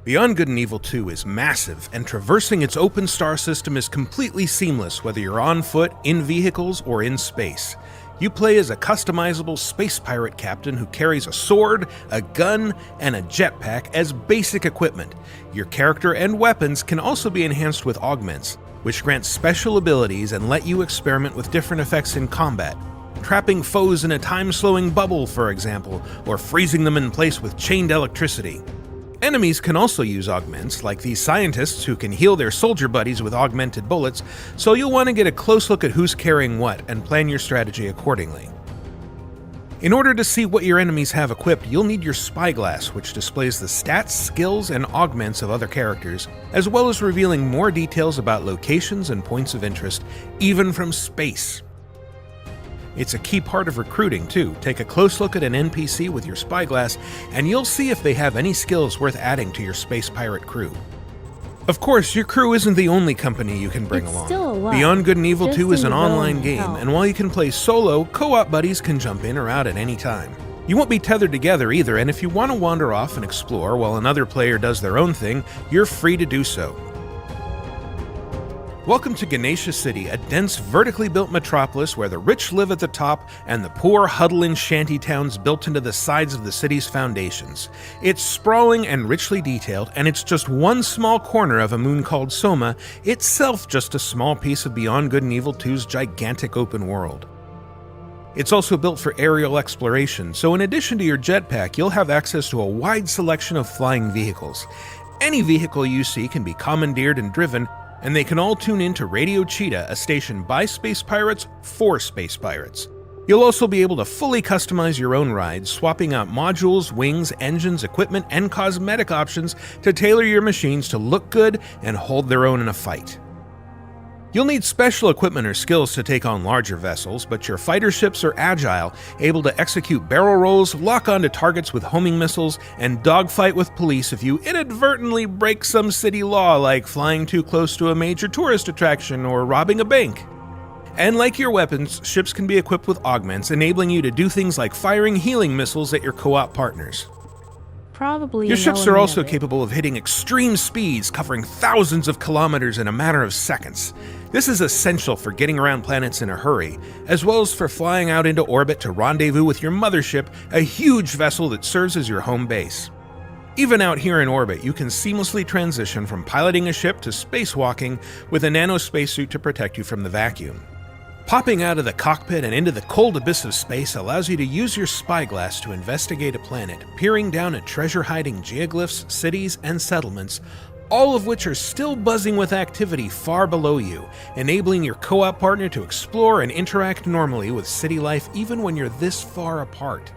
Beyond Good and Evil 2 is massive, and traversing its open star system is completely seamless whether you're on foot, in vehicles, or in space. You play as a customizable space pirate captain who carries a sword, a gun, and a jetpack as basic equipment. Your character and weapons can also be enhanced with augments, which grant special abilities and let you experiment with different effects in combat. Trapping foes in a time-slowing bubble, for example, or freezing them in place with chained electricity. Enemies can also use augments, like these scientists who can heal their soldier buddies with augmented bullets, so you'll want to get a close look at who's carrying what and plan your strategy accordingly. In order to see what your enemies have equipped, you'll need your spyglass, which displays the stats, skills, and augments of other characters, as well as revealing more details about locations and points of interest, even from space. It's a key part of recruiting, too. Take a close look at an NPC with your spyglass, and you'll see if they have any skills worth adding to your space pirate crew. Of course, your crew isn't the only company you can bring along. Still a lot. Beyond Good and Evil Just 2 is in an the realm online of game, hell. and while you can play solo, co-op buddies can jump in or out at any time. You won't be tethered together either, and if you want to wander off and explore while another player does their own thing, you're free to do so. Welcome to Ganesha City, a dense, vertically built metropolis where the rich live at the top and the poor huddle in shanty towns built into the sides of the city's foundations. It's sprawling and richly detailed, and it's just one small corner of a moon called Soma, itself just a small piece of Beyond Good and Evil 2's gigantic open world. It's also built for aerial exploration, so in addition to your jetpack, you'll have access to a wide selection of flying vehicles. Any vehicle you see can be commandeered and driven, and they can all tune in to Radio Cheetah, a station by space pirates for space pirates. You'll also be able to fully customize your own rides, swapping out modules, wings, engines, equipment, and cosmetic options to tailor your machines to look good and hold their own in a fight. You'll need special equipment or skills to take on larger vessels, but your fighter ships are agile, able to execute barrel rolls, lock onto targets with homing missiles, and dogfight with police if you inadvertently break some city law like flying too close to a major tourist attraction or robbing a bank. And like your weapons, ships can be equipped with augments, enabling you to do things like firing healing missiles at your co-op partners. Probably Your ships no are one also of it. capable of hitting extreme speeds, covering thousands of kilometers in a matter of seconds. This is essential for getting around planets in a hurry, as well as for flying out into orbit to rendezvous with your mothership, a huge vessel that serves as your home base. Even out here in orbit, you can seamlessly transition from piloting a ship to spacewalking with a nanospacesuit to protect you from the vacuum. Popping out of the cockpit and into the cold abyss of space allows you to use your spyglass to investigate a planet, peering down at treasure-hiding geoglyphs, cities, and settlements, all of which are still buzzing with activity far below you, enabling your co-op partner to explore and interact normally with city life even when you're this far apart.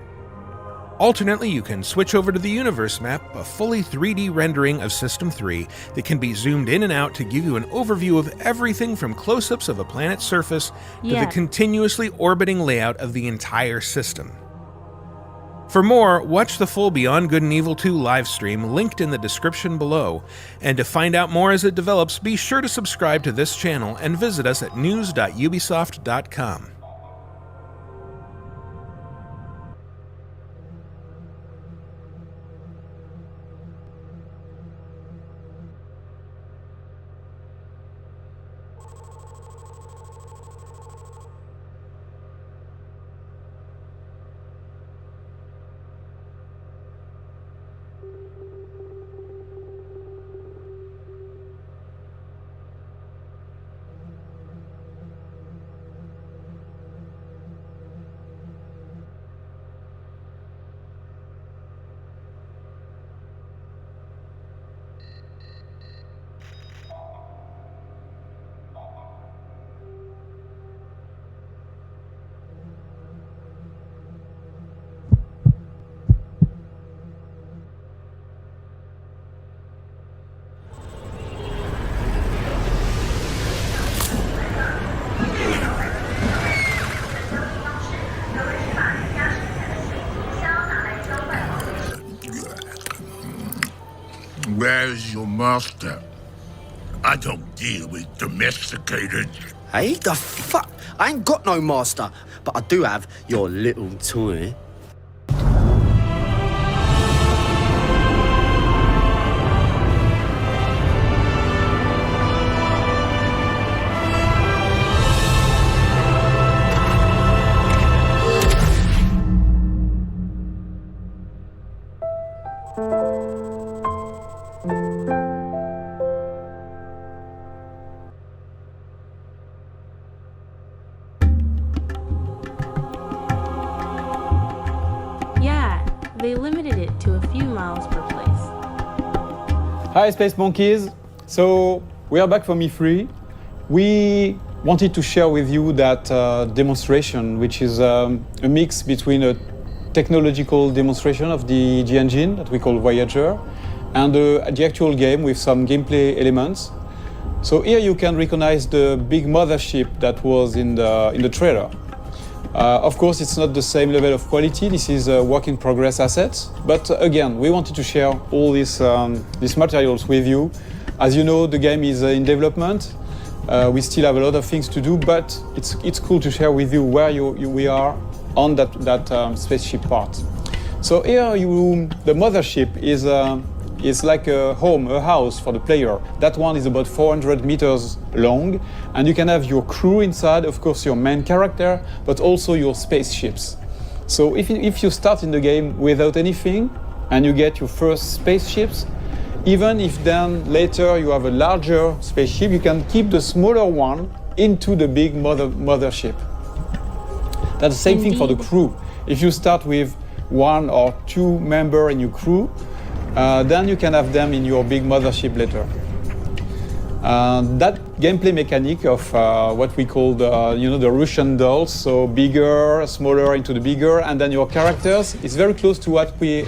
Alternately, you can switch over to the universe map, a fully 3D rendering of System 3 that can be zoomed in and out to give you an overview of everything from close-ups of a planet's surface to the continuously orbiting layout of the entire system. For more, watch the full Beyond Good and Evil 2 livestream linked in the description below, and to find out more as it develops, be sure to subscribe to this channel and visit us at news.ubisoft.com. Where's your master? I don't deal with domesticated. Hey, the fuck? I ain't got no master, but I do have your little toy. they limited it to a few miles per place. Hi, Space Monkeys. So we are back from E3. We wanted to share with you that demonstration, which is a mix between a technological demonstration of the engine that we call Voyager and the actual game with some gameplay elements. So here you can recognize the big mothership that was in the trailer. Of course, it's not the same level of quality. This is a work in progress asset. But again, we wanted to share all these materials with you. As you know, the game is in development. We still have a lot of things to do, but it's cool to share with you where we are on that spaceship part. So here, the mothership is like a home, a house for the player. That one is about 400 meters long, and you can have your crew inside, of course your main character, but also your spaceships. So if you start in the game without anything, and you get your first spaceships, even if then later you have a larger spaceship, you can keep the smaller one into the big mothership. That's the same thing for the crew. If you start with 1 or 2 members in your crew, then you can have them in your big mothership later. That gameplay mechanic of what we call the Russian dolls, so bigger, smaller into the bigger, and then your characters, is very close to what we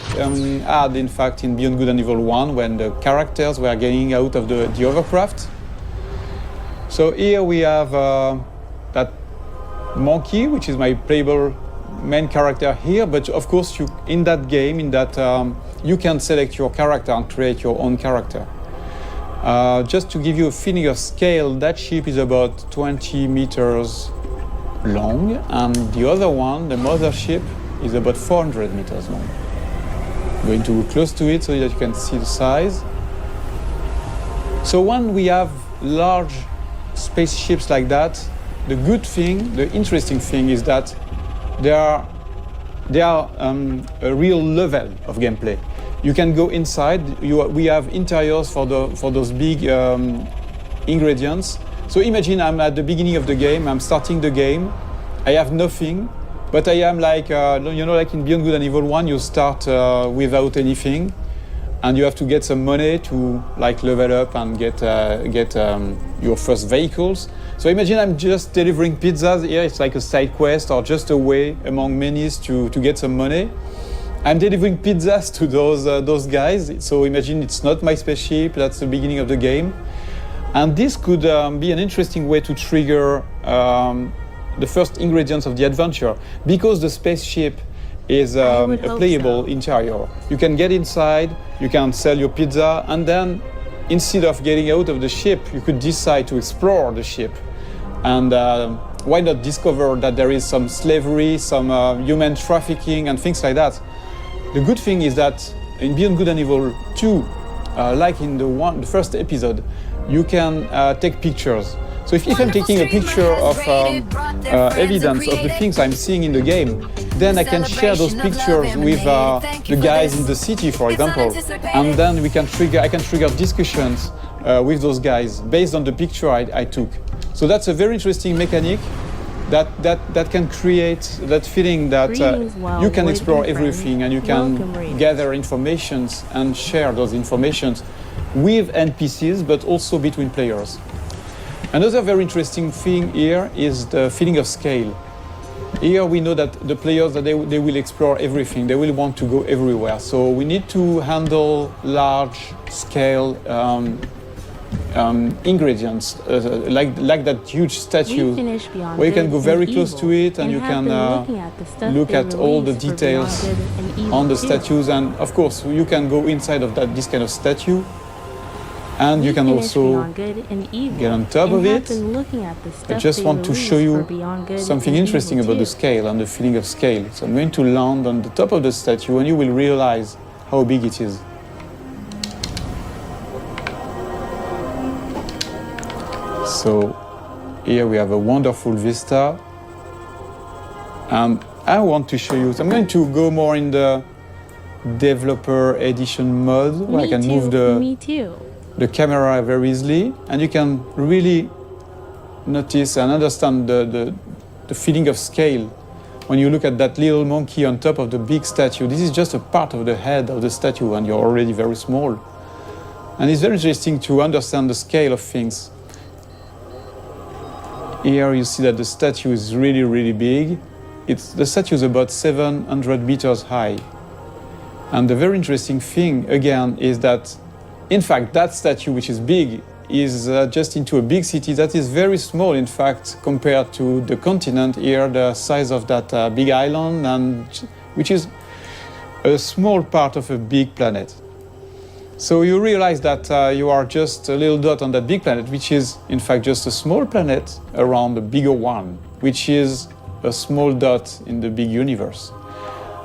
had, in fact, in Beyond Good and Evil 1, when the characters were getting out of the hovercraft. So here we have that monkey, which is my playable main character here, but of course in that game, you can select your character and create your own character. Just to give you a feeling of scale, that ship is about 20 meters long, and the other one, the mothership, is about 400 meters long. I'm going to go close to it so that you can see the size. So when we have large spaceships like that, the good thing, the interesting thing is that they are a real level of gameplay. You can go inside. We have interiors for those big ingredients. So imagine I'm at the beginning of the game. I'm starting the game. I have nothing, but I am like like in Beyond Good and Evil 1, you start without anything, and you have to get some money to like level up and get your first vehicles. So imagine I'm just delivering pizzas here. It's like a side quest or just a way among many to get some money. I'm delivering pizzas to those guys. So imagine it's not my spaceship. That's the beginning of the game, and this could be an interesting way to trigger the first ingredients of the adventure, because the spaceship is a playable interior. You can get inside. You can sell your pizza, and then instead of getting out of the ship, you could decide to explore the ship. And why not discover that there is some slavery, some human trafficking and things like that. The good thing is that in Beyond Good and Evil 2, like in the first episode, you can take pictures. So if I'm taking a picture of evidence of the things I'm seeing in the game, then I can share those pictures with the guys in the city, for example, and then I can trigger discussions with those guys based on the picture I took. So that's a very interesting mechanic that can create that feeling that you can explore everything and you can gather informations and share those informations with NPCs, but also between players. Another very interesting thing here is the feeling of scale. Here we know that the players, they will explore everything. They will want to go everywhere. So we need to handle large scale ingredients, like that huge statue, where you can go very close to it and you can look at all the details on the statues. And of course, you can go inside of this kind of statue. And you can also get on top of it. I just want to show you something interesting about the scale and the feeling of scale. So I'm going to land on the top of the statue and you will realize how big it is. So here we have a wonderful vista. And I want to show you, so I'm going to go more in the developer edition mode, where I can move the camera very easily, and you can really notice and understand the feeling of scale when you look at that little monkey on top of the big statue, this is just a part of the head of the statue, and you're already very small. And it's very interesting to understand the scale of things. Here you see that the statue is really, really big. The statue is about 700 meters high. And the very interesting thing, again, is that, in fact, that statue, which is big, is just into a big city that is very small, in fact, compared to the continent here, the size of that big island, and which is a small part of a big planet. So you realize that you are just a little dot on that big planet, which is, in fact, just a small planet around a bigger one, which is a small dot in the big universe.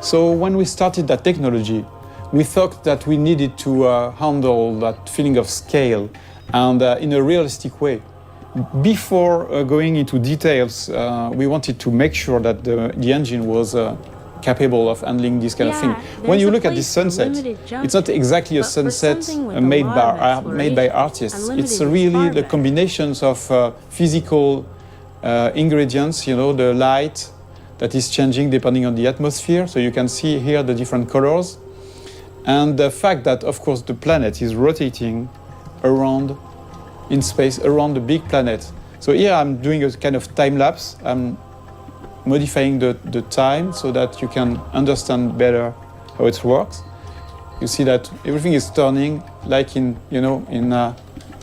So when we started that technology, we thought that we needed to handle that feeling of scale and in a realistic way. Before going into details, we wanted to make sure that the engine was capable of handling this kind of thing. When you look at this sunset, it's not exactly a sunset made by artists. It's really the combinations of physical ingredients, you know, the light that is changing depending on the atmosphere. So you can see here the different colors. And the fact that, of course, the planet is rotating around in space, around the big planet. So here I'm doing a kind of time lapse. I'm modifying the time so that you can understand better how it works. You see that everything is turning like in a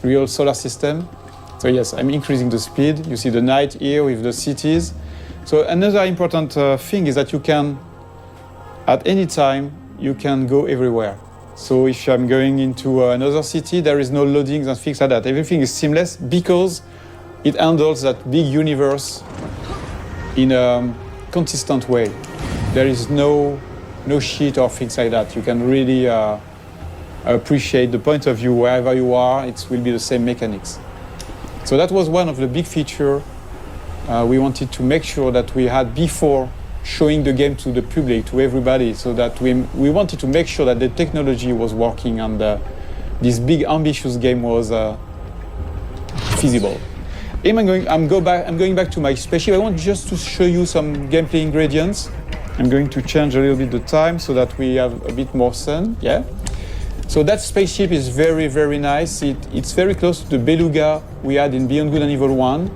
real solar system. So yes, I'm increasing the speed. You see the night here with the cities. So another important thing is that you can, at any time, you can go everywhere. So if I'm going into another city, there is no loadings and things like that. Everything is seamless because it handles that big universe in a consistent way. There is no shit or things like that. You can really appreciate the point of view wherever you are. It will be the same mechanics. So that was one of the big features we wanted to make sure that we had before showing the game to the public, to everybody, so that we wanted to make sure that the technology was working and this big ambitious game was feasible. I'm going back to my spaceship. I want just to show you some gameplay ingredients. I'm going to change a little bit the time so that we have a bit more sun. Yeah. So that spaceship is very, very nice. It's very close to the Beluga we had in Beyond Good and Evil 1.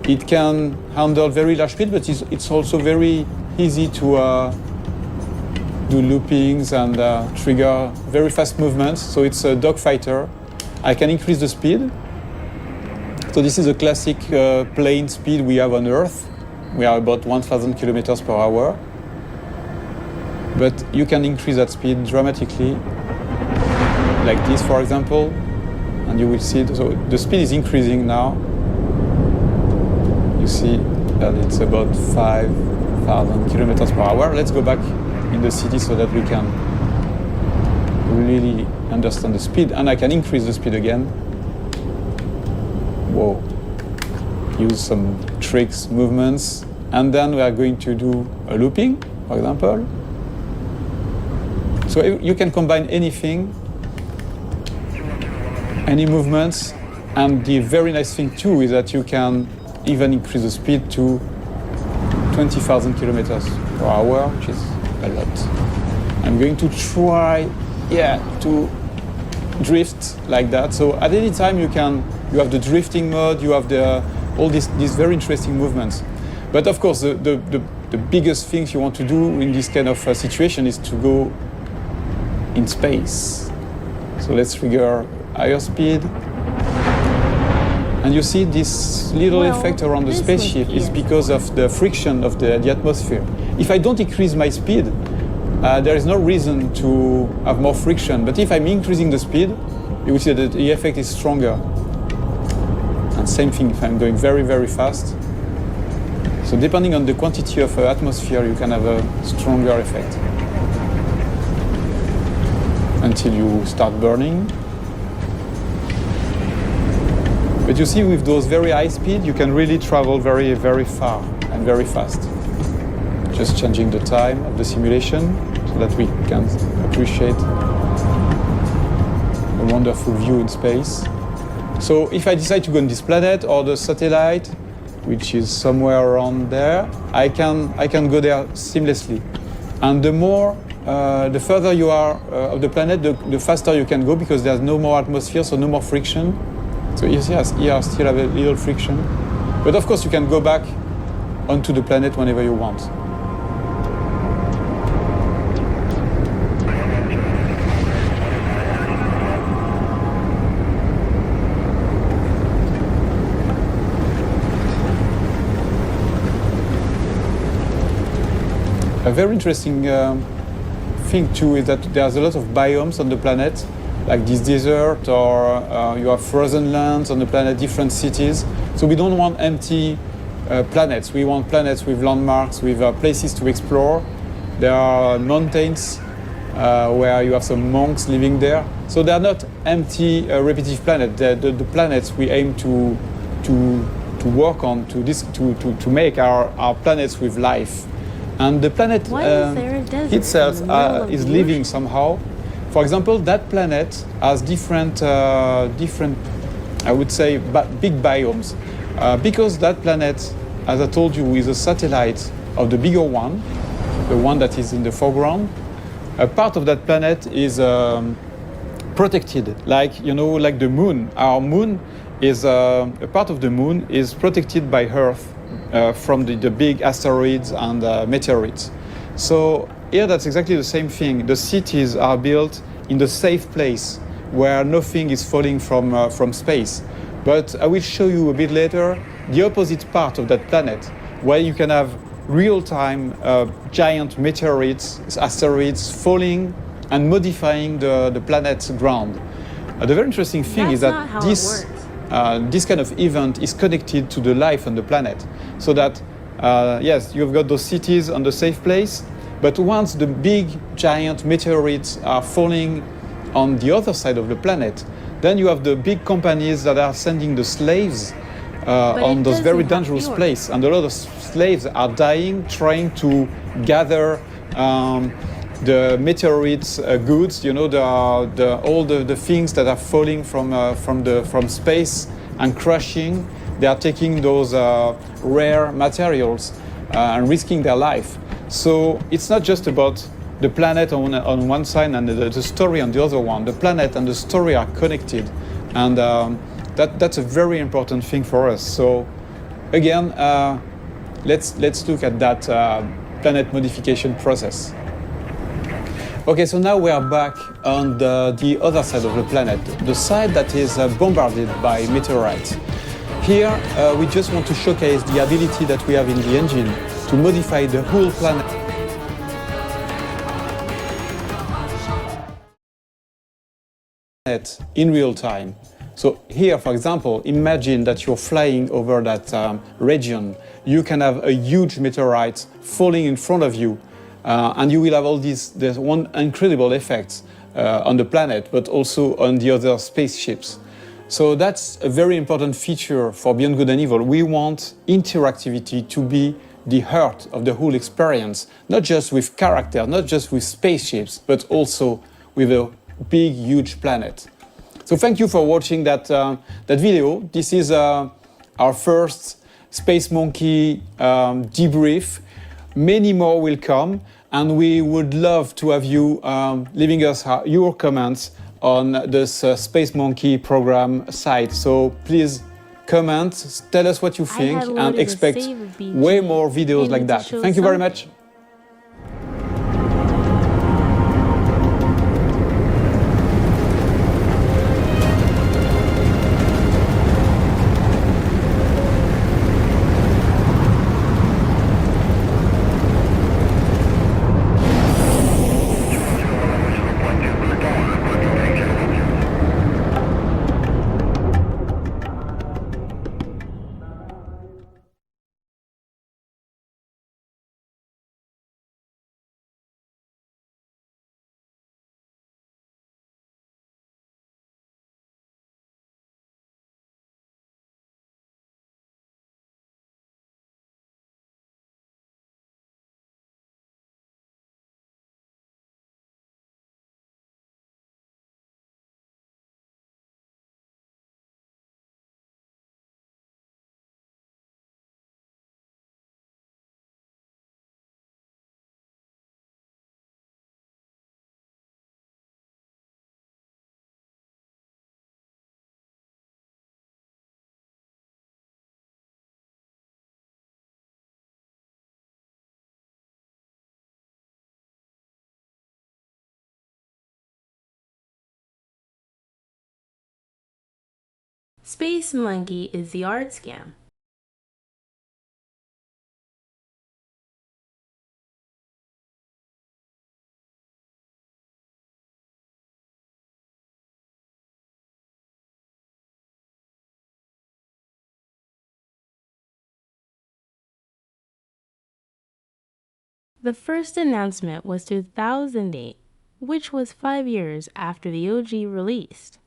It can handle very large speed, but it's also very easy to do loopings and trigger very fast movements. So it's a dogfighter. I can increase the speed. So this is a classic plane speed we have on Earth. We are about 1,000 kilometers per hour. But you can increase that speed dramatically, like this, for example, and you will see. So the speed is increasing now. You see that it's about 5,000 kilometers per hour. Let's go back in the city so that we can really understand the speed. And I can increase the speed again. Whoa. Use some tricks, movements. And then we are going to do a looping, for example. So you can combine anything, any movements. And the very nice thing too is that you can even increase the speed to 20,000 kilometers per hour, which is a lot. I'm going to try, to drift like that. So at any time you have the drifting mode, you have all these very interesting movements. But of course, the biggest things you want to do in this kind of situation is to go in space. So let's trigger higher speed. And you see this little effect around the spaceship is because of the friction of the atmosphere. If I don't increase my speed, there is no reason to have more friction. But if I'm increasing the speed, you will see that the effect is stronger. And same thing if I'm going very, very fast. So depending on the quantity of atmosphere, you can have a stronger effect. Until you start burning. But you see, with those very high speed, you can really travel very, very far and very fast. Just changing the time of the simulation so that we can appreciate a wonderful view in space. So if I decide to go on this planet or the satellite, which is somewhere around there, I can go there seamlessly. And the further you are of the planet, the faster you can go because there's no more atmosphere, so no more friction. So you see, here I still have a little friction. But of course, you can go back onto the planet whenever you want. A very interesting thing too is that there's a lot of biomes on the planet, like this desert, or you have frozen lands on the planet, different cities. So we don't want empty planets. We want planets with landmarks, with places to explore. There are mountains where you have some monks living there. So they are not empty, repetitive planets. The planets we aim to work on, to make our planets with life. And the planet itself is living somehow. For example, that planet has different, I would say, big biomes. Because that planet, as I told you, is a satellite of the bigger one, the one that is in the foreground. A part of that planet is protected, like the moon. Our moon is a part of the moon is protected by Earth. From the big asteroids and meteorites. So here that's exactly the same thing. The cities are built in the safe place where nothing is falling from space. But I will show you a bit later the opposite part of that planet, where you can have real-time giant meteorites, asteroids falling and modifying the planet's ground. The very interesting thing is that this kind of event is connected to the life on the planet. So that, yes, you've got those cities on the safe place, but once the big, giant meteorites are falling on the other side of the planet, then you have the big companies that are sending the slaves on those very dangerous places. And a lot of slaves are dying trying to gather the meteorites goods, all the things that are falling from space and crashing. They are taking those rare materials and risking their life. So it's not just about the planet on one side and the story on the other one. The planet and the story are connected, and that's a very important thing for us. So again, let's look at that planet modification process. Okay, so now we are back on the other side of the planet, the side that is bombarded by meteorites. Here, we just want to showcase the ability that we have in the engine to modify the whole planet. In real time. So here, for example, imagine that you're flying over that region. You can have a huge meteorite falling in front of you. And you will have all these one incredible effects on the planet, but also on the other spaceships. So that's a very important feature for Beyond Good and Evil. We want interactivity to be the heart of the whole experience, not just with characters, not just with spaceships, but also with a big, huge planet. So thank you for watching that video. This is our first Space Monkey debrief. Many more will come, and we would love to have you leaving us your comments on this Space Monkey program site. So please comment, tell us what you think, and expect way more videos like that. Thank you very much. Space Monkey is the art scam. The first announcement was 2008, which was 5 years after the OG released.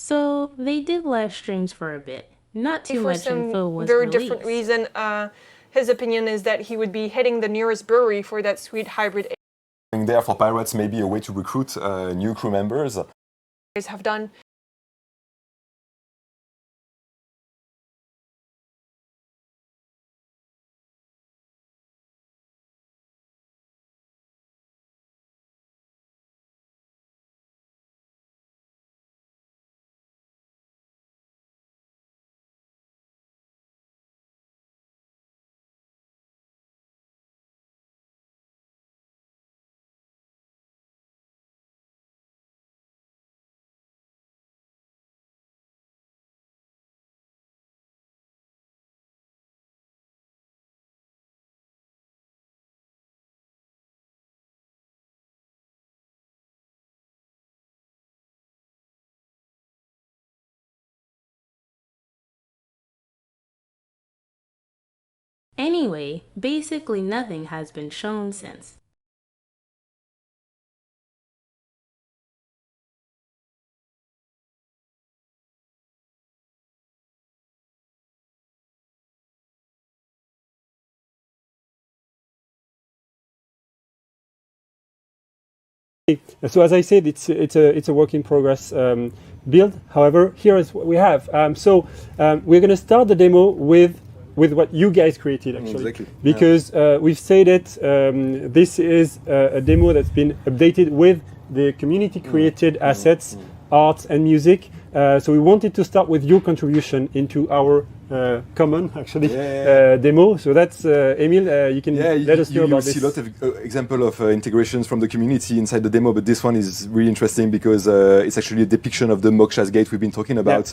So they did live streams for a bit. Not too For much info some was very released. different reason, his opinion is that he would be hitting the nearest brewery for that sweet hybrid. Going there for pirates may be a way to recruit new crew members. Have done. Anyway, basically nothing has been shown since. So as I said, it's a work in progress build. However, here is what we have. We're going to start the demo with what you guys created, actually. Exactly. Because we've said it, this is a demo that's been updated with the community created assets, art and music. So we wanted to start with your contribution into our common, actually, demo. So that's, Emil, you can let us know about this. You see a lot of example of integrations from the community inside the demo, but this one is really interesting because it's actually a depiction of the Moksha's Gate we've been talking about,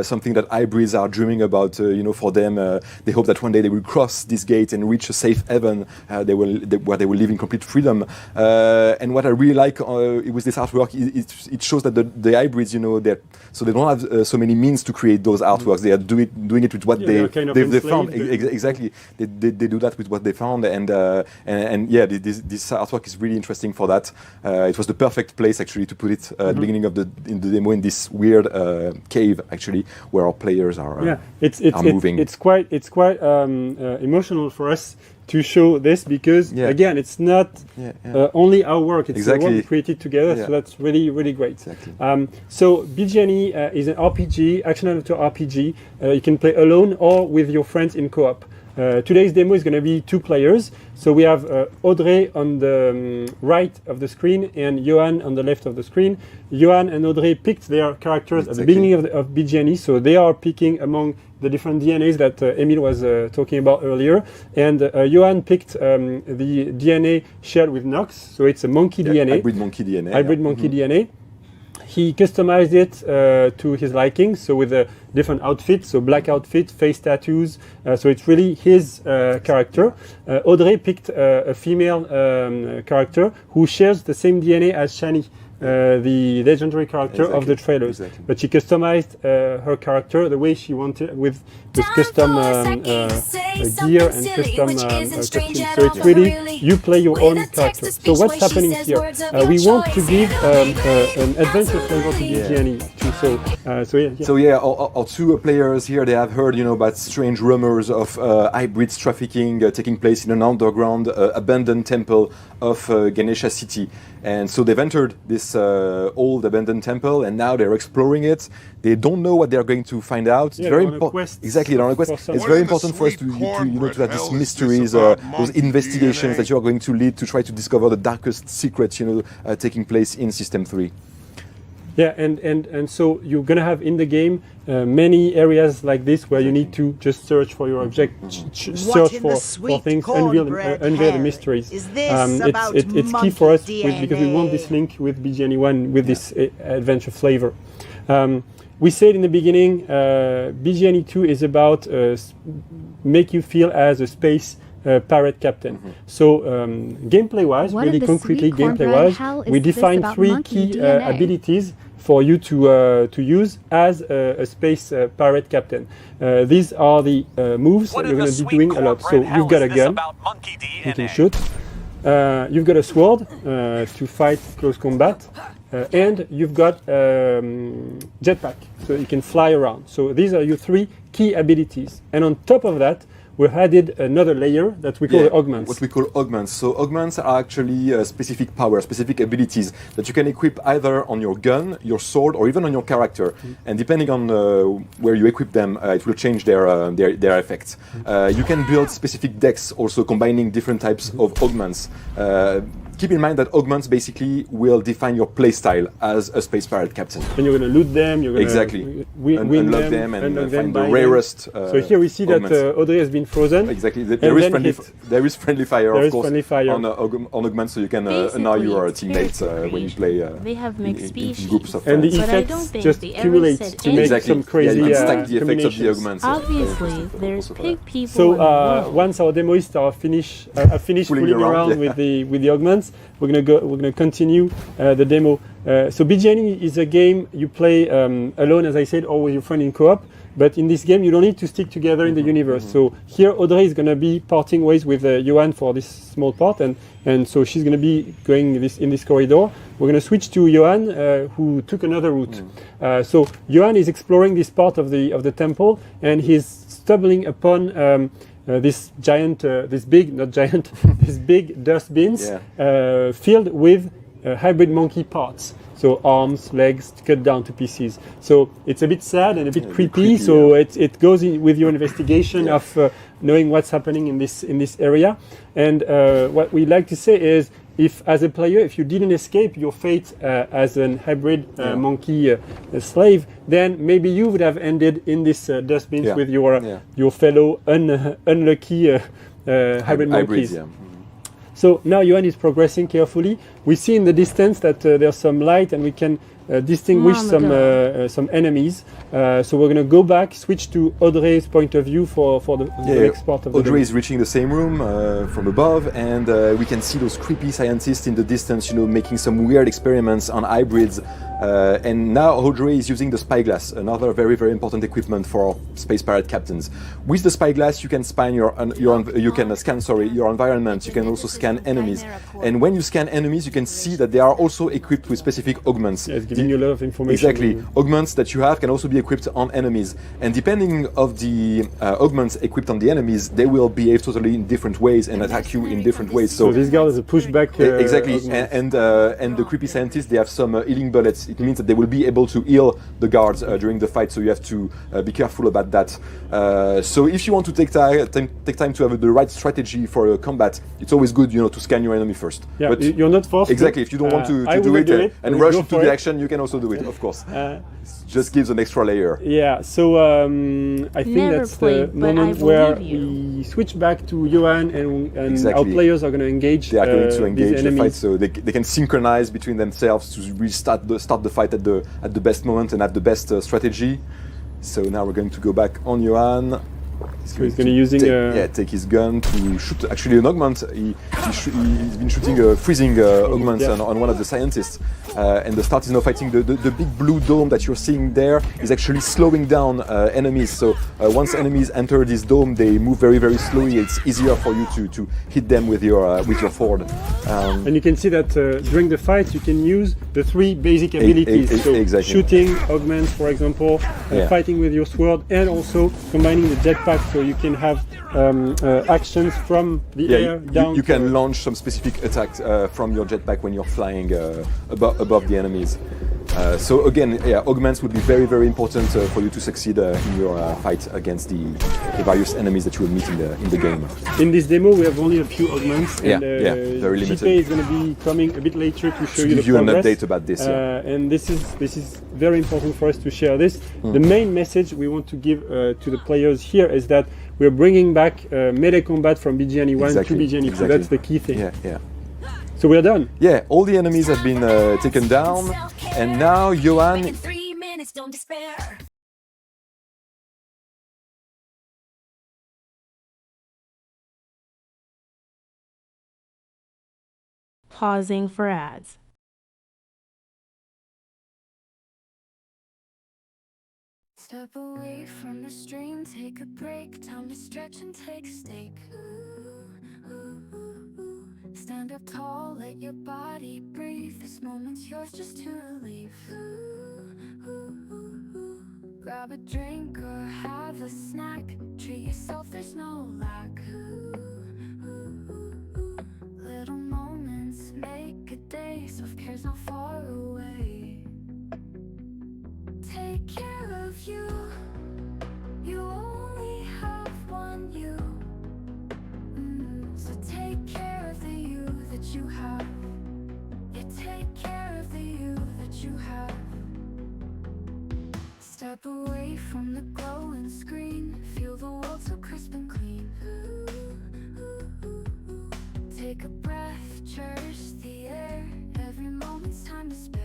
something that hybrids are dreaming about, for them. They hope that one day they will cross this gate and reach a safe heaven where they will live in complete freedom. And what I really like with this artwork, it shows that the hybrids, so they don't have so many means to create those artworks. They are doing it with what they found. Exactly, they do that with what they found, and this artwork is really interesting for that. It was the perfect place actually to put it at the beginning of the demo in this weird cave actually where our players are moving. It's quite emotional for us to show this because again it's not only our work, it's the work created together, so that's really, really great. So BG&E is an RPG, action adventure RPG. You can play alone or with your friends in co-op. Today's demo is going to be 2 players. So we have Audrey on the right of the screen and Johan on the left of the screen. Johan and Audrey picked their characters at the beginning of BG&E, so they are picking among the different DNAs that Emil was talking about earlier. And Johan picked the DNA shared with Nox, so it's a monkey DNA. Hybrid monkey DNA. Hybrid monkey DNA. he customized it to his liking, so with a different outfit, so black outfit, face tattoos, so it's really his character. Audrey picked a female character who shares the same DNA as Shani, the legendary character of the trailers. But she customized her character the way she wanted, with custom gear and custom costumes. So it's really, you play your own character. So what's happening here? We want to give an adventure flavor to BG&E2. So yeah, our two players here, they have heard, about strange rumors of hybrids trafficking taking place in an underground abandoned temple of Ganesha City. And so they've entered this old abandoned temple, and now they're exploring it. They don't know what they're going to find out. It's very important. Exactly, they're on a quest. It's very important for us to have these mysteries, those investigations that you are going to lead to try to discover the darkest secrets, taking place in System 3. Yeah, and so you're gonna have in the game many areas like this where you need to just search for your object, search for things, unveil the mysteries. It's key for us because we want this link with BG&E1 with this adventure flavor. We said in the beginning, BG&E2 is about make you feel as a space pirate captain. So gameplay-wise, really concretely gameplay-wise, we define 3 key abilities for you to use as a space pirate captain. These are the moves that you're going to be doing a lot. So you've got a gun, you can shoot. You've got a sword to fight close combat. And you've got jetpack, so you can fly around. So these are your 3 key abilities. And on top of that, we've added another layer that we call augments. What we call augments. So augments are actually specific power, specific abilities that you can equip either on your gun, your sword, or even on your character. And depending on where you equip them, it will change their effects. You can build specific decks, also combining different types of augments. Keep in mind that augments basically will define your playstyle as a space pirate captain. And you're going to loot them, you're going to unlock them and find the rarest. So here we see that Audrey has been frozen. Exactly. There is friendly fire, of course, on augments, so you can annoy your teammates when you play they have mixed species, in groups of and the effects just accumulate to make some crazy stack the effects of the augments. Obviously, there's pig people. So once our demoists are finished fooling around with the augments, we're gonna continue the demo. So BG&E is a game you play alone, as I said, or with your friend in co-op. But in this game, you don't need to stick together in the universe. So here, Audrey is gonna be parting ways with Johan for this small part, and so she's gonna be going in this corridor. We're gonna switch to Johan, who took another route. So Johan is exploring this part of the temple, and he's stumbling upon this big dustbins filled with hybrid monkey parts. So arms, legs cut down to pieces. So it's a bit sad and a bit creepy. So it goes in with your investigation of knowing what's happening in this area. And what we like to say is, if as a player, if you didn't escape your fate as a hybrid monkey slave, then maybe you would have ended in this dustbins with your fellow unlucky hybrid monkeys. So now Johan is progressing carefully. We see in the distance that there's some light, and we can distinguish some enemies. So we're going to go back, switch to Audrey's point of view for the next part of the Audrey is reaching the same room from above, and we can see those creepy scientists in the distance, making some weird experiments on hybrids. And now Audrey is using the spyglass, another very, very important equipment for space pirate captains. With the spyglass, you can scan your environment. You can also scan enemies. And when you scan enemies, you can see that they are also equipped with specific augments. Yeah, it's giving you a lot of information. Exactly. Augments that you have can also be equipped on enemies. And depending of the augments equipped on the enemies, they will behave totally in different ways and attack you in different ways. So this guy is a pushback. Exactly. And the creepy scientists, they have some healing bullets. It means that they will be able to heal the guards during the fight, so you have to be careful about that. So if you want to take time to have the right strategy for combat, it's always good, to scan your enemy first. Yeah, but you're not forced. Exactly. If you don't want to do it and rush into the action, you can also do it, of course. Just gives an extra layer. Yeah, so I think Never that's played, the but moment I where believe we switch back to Johan and Exactly. our players are going to engage. They are going to these engage the fight, enemies. so they can synchronize between themselves to really start the fight at the best moment and at the best strategy. So now we're going to go back on Johan. So he's going to using take his gun to shoot actually an augment. He's been shooting a freezing augment on one of the scientists. And the start is now fighting the big blue dome that you're seeing there is actually slowing down enemies. So once enemies enter this dome, they move very, very slowly. It's easier for you to hit them with your sword. And you can see that during the fight you can use the 3 basic abilities. So exactly. Shooting, augments, for example, fighting with your sword, and also combining the jetpack, so you can have actions from the air down. You can launch some specific attacks from your jetpack when you're flying above the enemies. So again, augments would be very, very important for you to succeed in your fight against the various enemies that you will meet in the game. In this demo, we have only a few augments, and very limited. JP is going to be coming a bit later to show you give the you an progress. update about this. And this is very important for us to share this. The main message we want to give to the players here is that we're bringing back melee combat from BG&E1 to BG&E2. Exactly. That's the key thing. Yeah. So we're done. Yeah, all the enemies have been taken down, and now Johan. In 3 minutes, don't despair. Pausing for ads. Step away from the stream, take a break. Time to stretch and take a stake. Stand up tall, let your body breathe. This moment's yours just to relieve. Grab a drink or have a snack. Treat yourself, there's no lack. Little moments make a day. Self-care's not far away. Take care of you. You only have one you. So take care of the you that you have. Yeah, take care of the you that you have. Step away from the glowing screen. Feel the world so crisp and clean. Take a breath, cherish the air. Every moment's time to spare.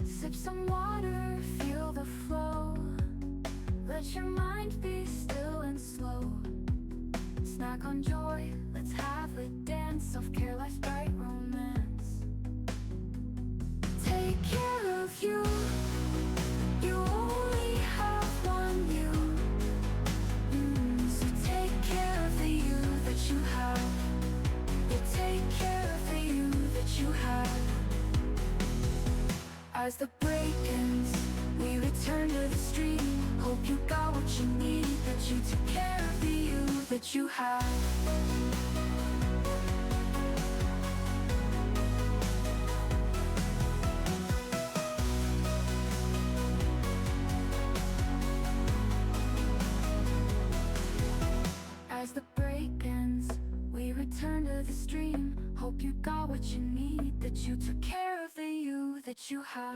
Sip some water, feel the flow. Let your mind be still and slow. Snack on joy, let's have a dance. Self-care, life's bright romance. Take care of you. You only have one you. So take care of the you that you have. Yeah, take care of the you that you have. As the break ends, we return to the street. Hope you got what you need, that you took care of the you that you have. As the break ends, we return to the stream. Hope you got what you need, that you took care of the you that you have.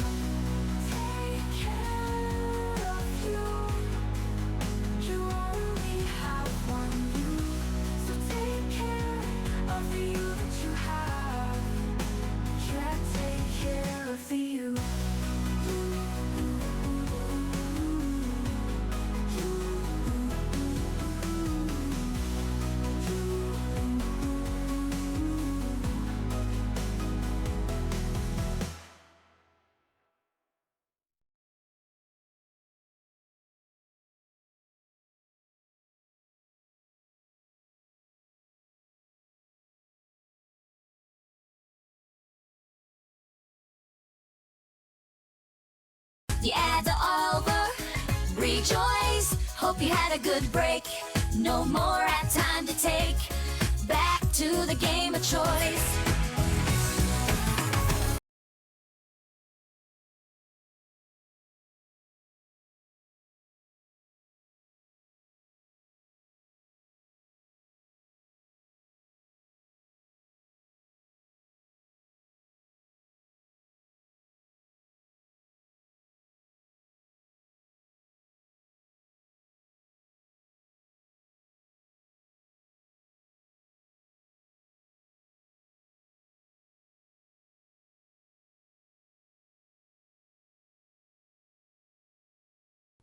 Take care of you. You only have one you. So take care of the you that you have. Yeah, take care of the you. The ads are over. Rejoice. Hope you had a good break. No more ad time to take. Back to the game of choice.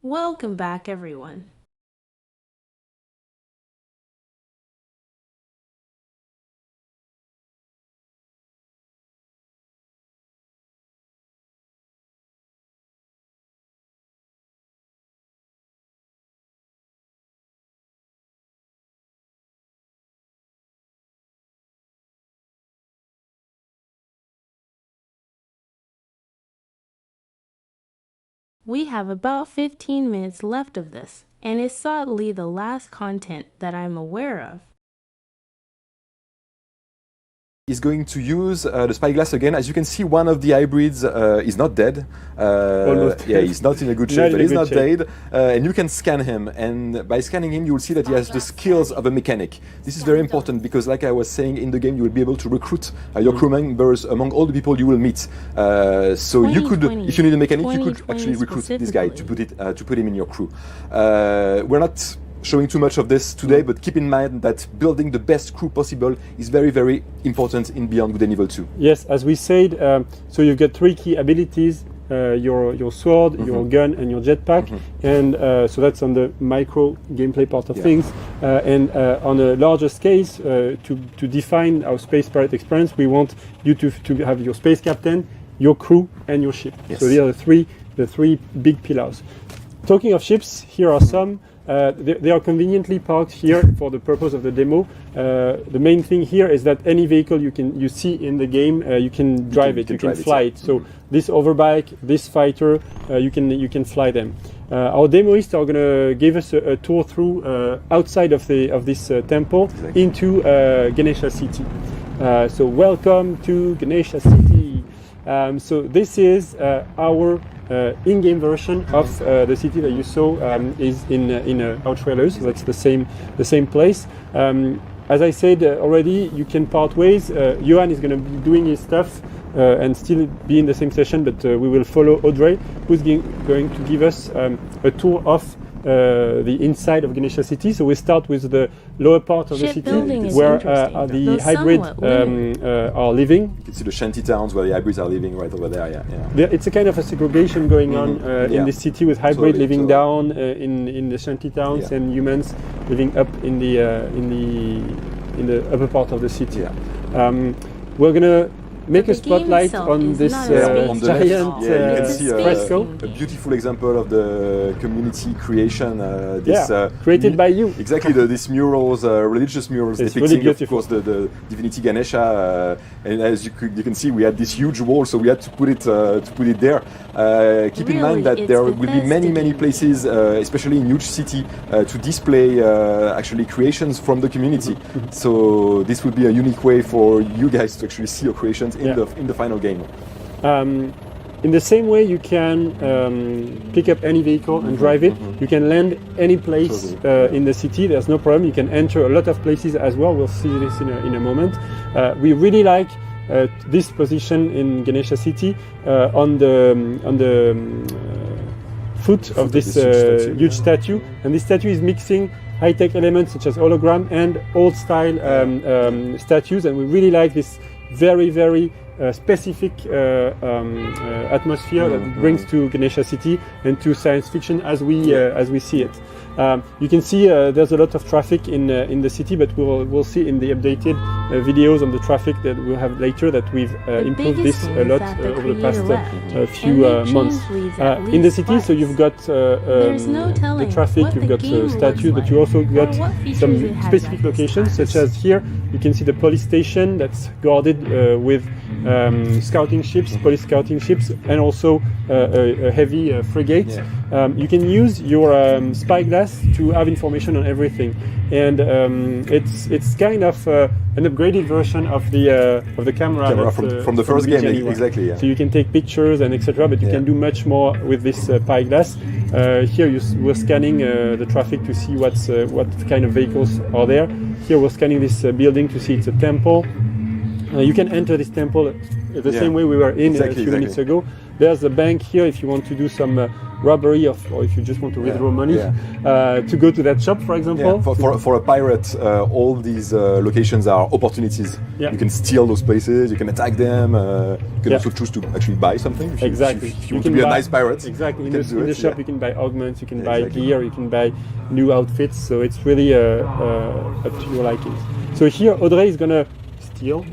Welcome back, everyone. We have about 15 minutes left of this, and it's sadly the last content that I'm aware of. Is going to use the spyglass again. As you can see, one of the hybrids is not dead. Almost. Yeah, he's not in a good shape, but he's not dead. And you can scan him, and by scanning him, you will see that he has the skills of a mechanic. This is very important because, like I was saying, in the game, you will be able to recruit your crew members among all the people you will meet. So you could, if you need a mechanic, you could actually recruit this guy to put him in your crew. We're not showing too much of this today, but keep in mind that building the best crew possible is very, very important in Beyond Good and Evil 2. Yes, as we said, so you've got 3 key abilities, your sword, your gun, and your jetpack, and so that's on the micro gameplay part of things. And on a larger scale, to define our space pirate experience, we want you to have your space captain, your crew, and your ship. Yes. So these are the three big pillars. Talking of ships, here are some. They are conveniently parked here for the purpose of the demo. The main thing here is that any vehicle you see in the game, you can drive it, you can fly it. So this overbike, this fighter, you can fly them. Our demoists are going to give us a tour through outside of this temple into Ganesha City. So welcome to Ganesha City. So this is our in-game version of the city that you saw is in our trailers. So that's the same place. As I said already, you can part ways. Johan is going to be doing his stuff and still be in the same session, but we will follow Audrey, who's going to give us a tour of the inside of Ganesha City. So we start with the lower part of the city where the hybrids are living. You can see the shanty towns where the hybrids are living right over there. Yeah. It's a kind of a segregation going on in the city with hybrids living down in the shanty towns and humans living up in the upper part of the city. We're gonna make a spotlight on this giant you can see fresco. A beautiful example of the community creation. Created by you. Exactly, these murals, religious murals it's depicting, really of course, the divinity Ganesha. And as you can see, we had this huge wall, so we had to put it there. Keep in mind that there will be many places, especially in huge city, to display actually creations from the community. So this would be a unique way for you guys to actually see your creations in the final game. In the same way, you can pick up any vehicle and drive it. You can land any place in the city. There's no problem. You can enter a lot of places as well. We'll see this in a moment. We really like this position in Ganesha City on the foot of this huge statue. And this statue is mixing high-tech elements such as hologram and old-style statues. And we really like this very specific atmosphere that it brings to Ganesha City and to science fiction as we see it. You can see there's a lot of traffic in the city, but we'll see in the updated videos on the traffic that we'll have later that we've improved this a lot over the past few months. In the city, so you've got the traffic, you've got statues, but you also got some specific locations, such as here. You can see the police station that's guarded with scouting ships, police scouting ships, and also a heavy frigate. You can use your spyglass to have information on everything, and it's kind of an upgraded version of the camera from the first game. Exactly. Yeah. So you can take pictures and etc. But you can do much more with this spyglass. Here we're scanning the traffic to see what kind of vehicles are there. Here we're scanning this building to see it's a temple. You can enter this temple the same way we were in a few minutes ago. There's a bank here if you want to do some robbery or if you just want to withdraw money, to go to that shop, for example. For a pirate, all these locations are opportunities. You can steal those places, you can attack them, you can also choose to actually buy something. If you want to be a nice pirate. Exactly. In the shop you can buy augments, you can buy gear, you can buy new outfits, so it's really up to your liking. So here Audrey is gonna steal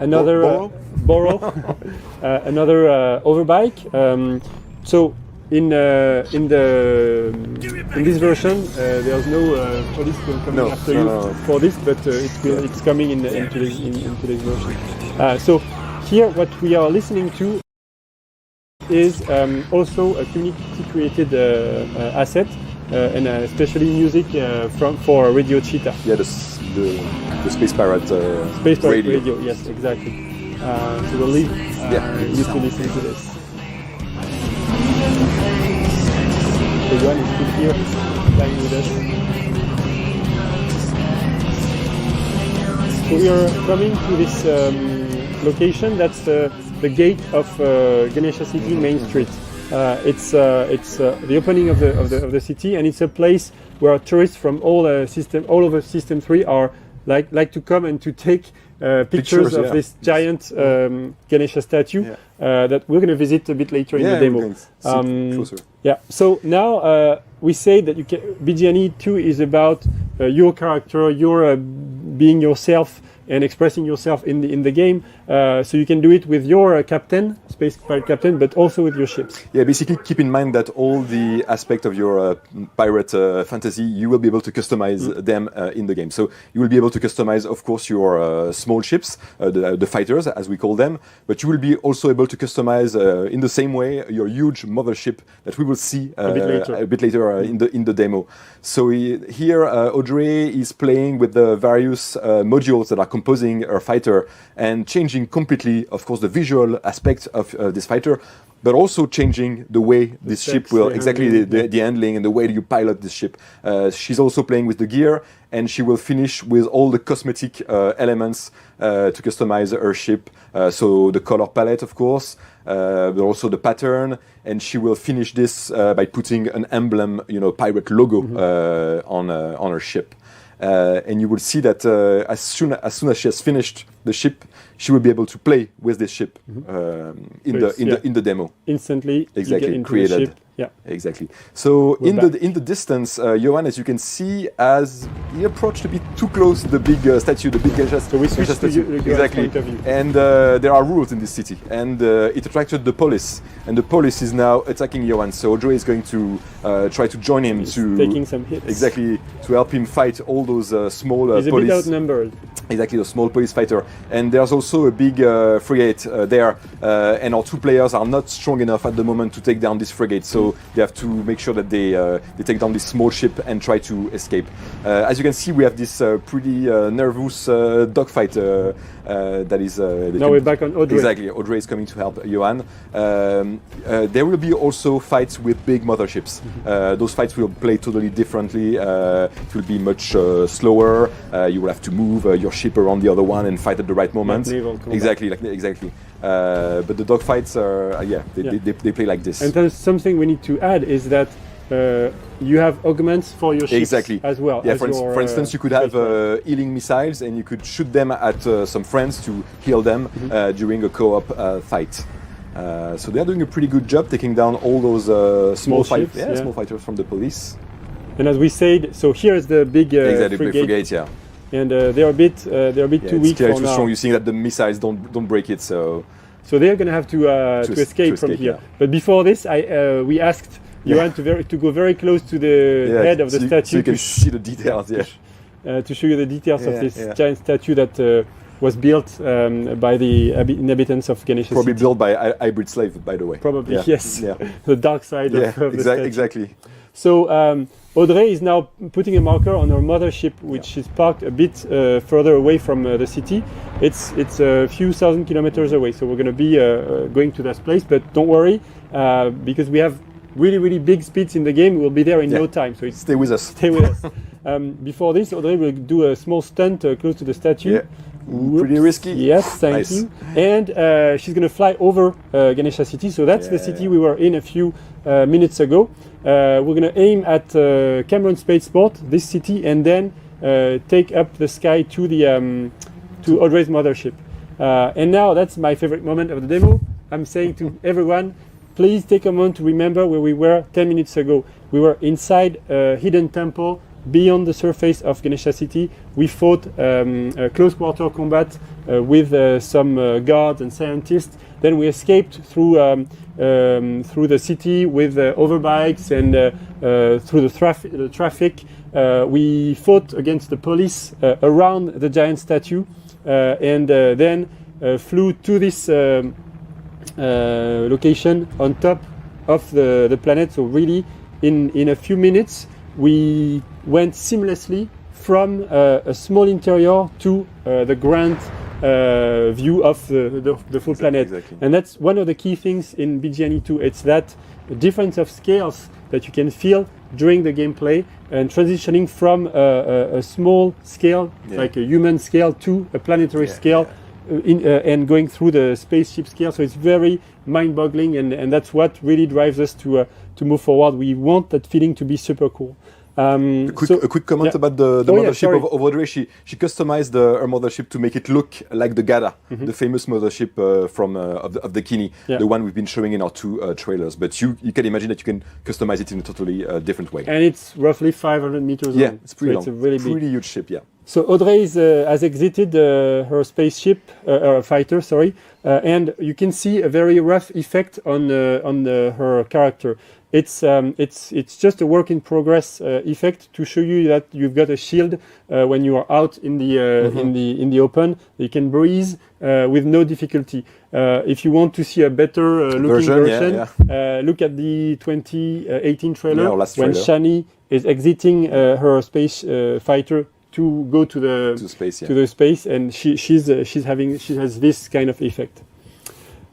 another borrow another overbike. So in this version there's no police coming after you for this, but it's coming into this version. So here what we are listening to is also a community created asset, and especially music for Radio Cheetah. Yeah, the Space Pirate radio. Yes, exactly. So we'll leave you to listen to this. The one is still here, playing with us. So we are coming to this location. That's the gate of Ganesha City Main Street. It's the opening of the city, and it's a place where tourists from all over System 3 are like to come and to take pictures of this giant Ganesha statue that we're going to visit a bit later in the demo. Yeah. So now we say that BG&E2 is about your character, your being yourself and expressing yourself in the game. So you can do it with your captain, space pirate captain, but also with your ships. Yeah, basically keep in mind that all the aspect of your pirate fantasy, you will be able to customize them in the game. So you will be able to customize, of course, your small ships, the fighters, as we call them, but you will be also able to customize in the same way your huge mothership that we will see a bit later in the demo. So here, Audrey is playing with the various modules that are composing her fighter and changing completely, of course, the visual aspect of this fighter, but also changing the way this ship will, the handling and the way you pilot this ship. She's also playing with the gear, and she will finish with all the cosmetic elements to customize her ship. So the color palette, of course, but also the pattern, and she will finish this by putting an emblem, pirate logo on her ship. And you will see that as soon as she has finished the ship, she will be able to play with this ship in the demo. Instantly, exactly, created. The ship. Yeah, exactly. So in the distance, Johan, as you can see, as he approached a bit too close to the big statue, the big Ganesha statue. So we switched to exactly. Point of view. And there are rules in this city, and it attracted the police, and the police is now attacking Johan. So Audrey is going to try to join him taking some hits. Exactly, to help him fight all those small police. He's a bit outnumbered. Exactly, the small police fighter. And there's also a big frigate there, and our two players are not strong enough at the moment to take down this frigate, so they have to make sure that they take down this small ship and try to escape. As you can see, we have this pretty nervous dogfight that is... now we're back on Audrey. Exactly, Audrey is coming to help Johan. There will be also fights with big motherships. Those fights will play totally differently. It will be much slower. You will have to move your ship around the other one and fight at the right moment. Exactly. But the dogfights are, they play like this. And there's something we need to add is that you have augments for your ships as well. Yeah, for instance, you could have healing missiles, and you could shoot them at some friends to heal them during a co-op fight. So they are doing a pretty good job taking down all those small fighters from the police. And as we said, so here is the big frigate, yeah. And they're a bit too weak for now. Too strong. You see that the missiles don't break it, so they're going to have to escape from here. Yeah. But before this, we asked Johan to go very close to the head of the statue, so you can see the details. To show you the details of this giant statue that was built by the inhabitants of Ganesha City. Probably built by hybrid slave, by the way. Probably, yes. Yeah. The dark side of the statue. Exactly. So Audrey is now putting a marker on her mothership, which is parked a bit further away from the city. It's a few thousand kilometers away, so we're going to be going to that place. But don't worry, because we have really big speeds in the game. We'll be there in no time. So stay with us. Stay with us. Before this, Audrey will do a small stunt close to the statue. Pretty risky. Yes, thank Nice. you. And she's going to fly over Ganesha City. So that's the city we were in a few minutes ago. We're going to aim at Cameron Spaceport, this city, and then take up the sky to the to Audrey's mothership. And now that's my favorite moment of the demo. I'm saying to everyone, please take a moment to remember where we were 10 minutes ago. We were inside a hidden temple beyond the surface of Ganesha City. We fought a close quarter combat with some guards and scientists. Then we escaped through the city with overbikes and through the traffic. We fought against the police around the giant statue and then flew to this location on top of the planet. So really, in a few minutes, we went seamlessly from a small interior to the grand view of the full planet. Exactly. And that's one of the key things in BG&E2. It's that difference of scales that you can feel during the gameplay and transitioning from a small scale, like a human scale, to a planetary scale. And going through the spaceship scale, so it's very mind-boggling, and that's what really drives us to move forward. We want that feeling to be super cool. A quick comment about the mothership of Audrey. She customized her mothership to make it look like the Gada, the famous mothership of the Kini, the one we've been showing in our two trailers. But you can imagine that you can customize it in a totally different way. And it's roughly 500 meters long. Yeah, it's pretty long. It's a really pretty huge ship, yeah. So Audrey has exited her spaceship, fighter, sorry, and you can see a very rough effect on her character. It's just a work in progress effect to show you that you've got a shield when you are out in the open. You can breathe with no difficulty. If you want to see a better looking version, look at the 2018 trailer when Shani is exiting her space fighter to go to the space, and she has this kind of effect.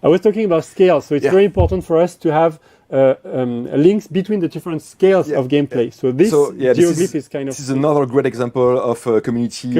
I was talking about scale, so it's very important for us to have links between the different scales of gameplay. So this geoglyph is kind of... This is another great example of community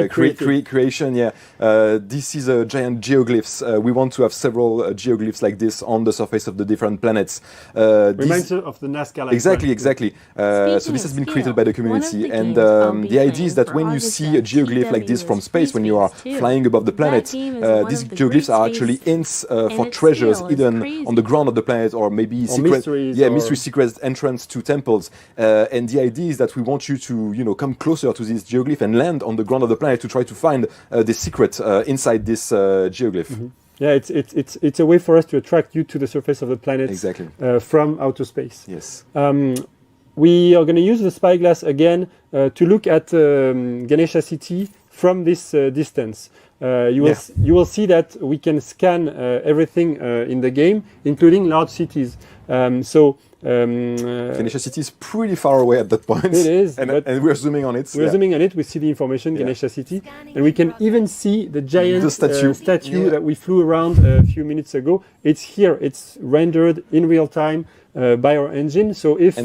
creation. Yeah, this is a giant geoglyphs. We want to have several geoglyphs like this on the surface of the different planets. Reminds of the Nazca. Exactly. So this has been created by the community, and the idea is that when you see a geoglyph like this from space, when you are flying above the planet, these geoglyphs are actually hints for treasures hidden on the ground of the planet, or maybe mystery secret entrance to temples. And the idea is that we want you to come closer to this geoglyph and land on the ground of the planet to try to find the secret inside this geoglyph. Yeah, it's a way for us to attract you to the surface of the planet from outer space. Yes. We are going to use the spyglass again to look at Ganesha City from this distance. You will see that we can scan everything in the game, including large cities. Ganesha City is pretty far away at that point. It is, and we're zooming on it. We're zooming on it. We see the information, Ganesha City, and we can even see the giant statue that we flew around a few minutes ago. It's here. It's rendered in real time by our engine. So if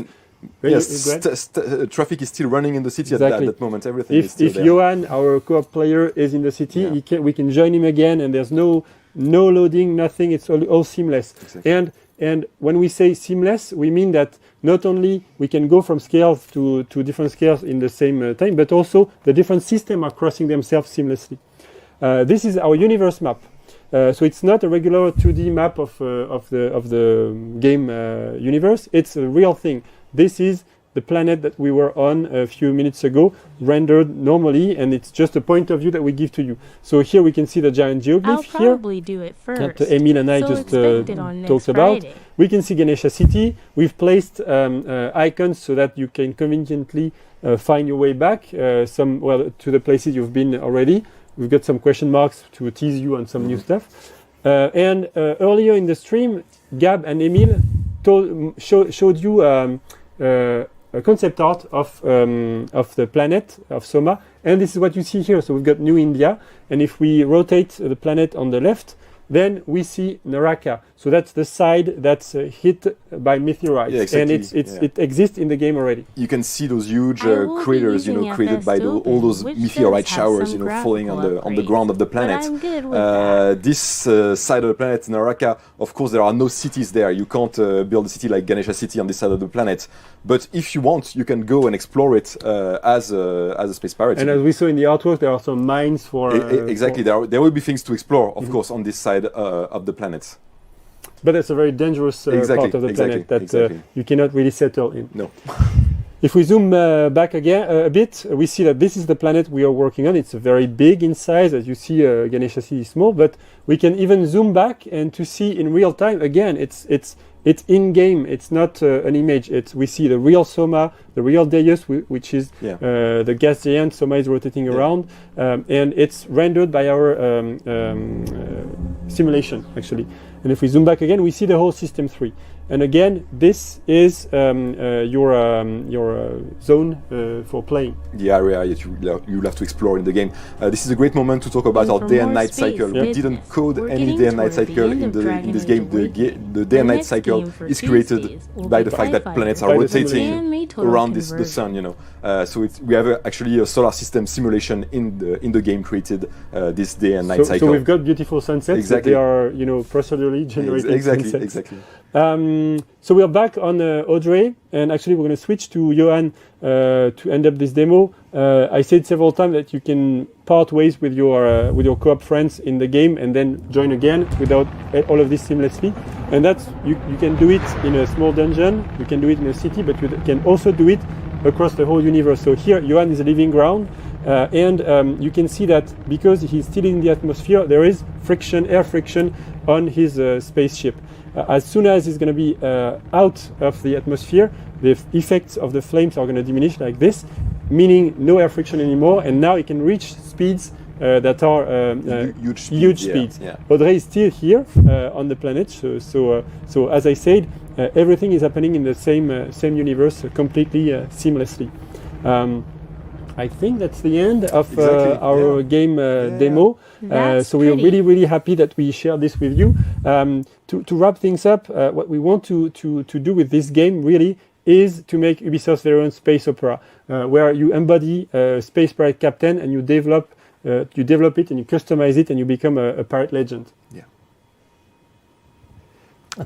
traffic is still running in the city at that moment. Everything is still there. If Johan, our co-op player, is in the city, we can join him again, and there's no loading, nothing. It's all seamless. Exactly. And when we say seamless, we mean that not only we can go from scales to different scales in the same time, but also the different systems are crossing themselves seamlessly. This is our universe map. So it's not a regular 2D map of the game universe. It's a real thing. This is the planet that we were on a few minutes ago, rendered normally, and it's just a point of view that we give to you. So here we can see the giant geoglyph. I'll probably do it first. That Emil and I just talked about. We can see Ganesha City. We've placed icons so that you can conveniently find your way back to the places you've been already. We've got some question marks to tease you on some new stuff. And earlier in the stream, Gab and Emil showed you a concept art of the planet of Soma, and this is what you see here. So we've got New India, and if we rotate the planet on the left, then we see Naraka. So that's the side that's hit by meteorites, Yeah, exactly. and it exists in the game already. You can see those huge I will be craters, using created by FS all those which meteorite does have showers, some falling on the graphical ground of the upgrades, planet. but I'm good with that. This side of the planet, Naraka, of course, there are no cities there. You can't build a city like Ganesha City on this side of the planet. But if you want, you can go and explore it as a space pirate. And as we saw in the artwork, there are some mines for exactly. There will be things to explore, of course, on this side of the planet. But it's a very dangerous part of the planet that you cannot really settle in. No. If we zoom back again a bit, we see that this is the planet we are working on. It's very big in size. As you see, Ganesha City is small, but we can even zoom back and to see in real time. Again, it's in game. It's not an image. We see the real Soma, the real Deus, which is the gas giant. Soma is rotating around, and it's rendered by our simulation actually. And if we zoom back again, we see the whole system 3. And again, this is your zone for playing. The area that you'll have to explore in the game. This is a great moment to talk about our day and night cycle. We didn't code any day and night cycle in this game. The day and night cycle is created by the fact that planets are rotating around the sun. So we have actually a solar system simulation in the game created this day and night cycle. So we've got beautiful sunsets. Exactly. They are procedurally generated sunsets. Exactly. So we are back on Audrey, and actually we're going to switch to Johan to end up this demo. I said several times that you can part ways with your co-op friends in the game and then join again without all of this seamlessly. And that's you can do it in a small dungeon, you can do it in a city, but you can also do it across the whole universe. So here Johan is a living ground, and you can see that because he's still in the atmosphere, there is air friction on his spaceship. As soon as he's going to be out of the atmosphere, the effects of the flames are going to diminish like this, meaning no air friction anymore, and now it can reach speeds that are huge speeds. Yeah. Audrey is still here on the planet, so as I said, everything is happening in the same universe completely seamlessly. I think that's the end of our game demo. So we are really happy that we share this with you. To wrap things up, what we want to do with this game really is to make Ubisoft's very own space opera, where you embody a space pirate captain and you develop it and you customize it and you become a pirate legend. Yeah.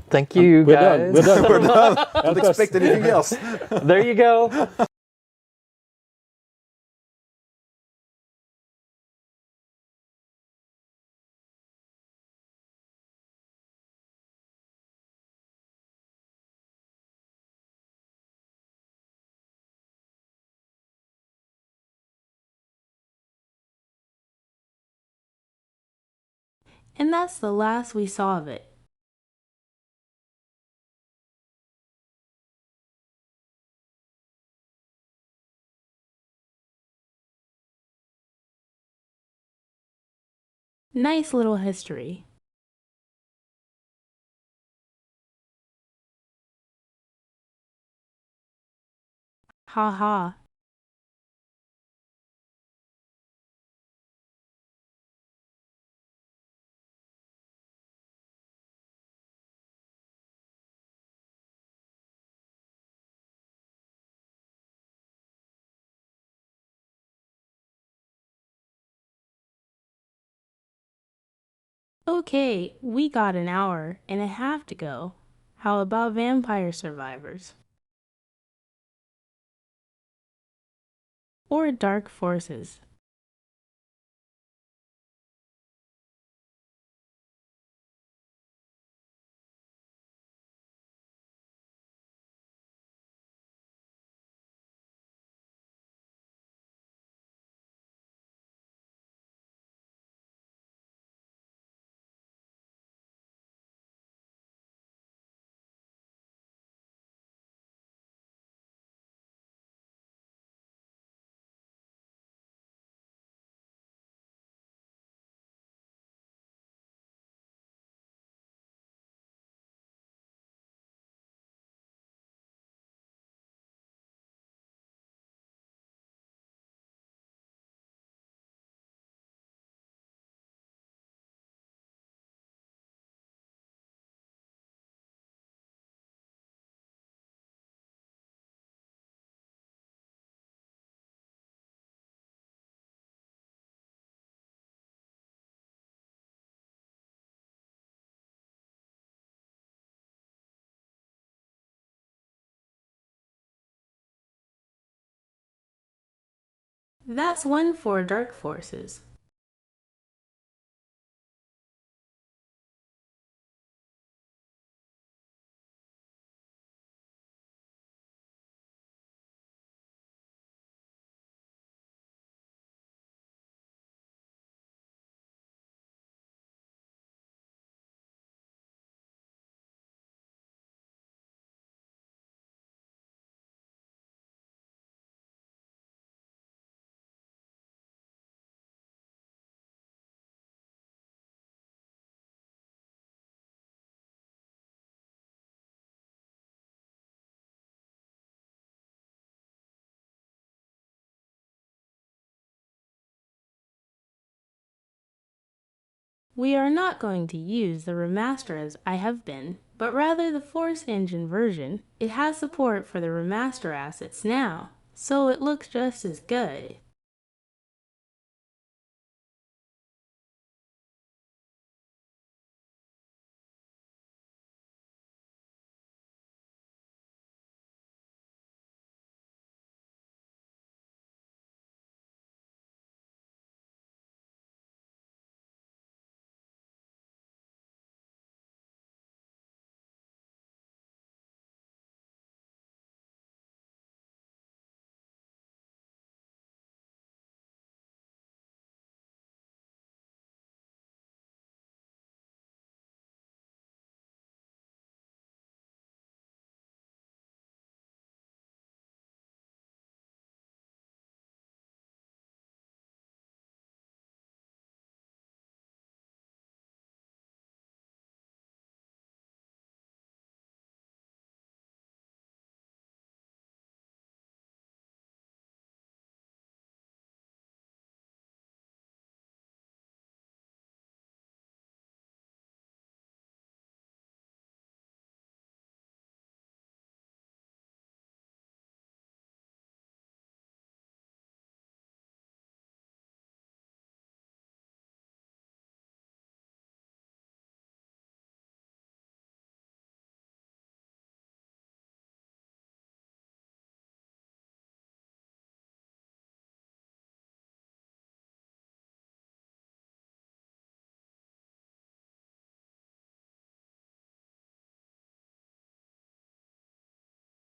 Thank you, guys. We're done. We're done. Don't expect anything else. There you go. And that's the last we saw of it. Nice little history. Ha ha. Okay, we got an hour and a half to go. How about Vampire Survivors? Or Dark Forces? That's one for dark forces. We are not going to use the remaster as I have been, but rather the Force Engine version. It has support for the remaster assets now, so it looks just as good.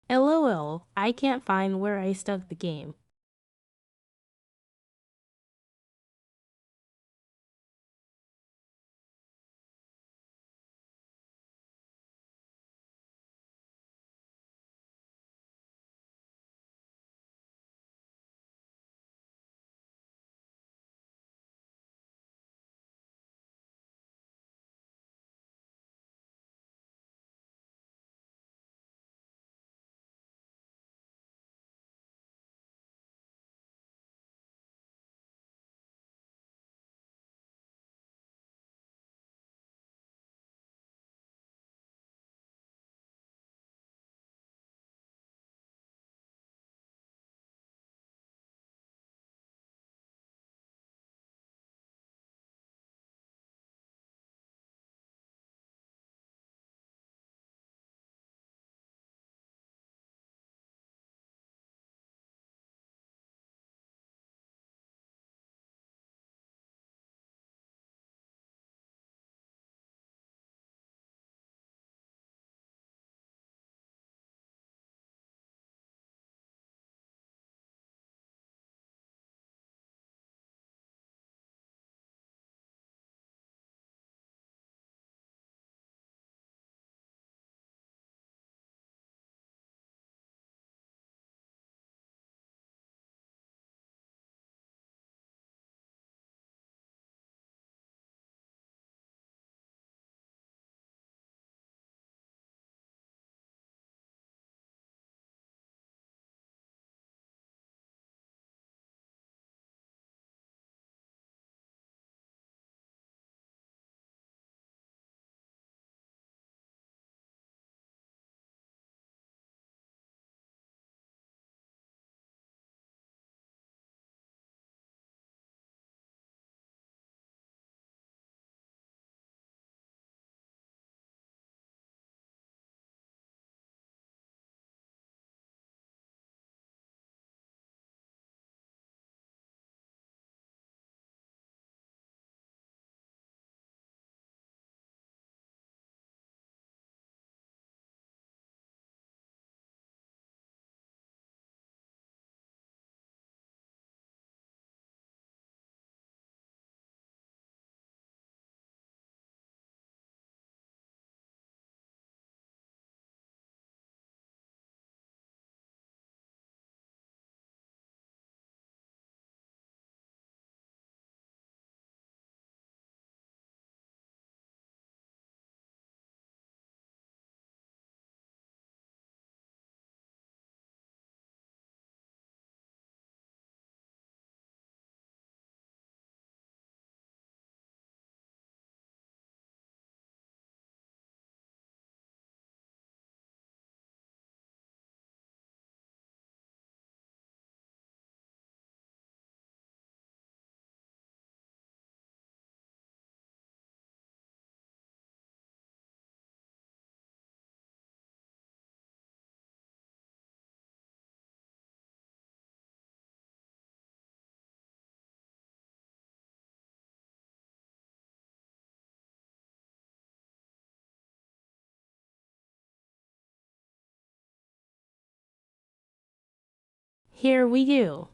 LOL, I can't find where I stuck the game. Here we go.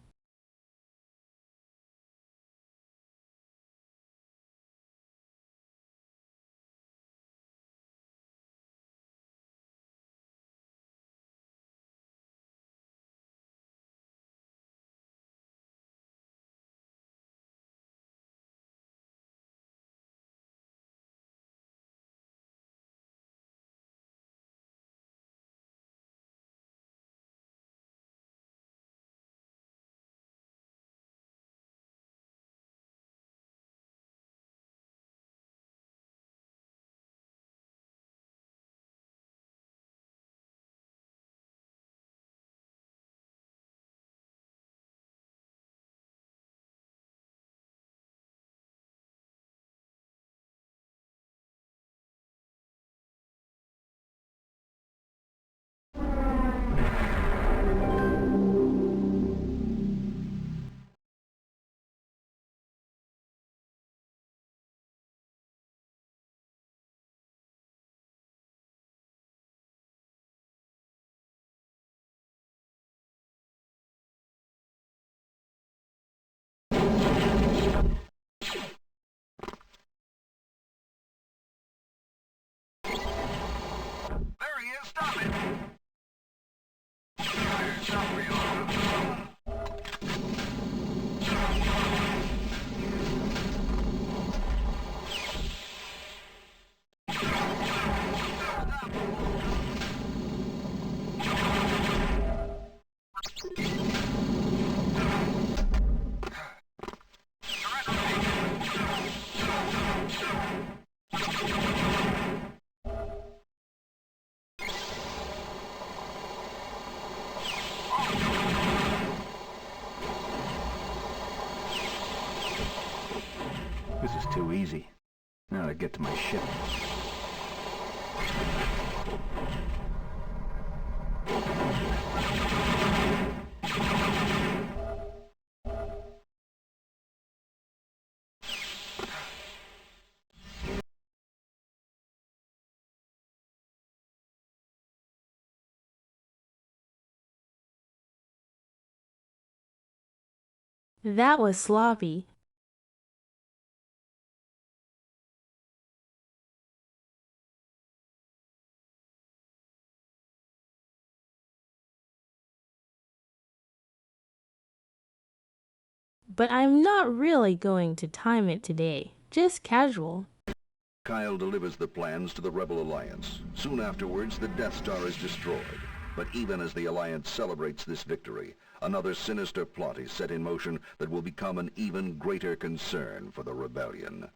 This is too easy. Now to get to my ship. That was sloppy. But I'm not really going to time it today, just casual. Kyle delivers the plans to the Rebel Alliance. Soon afterwards, the Death Star is destroyed. But even as the Alliance celebrates this victory, another sinister plot is set in motion that will become an even greater concern for the Rebellion.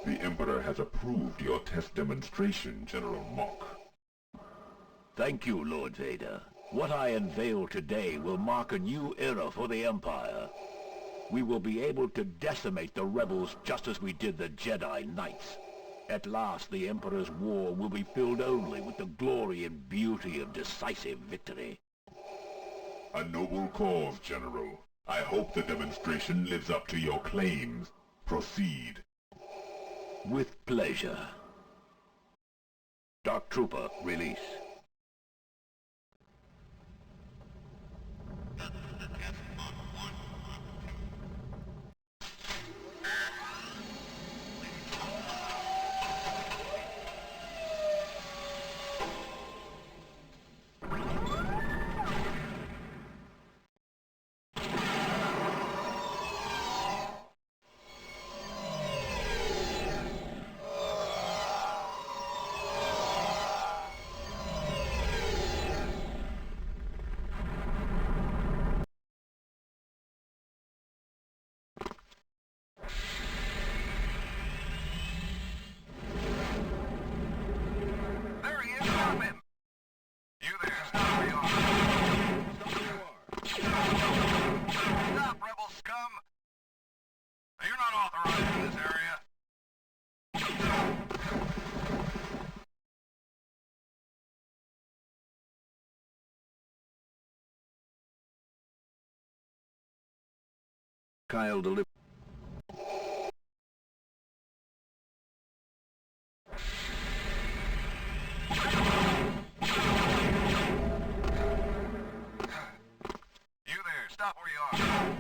The Emperor has approved your test demonstration, General Mock. Thank you, Lord Vader. What I unveil today will mark a new era for the Empire. We will be able to decimate the rebels just as we did the Jedi Knights. At last, the Emperor's war will be filled only with the glory and beauty of decisive victory. A noble cause, General. I hope the demonstration lives up to your claims. Proceed. With pleasure. Dark Trooper, release. Kyle delivered. You there, stop where you are.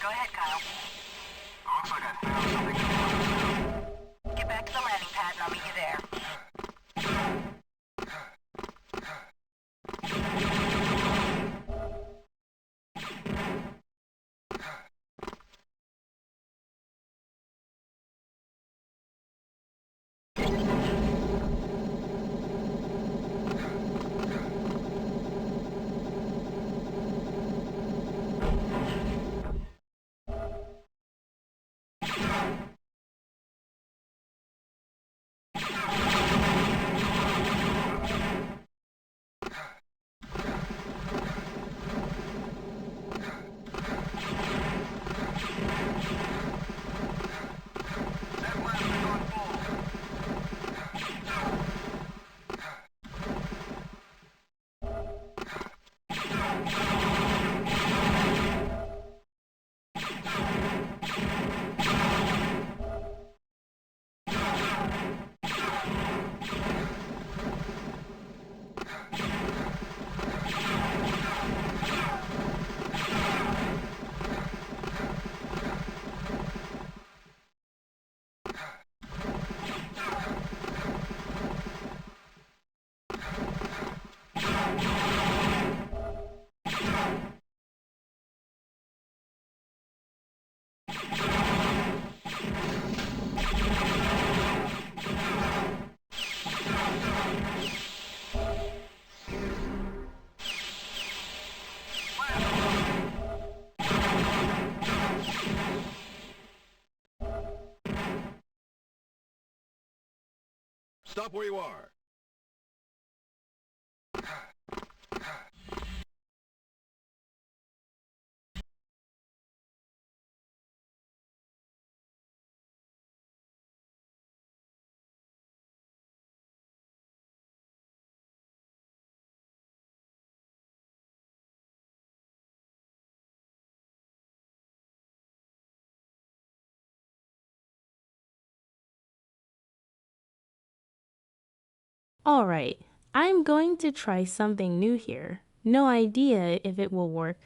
Go ahead, Kyle. Looks like I found something. Get back to the landing pad and I'll meet you there. Stop where you are. Alright, I'm going to try something new here. No idea if it will work.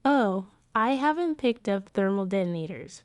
Oh, I haven't picked up thermal detonators.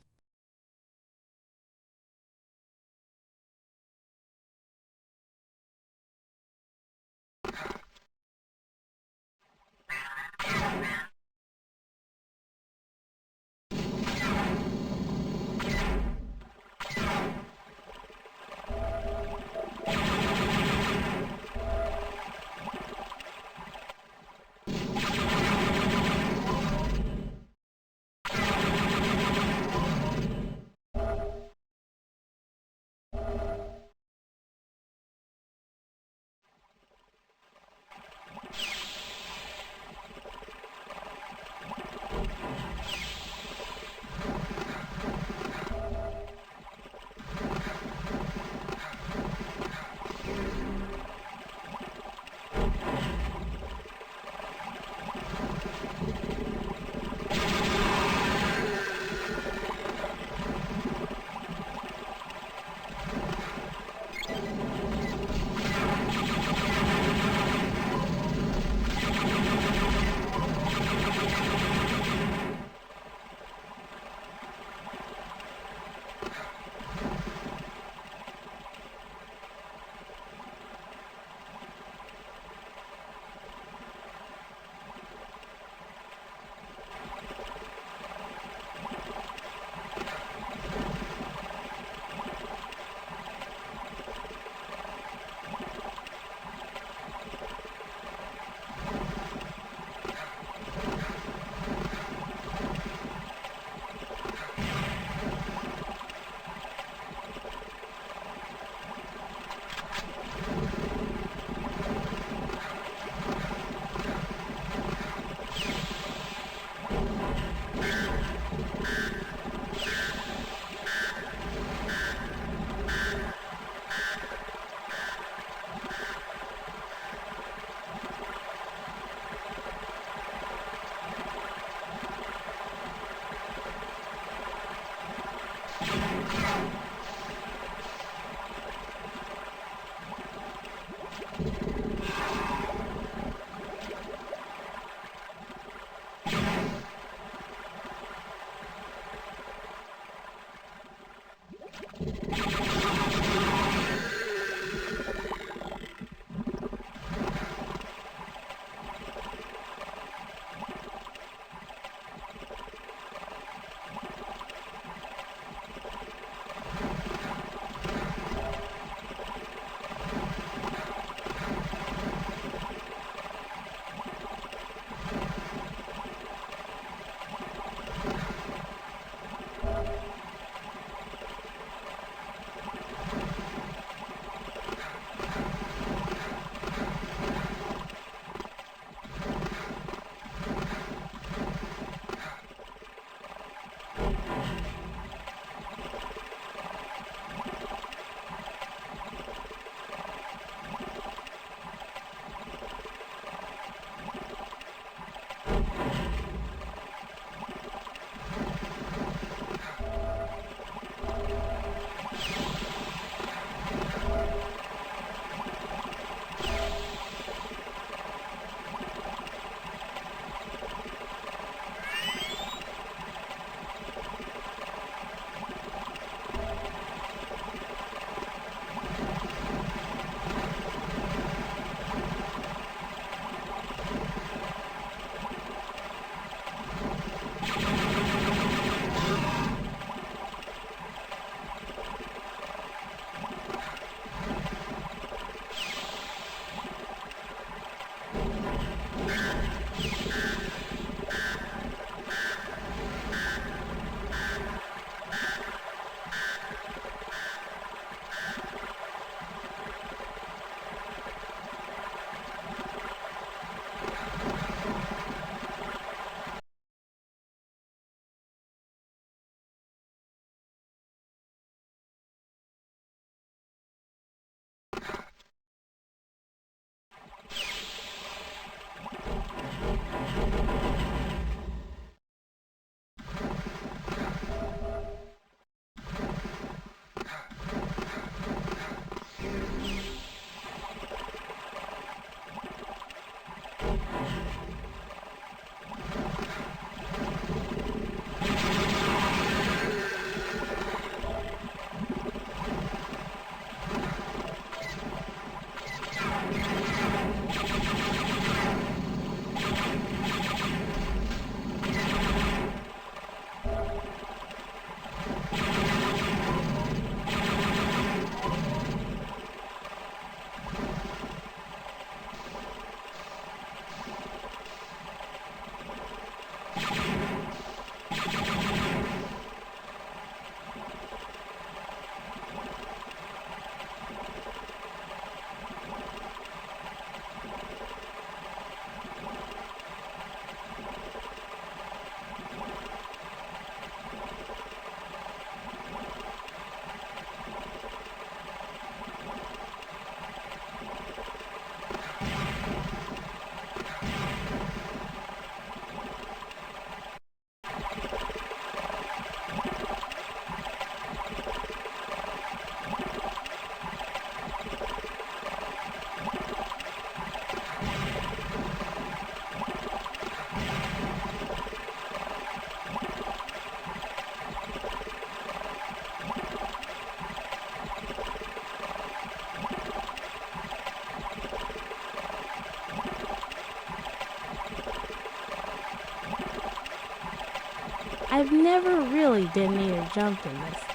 I've never really detonator jumped in this.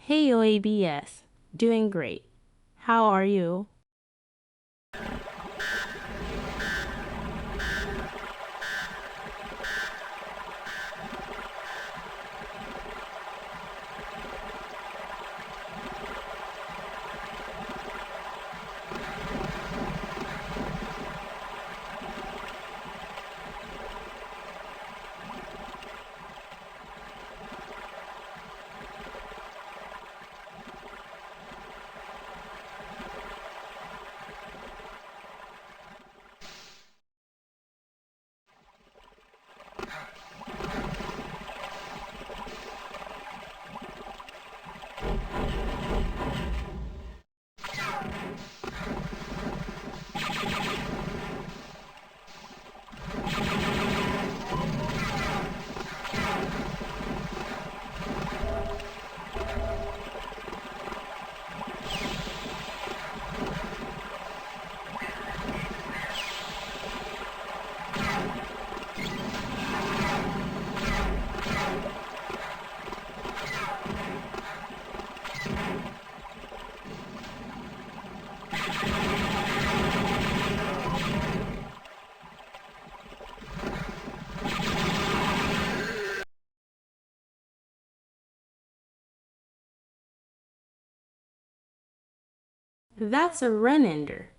Hey OABS, doing great. How are you? That's a run ender.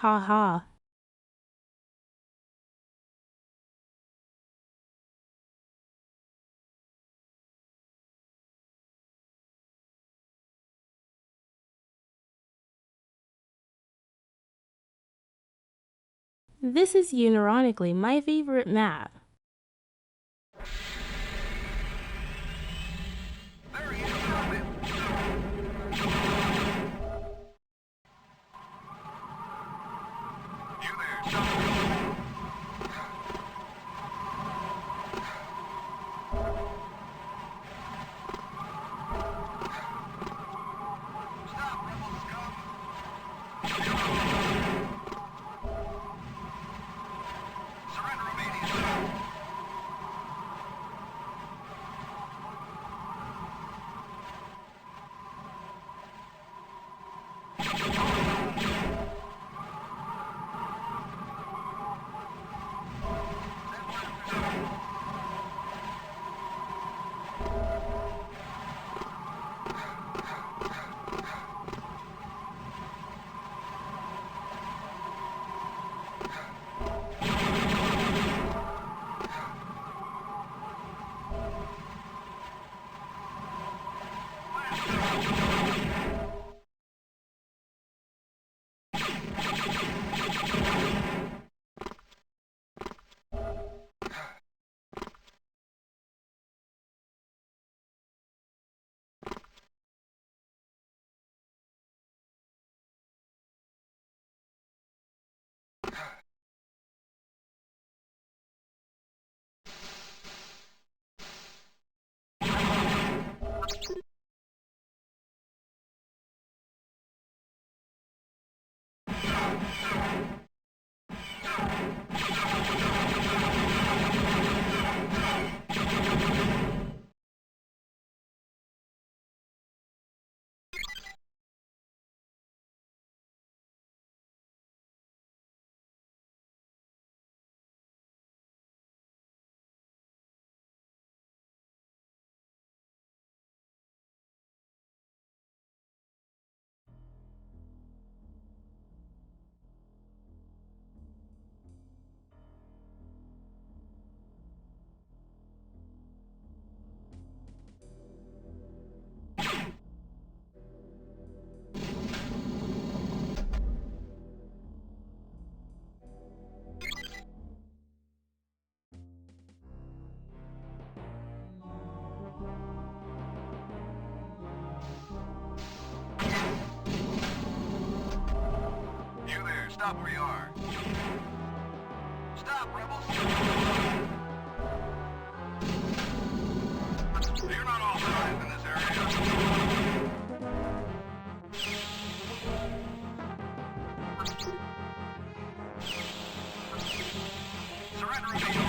Ha ha. This is unironically my favorite map. Stop where you are. Stop, rebels! You're not authorized in this area. Surrender immediately.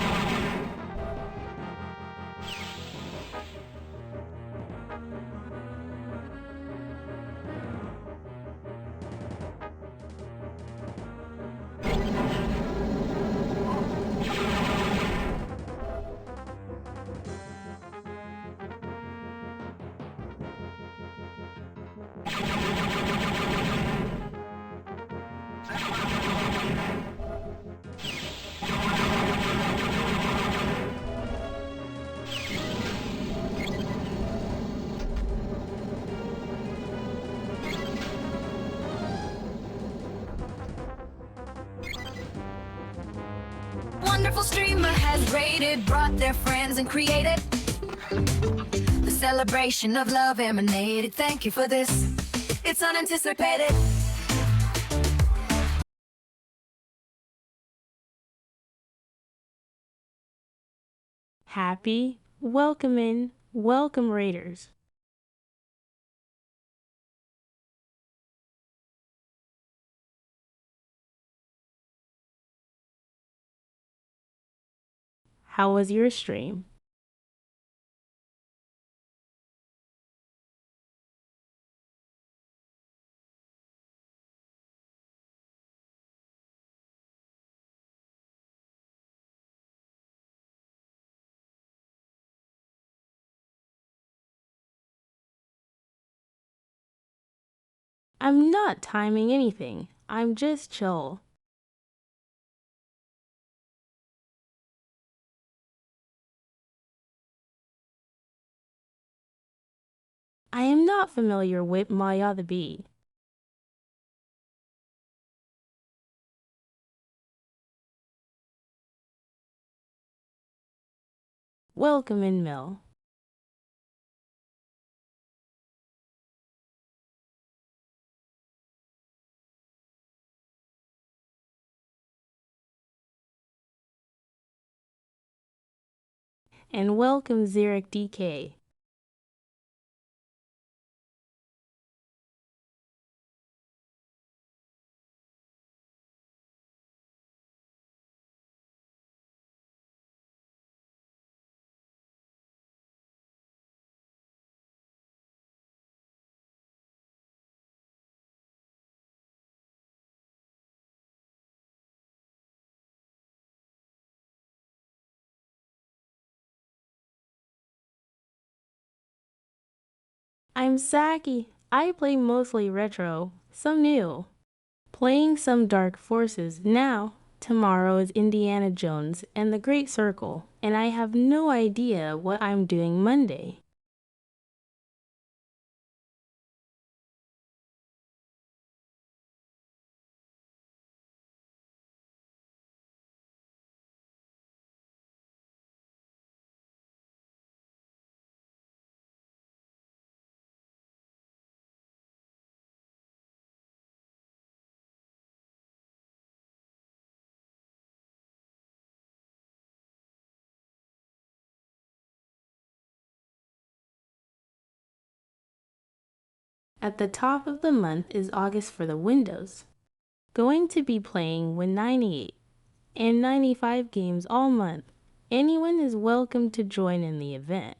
Wonderful streamer has raided, brought their friends and created the celebration of love emanated. Thank you for this. It's unanticipated. Happy, welcome Raiders. How was your stream? I'm not timing anything. I'm just chill. I am not familiar with Maya the Bee. Welcome in, Mill. And welcome Xeric DK. I'm Saki. I play mostly retro, some new. Playing some Dark Forces now. Tomorrow is Indiana Jones and the Great Circle, and I have no idea what I'm doing Monday. At the top of the month is August for the Windows. Going to be playing with 98 and 95 games all month. Anyone is welcome to join in the event.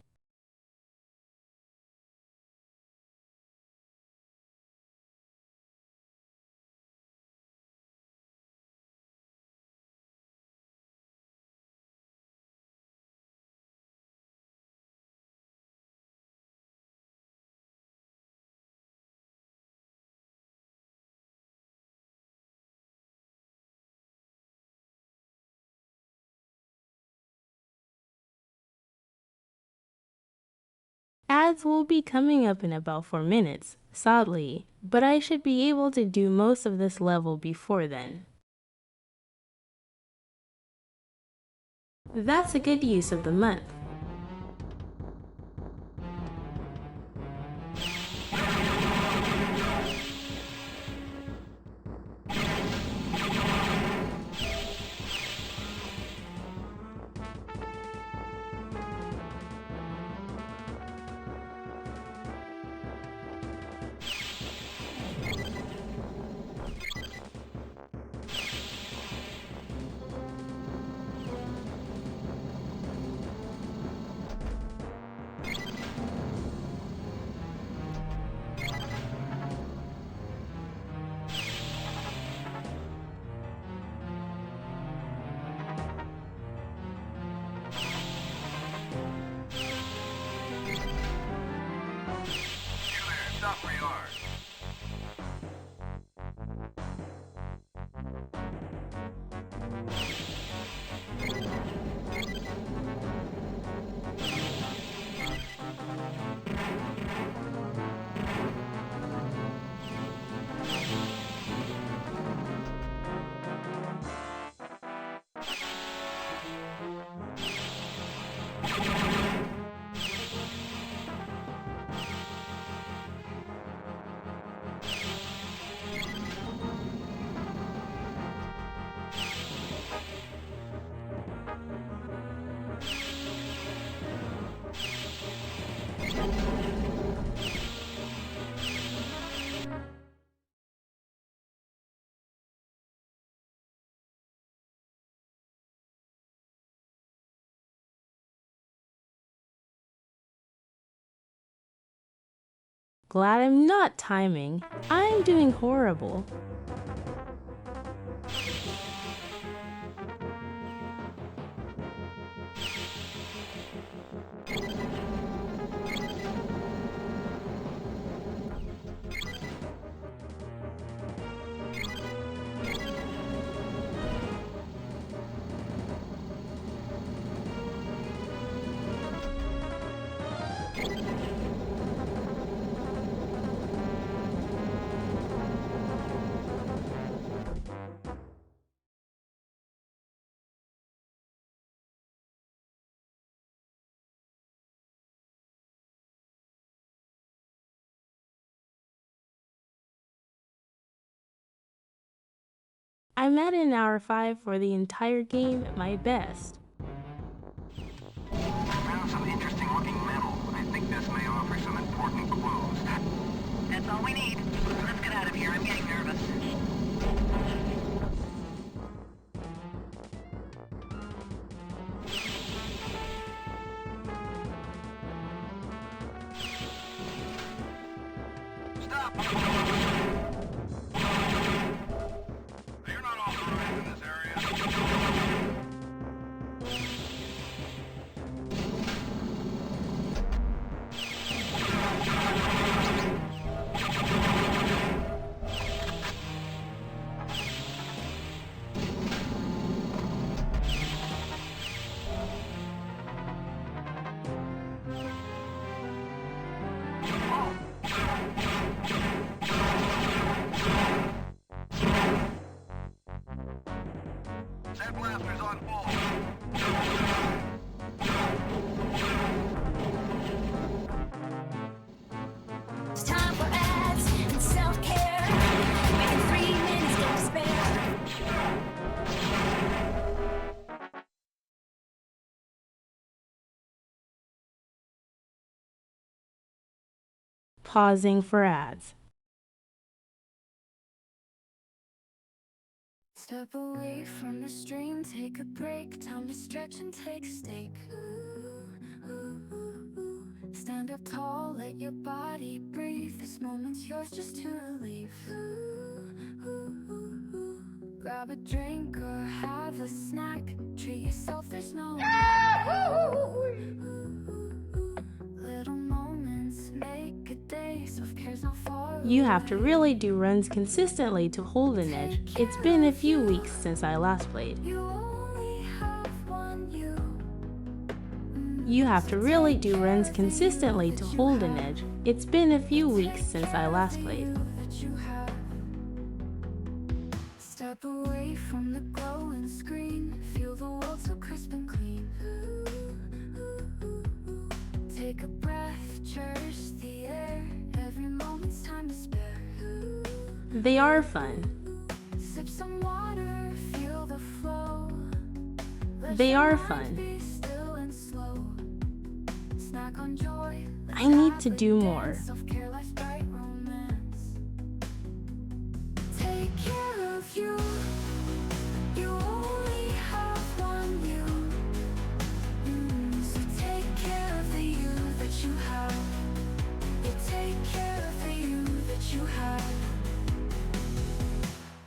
Ads will be coming up in about 4 minutes, sadly, but I should be able to do most of this level before then. That's a good use of the month. Glad I'm not timing. I'm doing horrible. I'm at an hour 5 for the entire game at my best. Found some interesting looking metal. I think this may offer some important clues. That's all we need. Let's get out of here. I'm getting nervous. Stop! You're not authorized in this area. Set blasters on full. It's time for ads and self-care. Making 3 minutes get to spare. Pausing for ads. Step away from the stream, take a break. Time to stretch and take a stake. Stand up tall, let your body breathe. This moment's yours just to relieve. Grab a drink or have a snack. Treat yourself, there's no little moments make a day. Self-care's not far. You have to really do runs consistently to hold an edge. It's been a few weeks since I last played. You only have one you. You have to really do runs consistently to hold an edge. It's been a few weeks since I last played. That you have. Step away from the glowing screen. Feel the world so crisp and clean. Take a breath, cherish the air. Every moment's time to spare. They are fun. Sip some water, feel the flow. They are fun. Be still and slow. Snack on joy. I need to do more. Self-care, life's bright romance. Take care of you. You only have one you. So take care of the you that you have. You take care of the you that you have.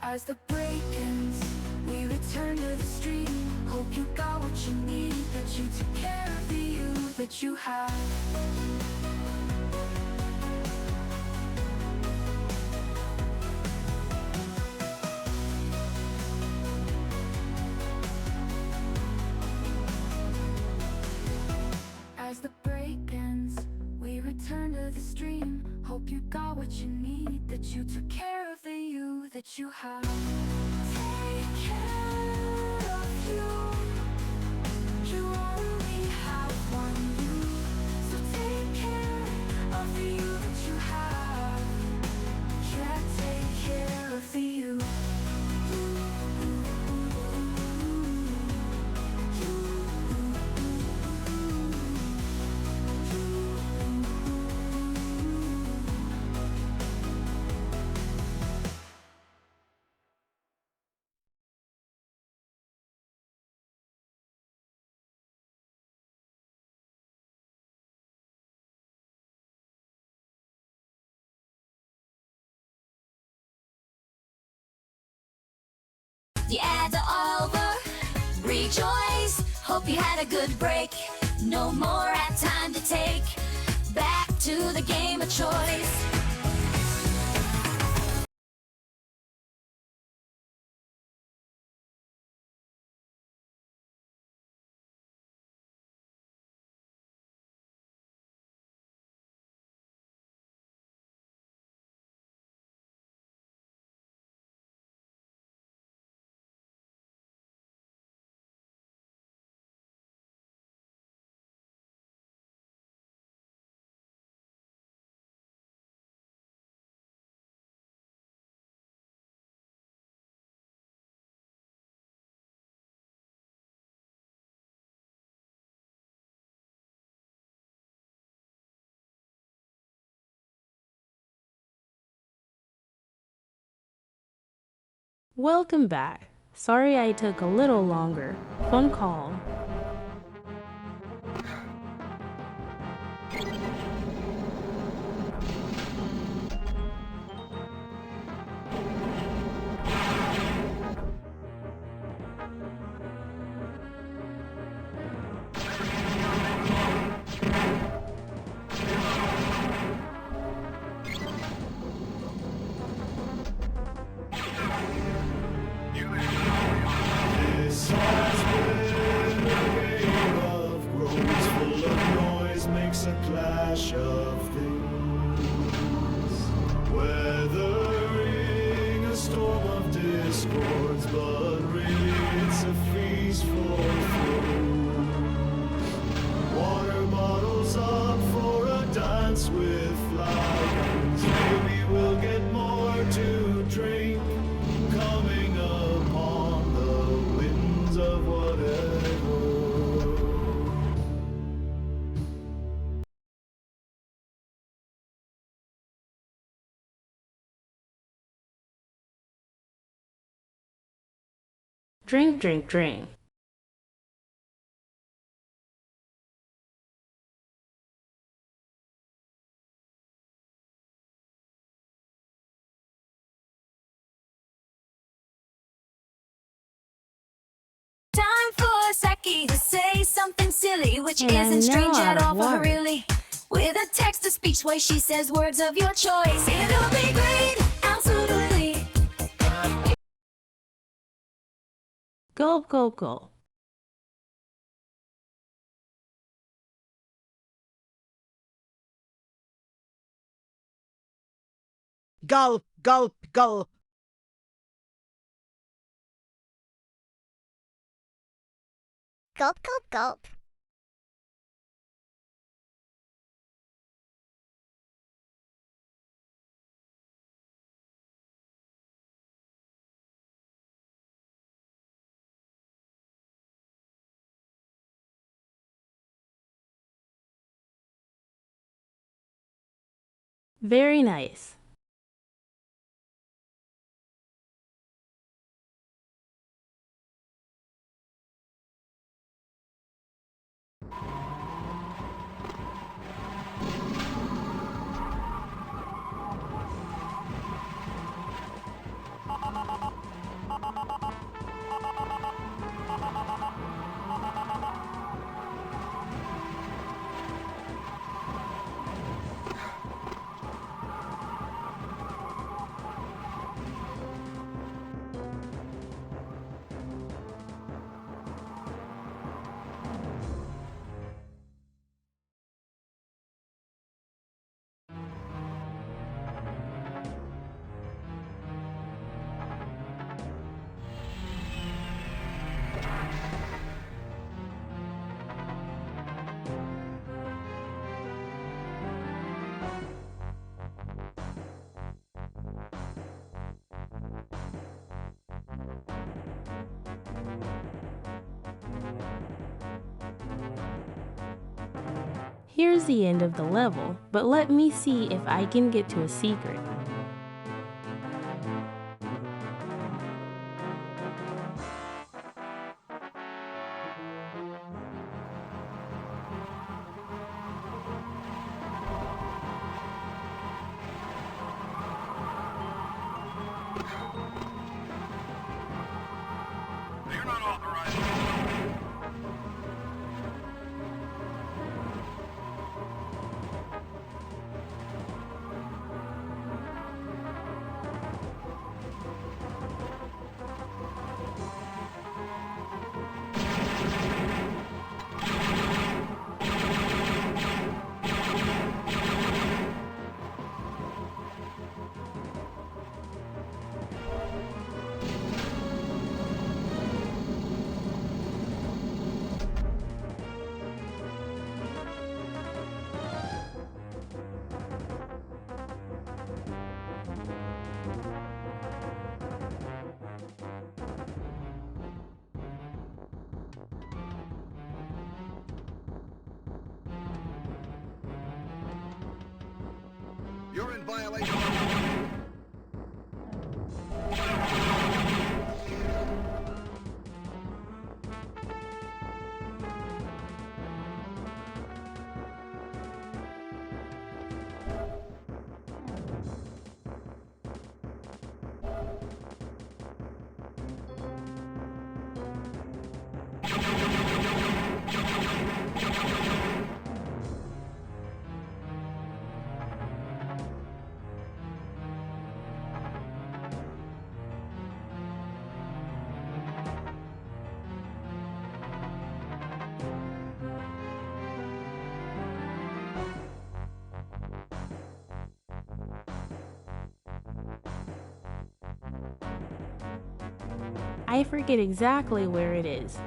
As the break ends, we return to the stream. Hope you got what you need, that you took care of the you that you have. As the break ends, we return to the stream. Hope you got what you need, that you took care of the you that you have. Take care of you. You only have one you. So take care of the you that you have. Yeah, take care of the you. Hope you had a good break. No more at time to take. Back to the game of choice. Welcome back. Sorry I took a little longer. Phone call. This has been a game of groans full of noise, makes a clash of things. Weathering a storm of discords, but really it's a feast for fools. Water bottles up for a dance with flowers. Maybe we'll get more to drink. Coming upon the winds of whatever. Drink, drink, drink. Time for Saki to say something silly, which And I'm isn't strange now at out all of for her, water. really. With a text-to-speech way, she says words of your choice. It'll be great, absolutely. Gulp, gulp, gulp. Gulp, gulp, gulp. Gulp, gulp, gulp. Very nice. Here's the end of the level, but let me see if I can get to a secret. You're not authorized. You're in violation. I forget exactly where it is.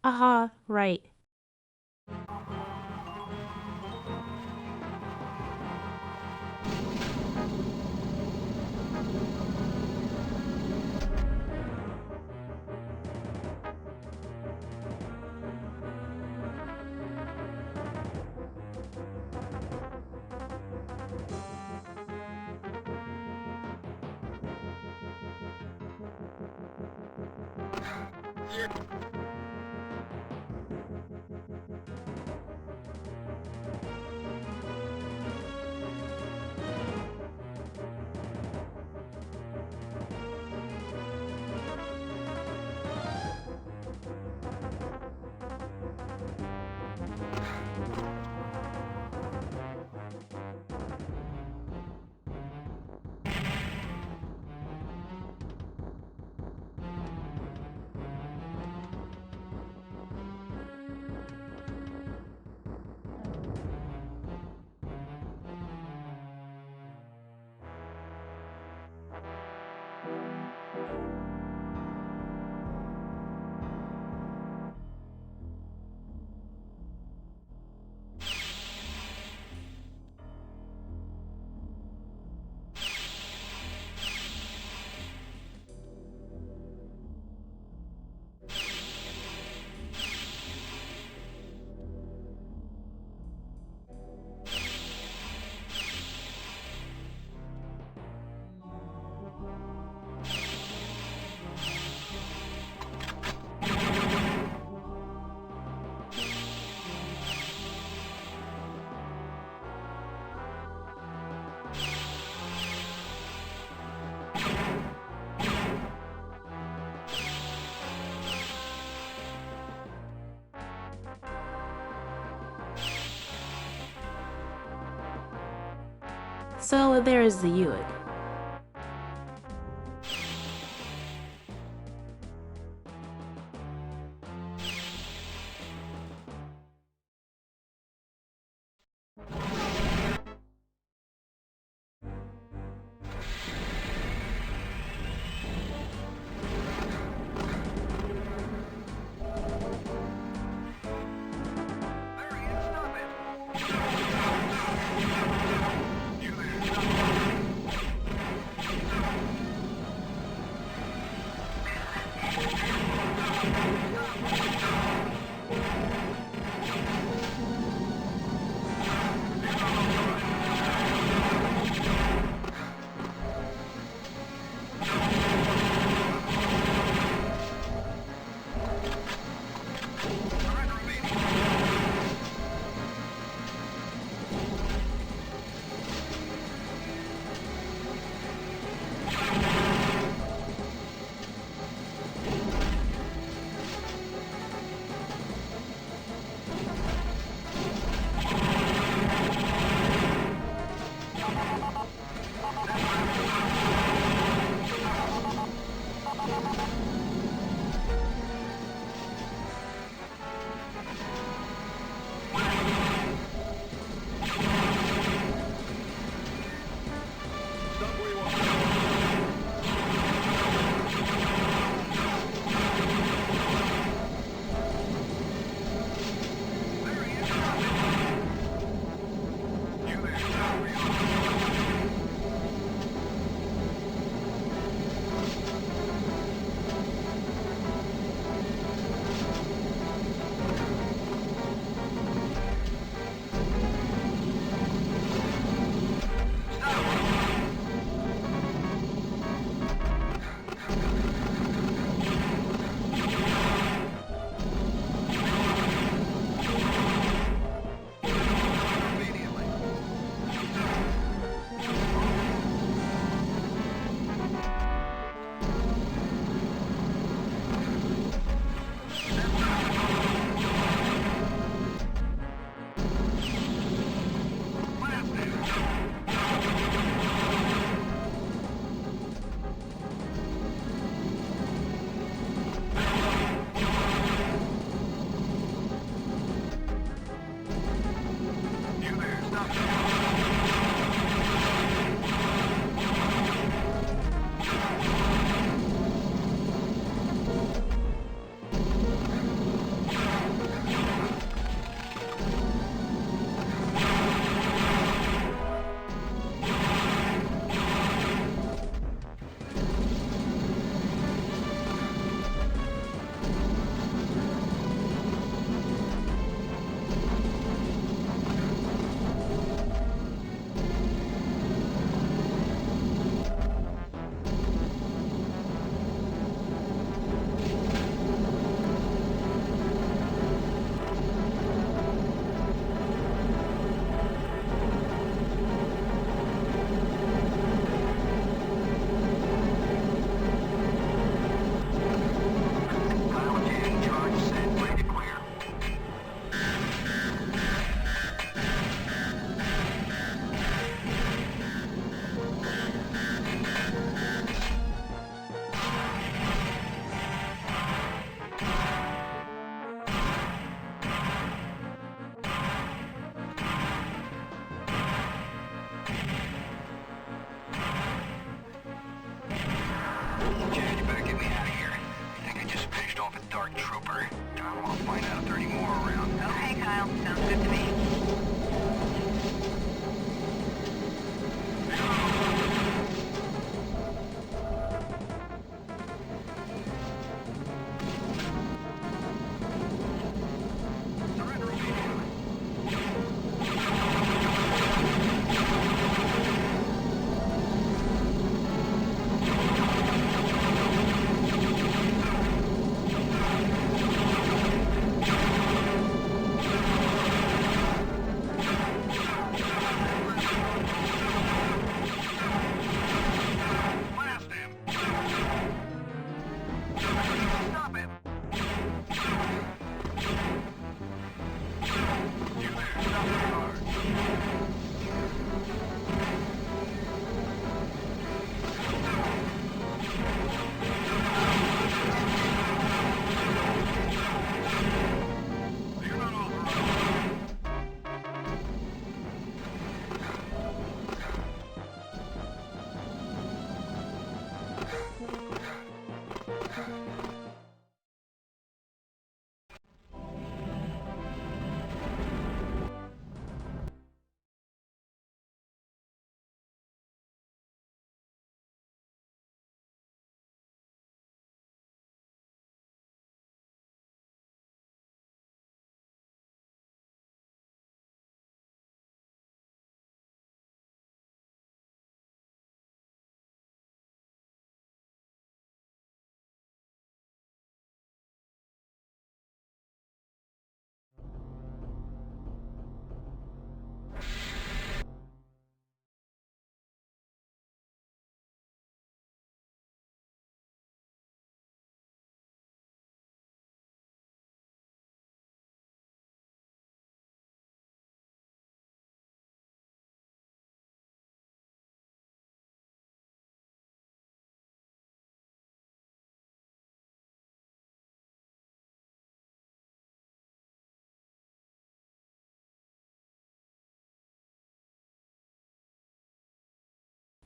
Aha, right. So there is the Ewig.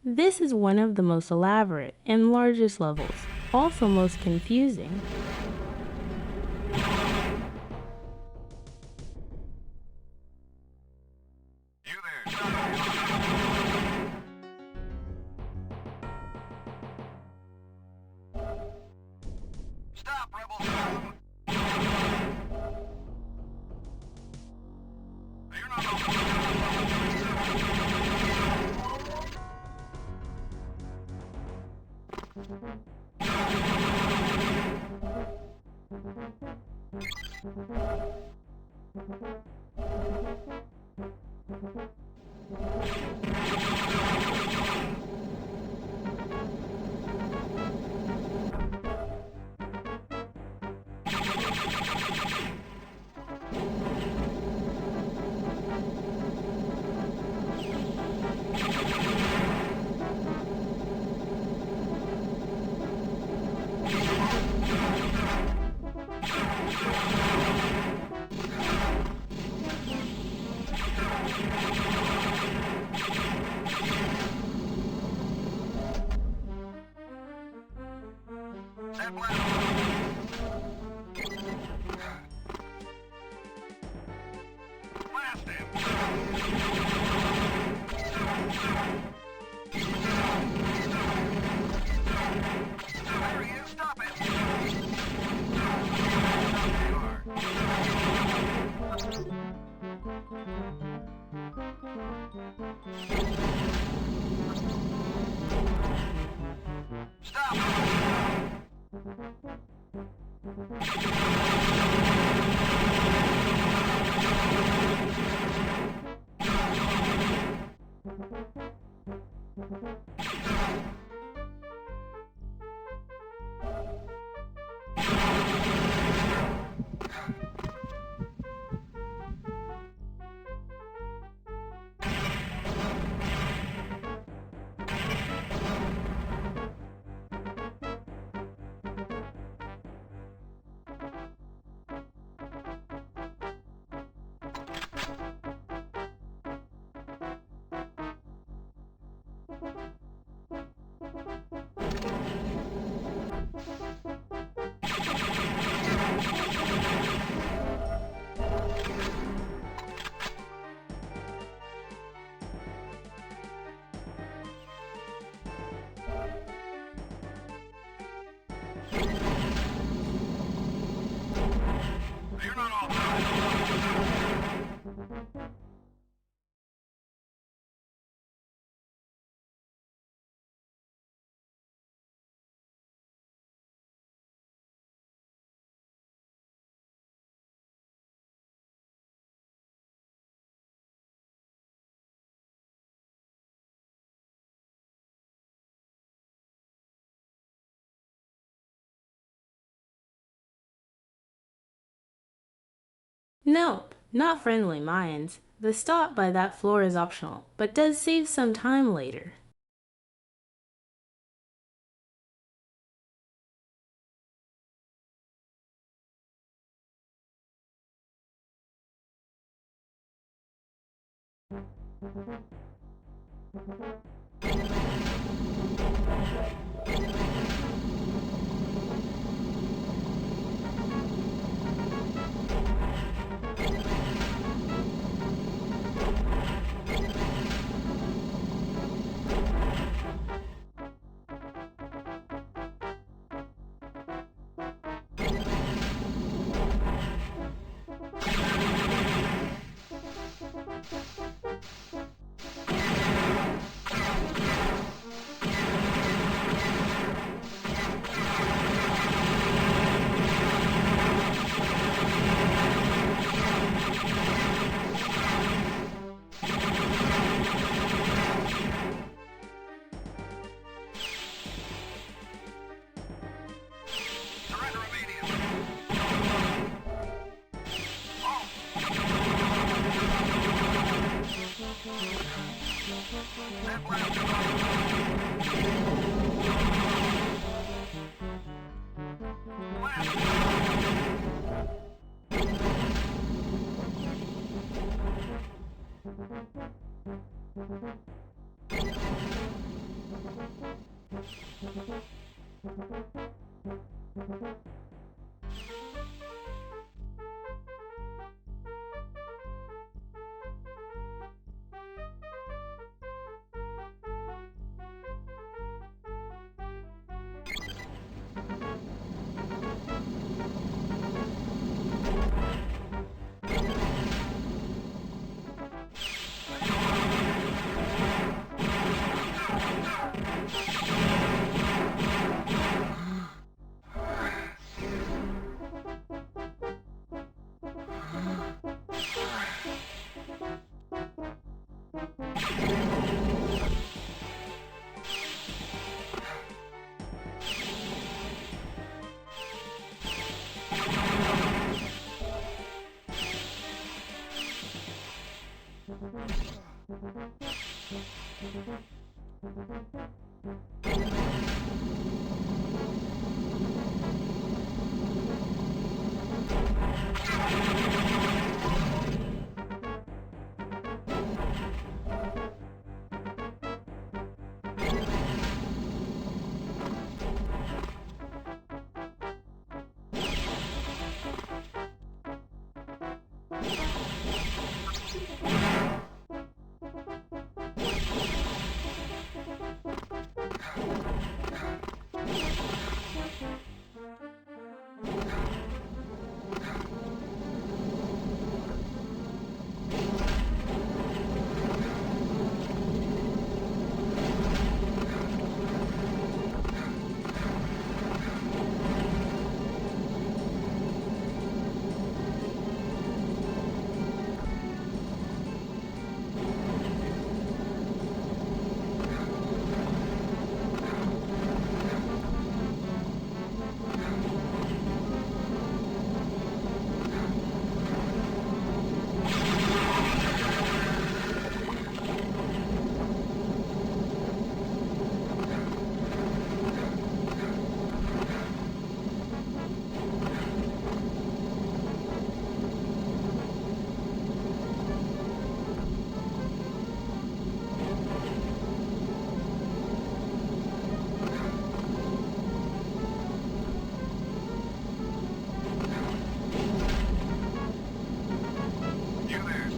This is one of the most elaborate and largest levels, also most confusing. Nope, not friendly minds. The stop by that floor is optional, but does save some time later.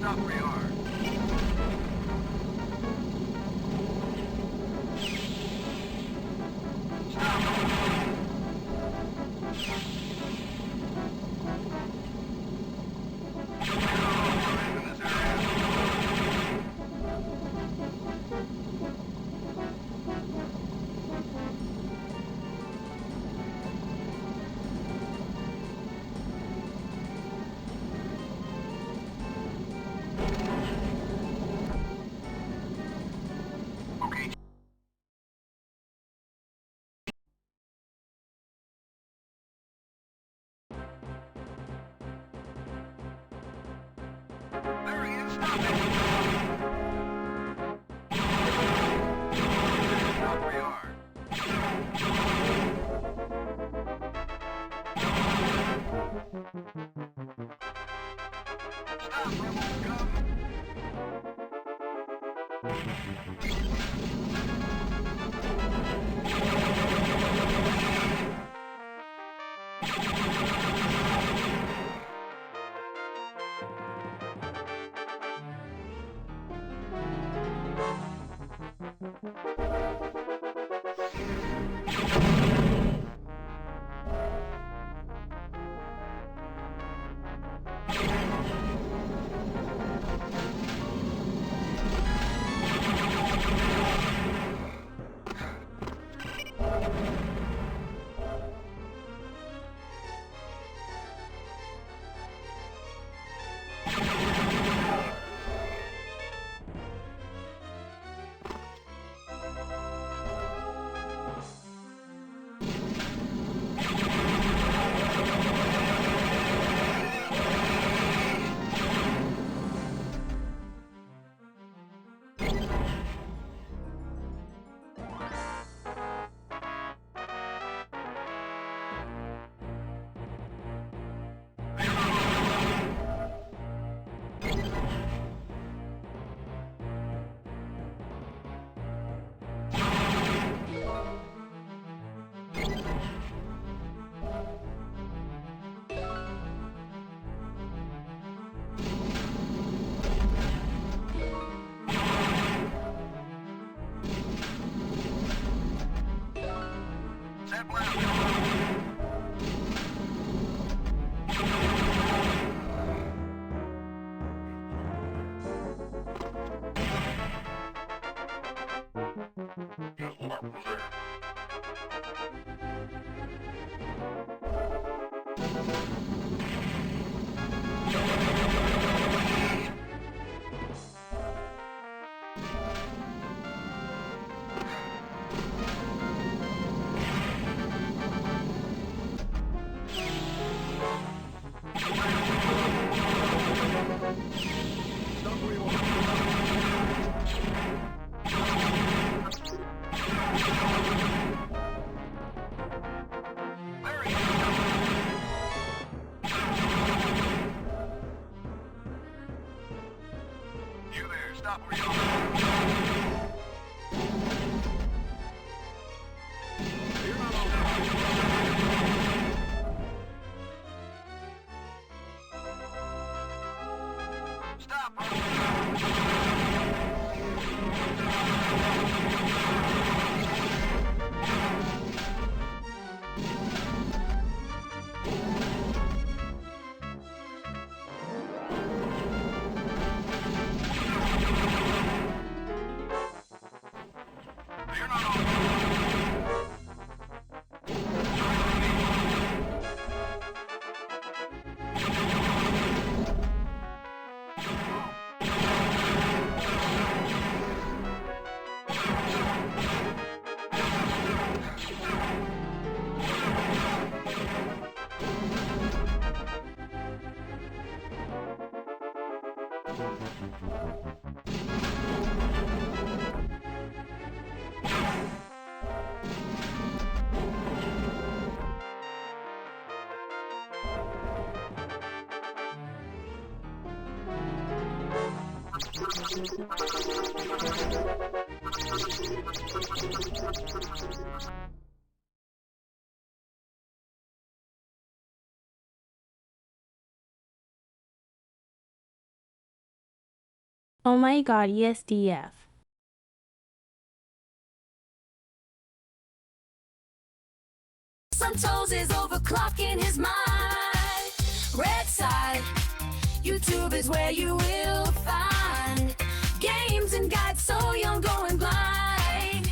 Stop where you are. Oh my god, yes, DF. Some toes is overclocking his mind. Red side, YouTube is where you will find games and guides so young going blind.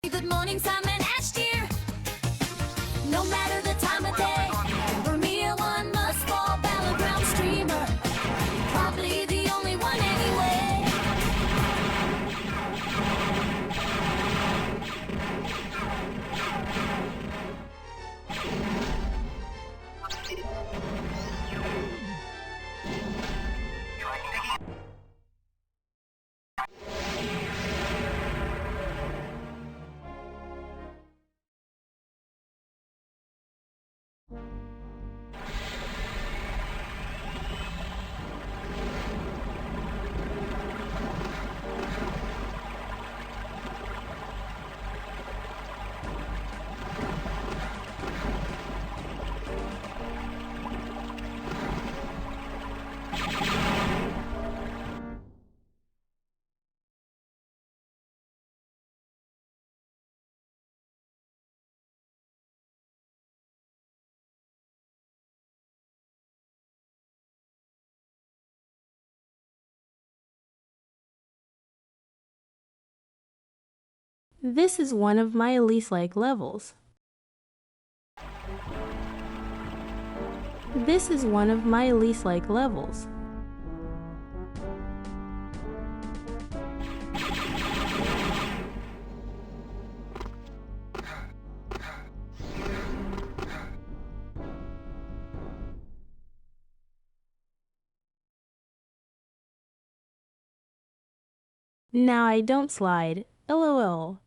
Good morning, Simon Ashtier. No matter the time of day, Vermeer one must fall battleground streamer. Probably the only one anyway. This is one of my least liked levels. This is one of my least liked levels. Now I don't slide, LOL.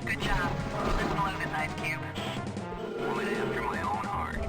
Good job. Let's blow the knife cube. Woman after my own heart.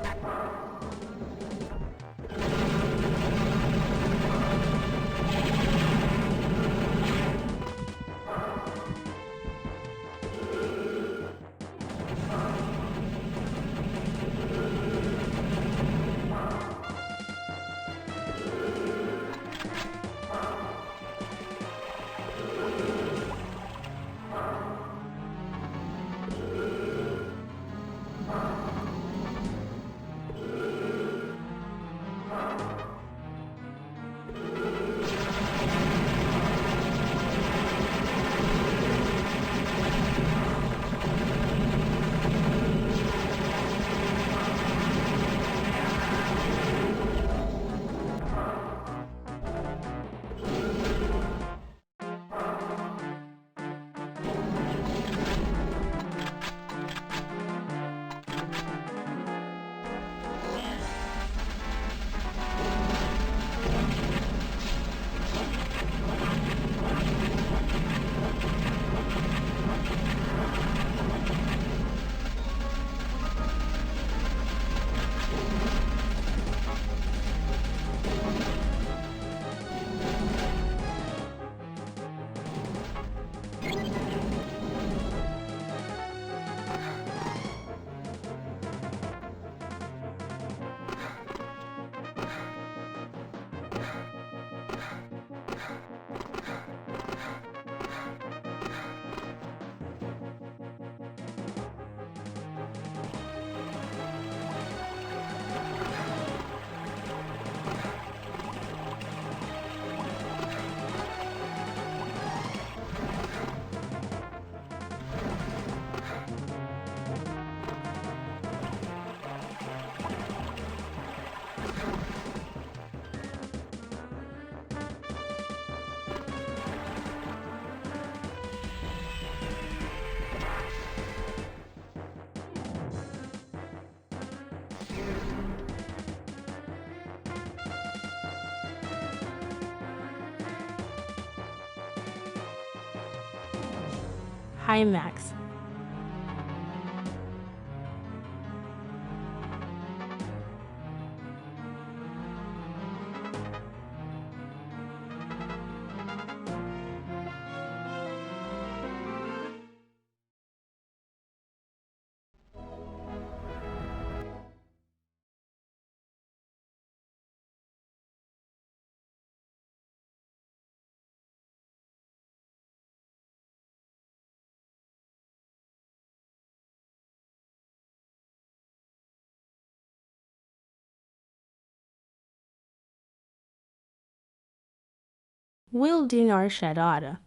Hi, Max. We'll do our Shadada.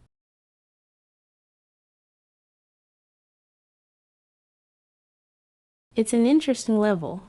It's an interesting level.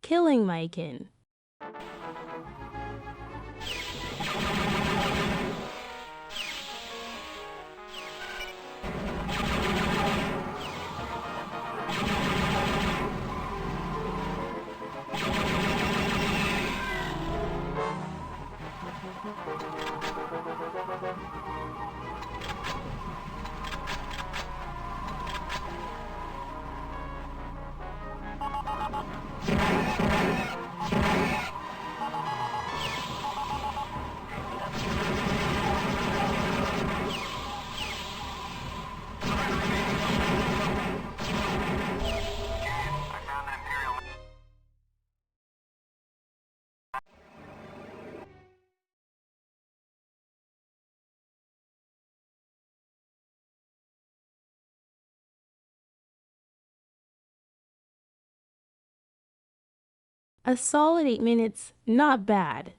Killing my kin. A solid 8 minutes, not bad.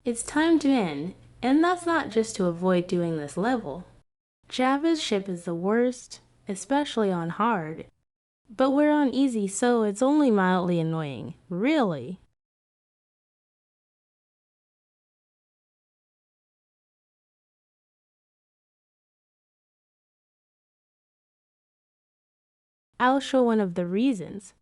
It's time to end, and that's not just to avoid doing this level. Java's ship is the worst, especially on hard. But we're on easy, so it's only mildly annoying, really. I'll show one of the reasons.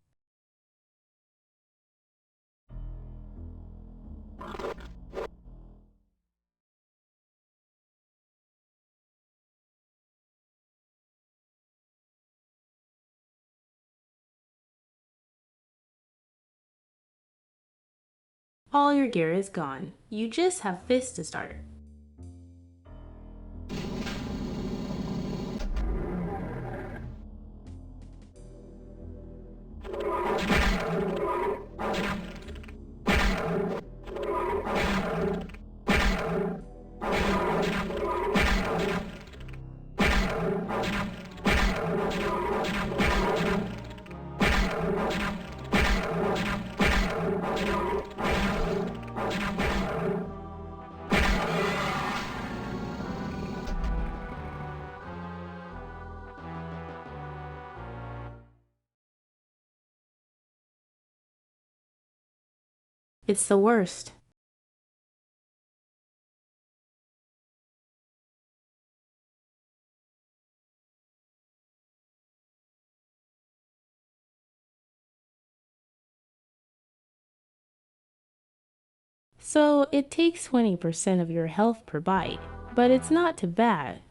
All your gear is gone. You just have fists to start. It's the worst. So it takes 20% of your health per bite, but it's not too bad.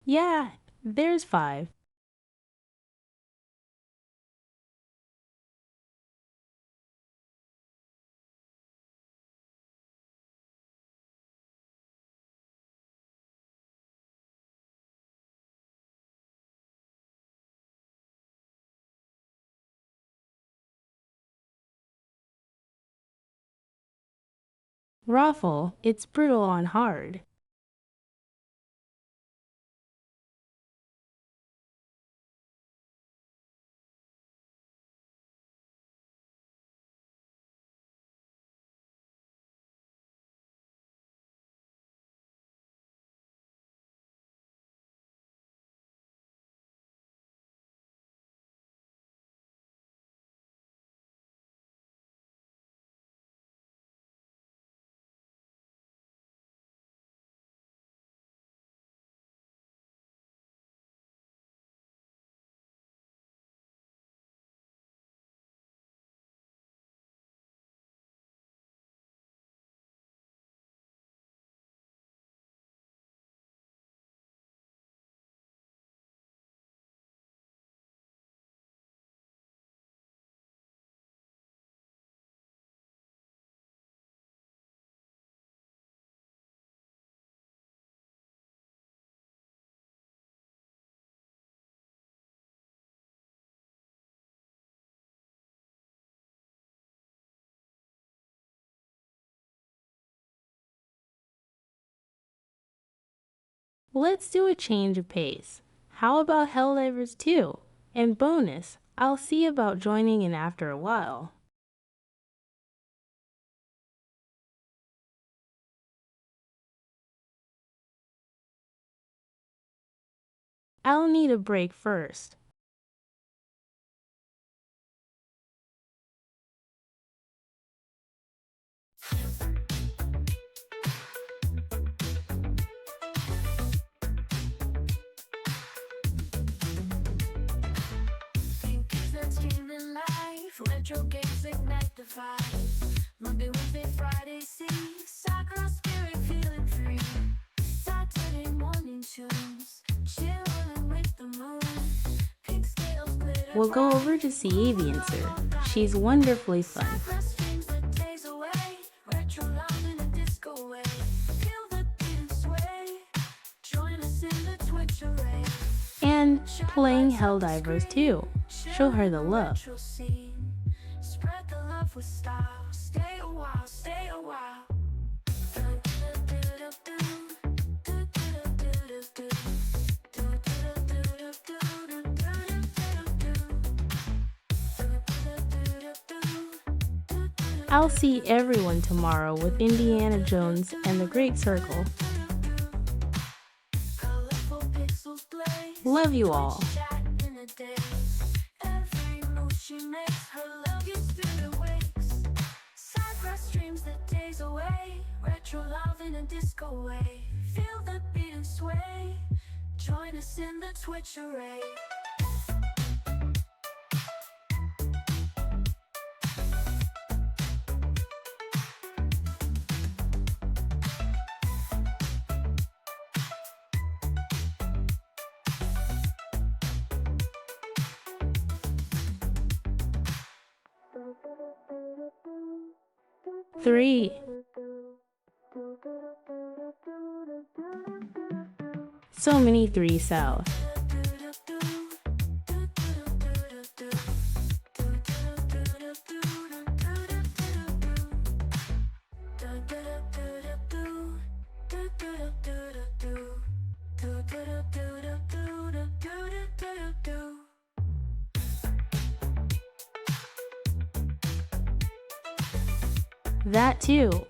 Yeah, there's 5. Raffle, it's brutal on hard. Let's do a change of pace. How about Helldivers 2? And bonus, I'll see about joining in after a while. I'll need a break first. Retro games ignite the vibe. Monday, Wednesday, Friday, see Sakura spirit feeling free. Saturday morning tunes, chilling with the moon. Pink scales glitter. We'll go over to see Aviancer. She's wonderfully fun. Sakura streams the days away. Retro lounge in a disco way. Feel the beat and sway. Join us in the Twitch array. And playing Helldivers 2. Show her the love. Spread the love with style. Stay a while, stay a while. I'll see everyone tomorrow with Indiana Jones and the Great Circle. Love you all. She makes her love you spirit wakes. Sakura streams the days away. Retro love in a disco way. Feel the beat and sway. Join us in the Twitch array. Three. So many 3 south. That too.